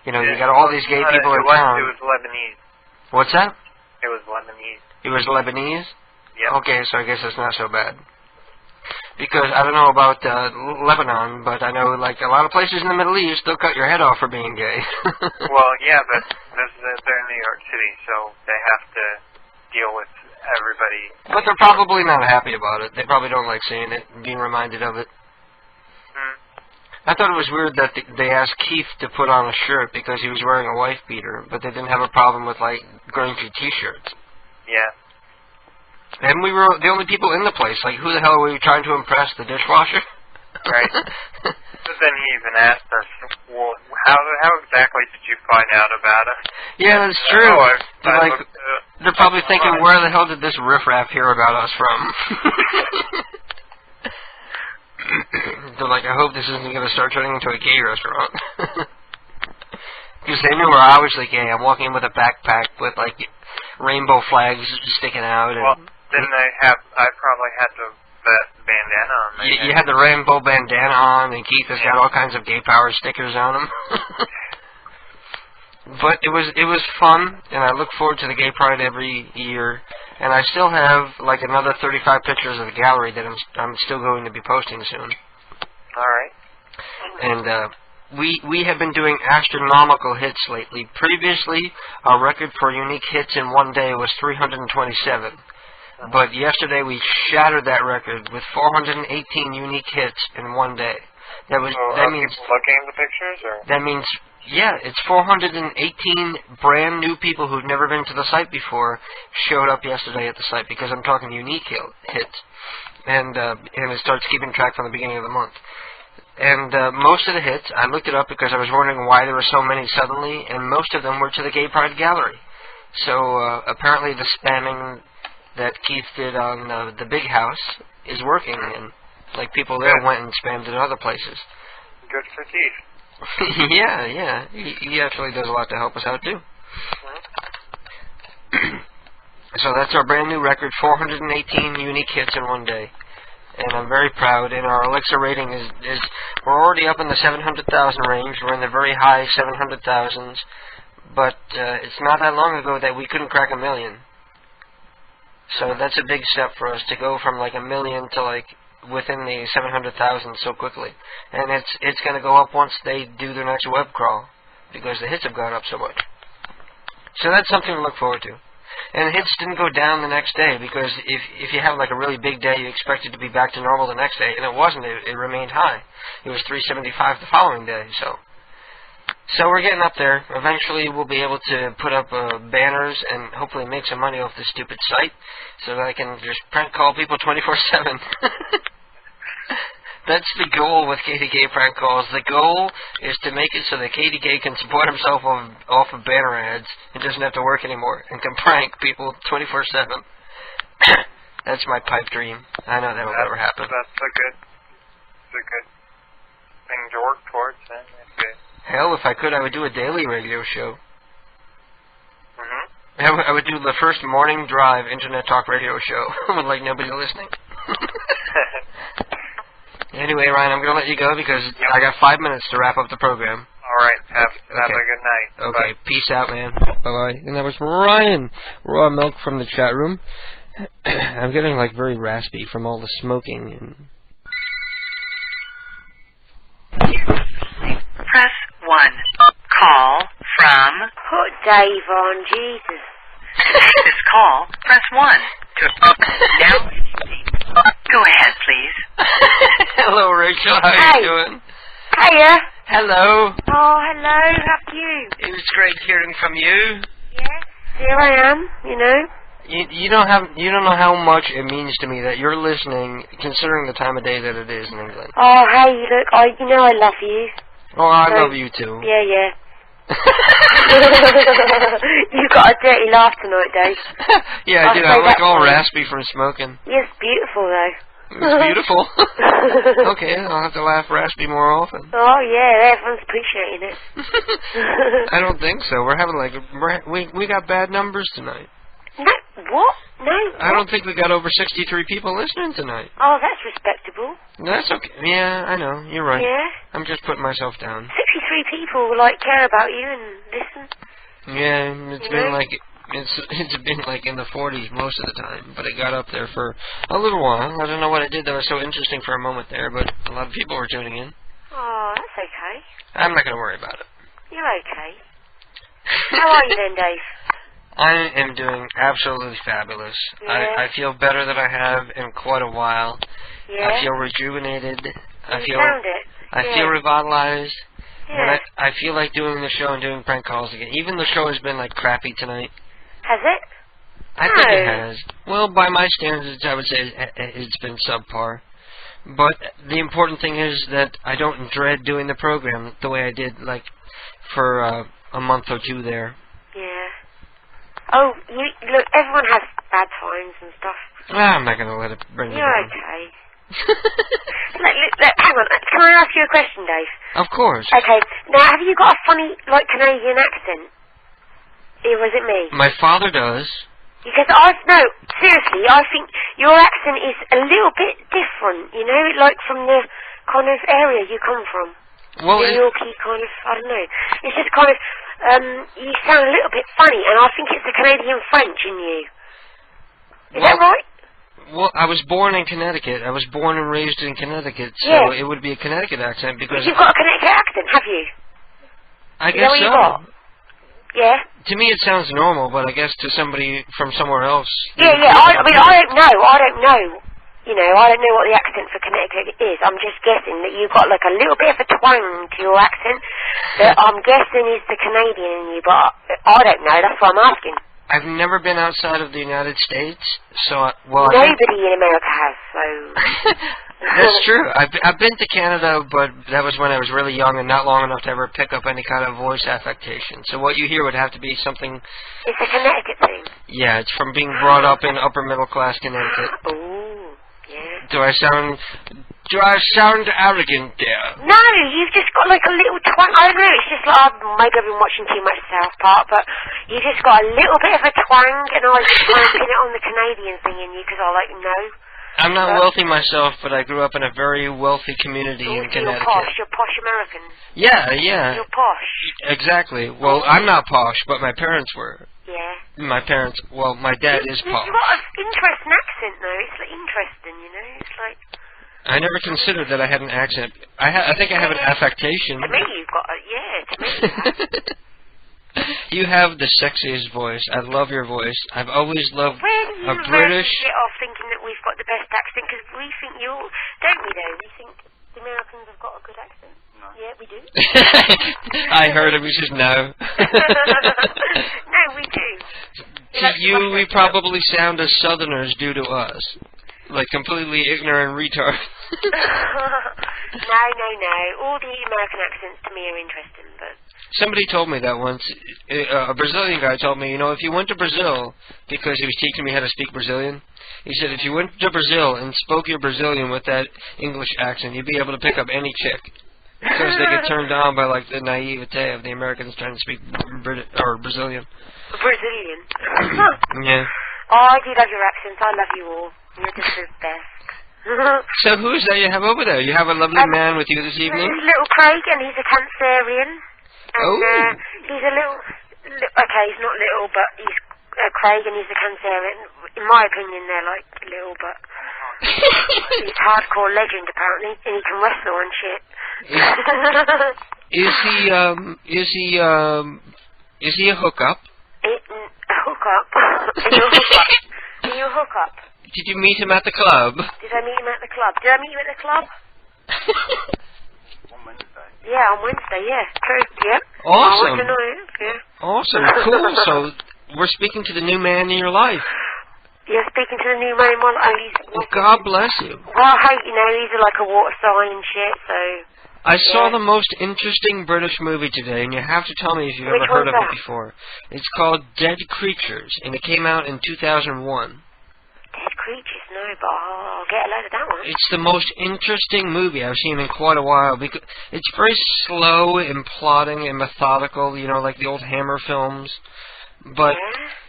you got all these gay people in town. It was Lebanese. What's that? It was Lebanese. It was Lebanese? Yeah. Okay, so I guess it's not so bad. Because I don't know about Lebanon, but I know like a lot of places in the Middle East, they'll cut your head off for being gay. Well, yeah, but they're in New York City, so they have to deal with everybody. But they're probably not happy about it. They probably don't like seeing it, being reminded of it. I thought it was weird that they asked Keith to put on a shirt because he was wearing a wife beater, but they didn't have a problem with like grungy T-shirts. Yeah. And we were the only people in the place. Like, who the hell were we trying to impress? The dishwasher? Right. But then he even asked us, well, how exactly did you find out about us? Yeah, that's true. They're probably thinking, where the hell did this riffraff hear about us from? They're like, I hope this isn't going to start turning into a gay restaurant. Because they knew we're obviously gay. I'm walking in with a backpack with, like, rainbow flags sticking out. And well, didn't I probably had the bandana on my head. You had the rainbow bandana on, and Keith has got all kinds of gay power stickers on him. But it was fun, and I look forward to the Gay Pride every year. And I still have, like, another 35 pictures of the gallery that I'm still going to be posting soon. All right. And, we have been doing astronomical hits lately. Previously, our record for unique hits in one day was 327. But yesterday we shattered that record with 418 unique hits in one day. That means people looking at the pictures, or that means it's 418 brand new people who've never been to the site before showed up yesterday at the site because I'm talking unique hits, and it starts keeping track from the beginning of the month. And most of the hits, I looked it up because I was wondering why there were so many suddenly, and most of them were to the Gay Pride Gallery. So apparently the spamming that Keith did on the Big House is working, and like people there went and spammed it in other places. Good for Keith. Yeah. He actually does a lot to help us out too. So that's our brand new record, 418 unique hits in one day. And I'm very proud, and our Alexa rating is we're already up in the 700,000 range. We're in the very high 700,000s, but it's not that long ago that we couldn't crack 1 million. So that's a big step for us to go from like 1 million to like within the 700,000 so quickly. And it's going to go up once they do their next web crawl, because the hits have gone up so much. So that's something to look forward to. And hits didn't go down the next day, because if you have like a really big day, you expect it to be back to normal the next day, and it wasn't. It remained high. It was 375 the following day. So So we're getting up there. Eventually we'll be able to put up banners and hopefully make some money off this stupid site so that I can just prank call people 24/7. That's the goal with KDK prank calls. The goal is to make it so that KDK can support himself off of banner ads and doesn't have to work anymore and can prank people 24/7. That's my pipe dream. I know that will never happen. That's a good thing to work towards, then. Okay. Hell, if I could, I would do a daily radio show. Mm-hmm. I would do the first morning drive internet talk radio show with like nobody listening. Anyway, Ryan, I'm going to let you go because I got 5 minutes to wrap up the program. All right. Have a good night. Okay, peace out, man. Bye-bye. And that was Ryan Raw Milk from the chat room. I'm getting like very raspy from all the smoking. And Press 1. Call from... Put Dave on, Jesus. To take this call, press 1. Now, go ahead, please. Hello, Rachel. How you doing? Hiya. Hello. Oh, hello. How are you? It was great hearing from you. Yes, here I am, you know. You don't know how much it means to me that you're listening, considering the time of day that it is in England. Oh, hey, look, you know I love you. Oh, I love you too. Yeah, yeah. You got a dirty laugh tonight, Dave. Yeah, I do. I'm like all raspy from smoking. Yes, beautiful though. It's beautiful. Okay, I'll have to laugh raspy more often. Oh yeah, everyone's appreciating it. I don't think so. We're having like we got bad numbers tonight. No, what? No. I don't think we got over 63 people listening tonight. Oh, that's respectable. That's okay. Yeah, I know. You're right. Yeah. I'm just putting myself down. 63 people like care about you and listen. Yeah, it's been like in the 40s most of the time, but it got up there for a little while. I don't know what I did that was so interesting for a moment there, but a lot of people were tuning in. Oh, that's okay. I'm not going to worry about it. You're okay. How are you then, Dave? I am doing absolutely fabulous. Yeah. I feel better than I have in quite a while. Yeah. I feel rejuvenated. I feel revitalized. Yeah. And I feel like doing the show and doing prank calls again. Even the show has been like crappy tonight. Has it? I think it has. Well, by my standards, I would say it's been subpar. But the important thing is that I don't dread doing the program the way I did, like, for a month or two there. Yeah. Oh, look, everyone has bad times and stuff. I'm not going to let it bring me You're down. okay. look, hang on. Can I ask you a question, Dave? Of course. Okay. Now, have you got a funny, like, Canadian accent? Or was it me? My father does. Because no, seriously, I think your accent is a little bit different, you know, like from the kind of area you come from. Well, New Yorkie kind of, I don't know. It's just kind of, you sound a little bit funny, and I think it's the Canadian French in you. Is that right? Well, I was born in Connecticut. I was born and raised in Connecticut, so Yeah. it would be a Connecticut accent because... You've got a Connecticut accent, have you? I Is guess that what you got? Yeah? To me it sounds normal, but I guess to somebody from somewhere else... Yeah, I don't know. You know, I don't know what the accent for Connecticut is. I'm just guessing that you've got like a little bit of a twang to your accent that I'm guessing is the Canadian in you, but I don't know. That's what I'm asking. I've never been outside of the United States, so... Nobody in America has, so... That's true. I've been to Canada, but that was when I was really young and not long enough to ever pick up any kind of voice affectation. So what you hear would have to be something... It's a Connecticut thing. Yeah, it's from being brought up in upper middle class Connecticut. Ooh, yeah. Do I sound arrogant there? No, you've just got like a little twang. I don't know, it's just like maybe I've been watching too much South Park, but you just got a little bit of a twang, and I was just trying to pin it on the Canadian thing in you because I like know. I'm not wealthy myself, but I grew up in a very wealthy community in Connecticut. You're posh American. Yeah. You're posh. Exactly. Well, I'm not posh, but my parents were. Yeah. My dad is posh. You've got an interesting accent, though. It's like interesting, you know. It's like... I never considered that I had an accent. I think I have an affectation. To me, you've got a... Yeah, to me you have. You have the sexiest voice. I love your voice. I've always loved Where do you British... get off thinking that we've got the best accent? Because we think you're... Don't we, though? We think the Americans have got a good accent? No. Yeah, we do. I heard it was just no. No, we do. To you, we probably sound as Southerners do to us. Like completely ignorant retards. No. All the American accents to me are interesting, but... Somebody told me that once. A Brazilian guy told me, you know, if you went to Brazil, because he was teaching me how to speak Brazilian, he said if you went to Brazil and spoke your Brazilian with that English accent, you'd be able to pick up any chick. Because they get turned on by, like, the naivete of the Americans trying to speak Brazilian. Brazilian? Yeah. Oh, I do love your accents. I love you all. You're just the best. So who's that you have over there? You have a lovely man with you this evening? This is little Craig, and he's a Cancerian. And, he's a little... Okay, he's not little, but he's Craig, and he's a Cancerian. In my opinion, they're, like, little, but... he's a hardcore legend, apparently, and he can wrestle and shit. Is he a hookup? A hookup? Are you a hookup? Are you a hookup? Did you meet him at the club? Did I meet him at the club? Did I meet you at the club? On Wednesday. Yeah, on Wednesday, yeah. True, yeah. Awesome. I want to know, yeah. Awesome, cool. So, we're speaking to the new man in your life. You're speaking to the new man in my life. Well, God bless you. Well, hey, you know, these are like a water sign and shit, so... I saw the most interesting British movie today, and you have to tell me if you've ever heard of it before. It's called Dead Creatures, and it came out in 2001. Dead Creatures? No, but I'll get a load of that one. It's the most interesting movie I've seen in quite a while, because it's very slow and plotting and methodical, you know, like the old Hammer films. But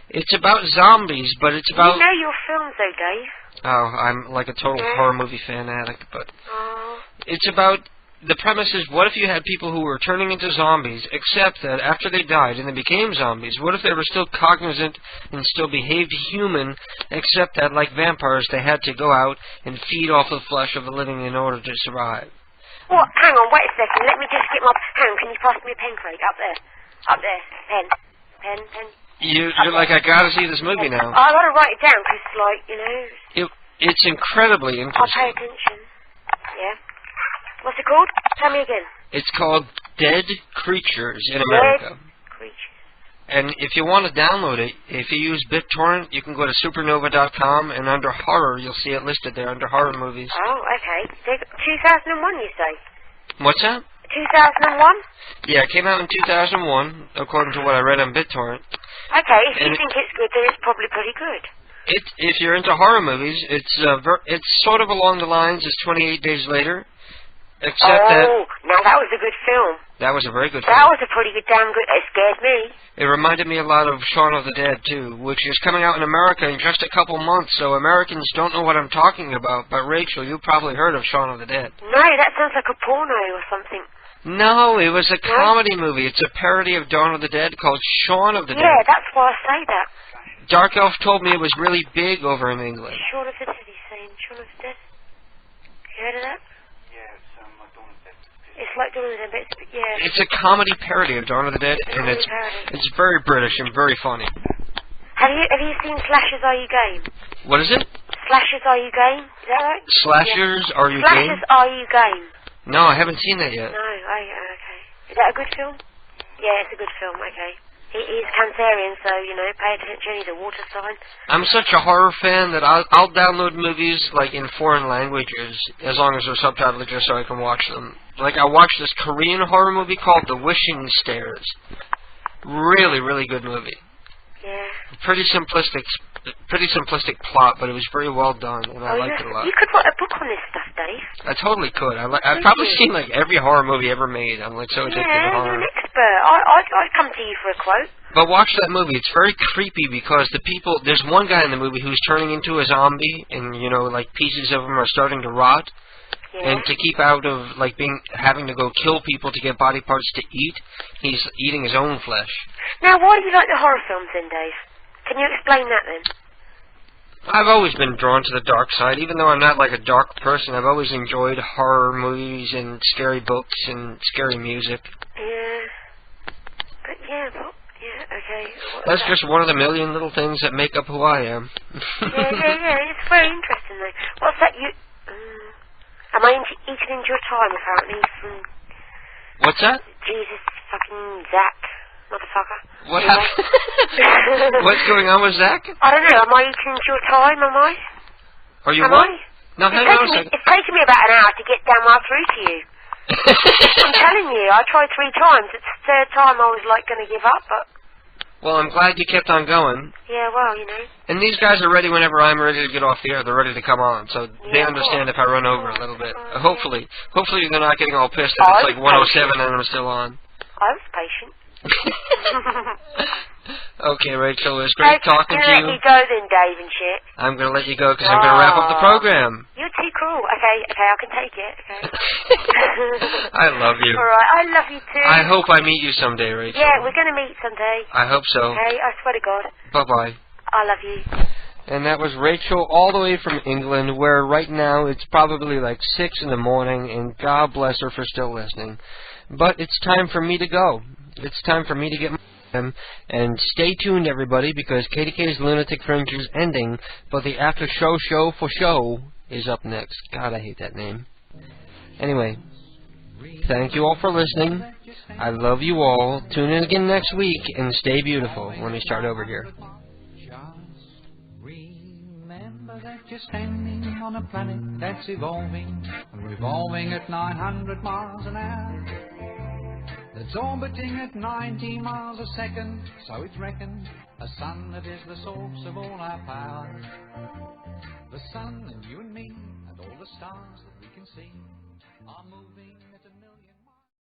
it's about zombies, but it's about... You know your films, though, Dave. Oh, I'm like a total horror movie fanatic, but... It's about... The premise is, what if you had people who were turning into zombies, except that after they died and they became zombies, what if they were still cognizant and still behaved human, except that, like vampires, they had to go out and feed off the flesh of the living in order to survive? Well, hang on, wait a second. Let me just get my... Hang on, can you pass me a pen, Craig? Up there. Up there. Pen. You're like, I gotta see this movie now. I gotta write it down, because, like, you know... It's incredibly I'll interesting. pay attention. Yeah. What's it called? Tell me again. It's called Dead Creatures in America. Dead Creatures. And if you want to download it, if you use BitTorrent, you can go to supernova.com, and under horror, you'll see it listed there under horror movies. Oh, okay. 2001, you say? What's that? 2001? Yeah, it came out in 2001, according to what I read on BitTorrent. Okay, if you think it's good, then it's probably pretty good. If you're into horror movies, it's sort of along the lines as 28 Days Later. Except now that was a good film. That was a very good film. That was a pretty good, damn good... It scared me. It reminded me a lot of Shaun of the Dead, too, which is coming out in America in just a couple months, so Americans don't know what I'm talking about. But, Rachel, you've probably heard of Shaun of the Dead. No, that sounds like a porno or something. No, it was a comedy movie. It's a parody of Dawn of the Dead called Shaun of the Dead. Yeah, that's why I say that. Dark Elf told me it was really big over in England. Shaun of the Dead, he's saying. Shaun of the Dead. You heard of that? It's like Dawn of the Dead, but yeah. It's a comedy parody of Dawn of the Dead, and it's very British and very funny. Have you seen Slashers Are You Game? What is it? Slashers Are You Game? Is that right? Slashers Are You Game? Slashers Are You Game? No, I haven't seen that yet. No, okay. Is that a good film? Yeah, it's a good film, okay. He's Cancerian, so, you know, pay attention, he's a water sign. I'm such a horror fan that I'll download movies, like, in foreign languages, as long as they're subtitled, just so I can watch them. Like, I watched this Korean horror movie called The Wishing Stairs. Really, really good movie. Yeah. Pretty simplistic plot, but it was very well done, and I liked it a lot. You could write a book on this stuff, Dave. I totally could. I've probably seen, like, every horror movie ever made. I'm, like, so addicted to horror. You're an expert. I'd come to you for a quote. But watch that movie. It's very creepy because there's one guy in the movie who's turning into a zombie, and, you know, like, pieces of him are starting to rot. Yeah. And to keep out of, like, having to go kill people to get body parts to eat, he's eating his own flesh. Now, why do you like the horror films then, Dave? Can you explain that then? I've always been drawn to the dark side. Even though I'm not, like, a dark person, I've always enjoyed horror movies and scary books and scary music. Yeah. But, yeah, okay. That's just one of the million little things that make up who I am. yeah, it's very interesting, though. What's that, am I eating into your time, apparently, from What's that? Jesus fucking Zach, motherfucker. What Anyway. happened? What's going on with Zach? I don't know, am I eating into your time, am I? Are you Am what? I? No, hang on a second. It's taken me about an hour to get down right through to you. I'm telling you, I tried 3 times. It's the third time I was like going to give up, but... Well, I'm glad you kept on going. Yeah, well, you know. And these guys are ready whenever I'm ready to get off the air. They're ready to come on, so they Yeah, understand if I run over a little bit. Hopefully they're not getting all pissed if it's like 107 and I'm still on. I was patient. Okay, Rachel, it was great talking to Let you. you go then, Dave and shit. I'm going to let you go because I'm going to wrap up the program. You're too cruel. Okay, I can take it. Okay. I love you. Alright, I love you too. I hope I meet you someday, Rachel. Yeah, we're going to meet someday. I hope so. Okay, I swear to God. Bye-bye. I love you. And that was Rachel all the way from England, where right now it's probably like 6 in the morning, and God bless her for still listening. But it's time for me to go. It's time for me to get my time. And stay tuned, everybody, because KDK's Lunatic Fringe is ending, but the after show for show is up next. God, I hate that name. Anyway, thank you all for listening. I love you all. Tune in again next week, and stay beautiful. Let me start over here. You're standing on a planet that's evolving and revolving at 900 miles an hour. That's orbiting at 90 miles a second, so it's reckoned a sun that is the source of all our power. The sun and you and me and all the stars that we can see are moving.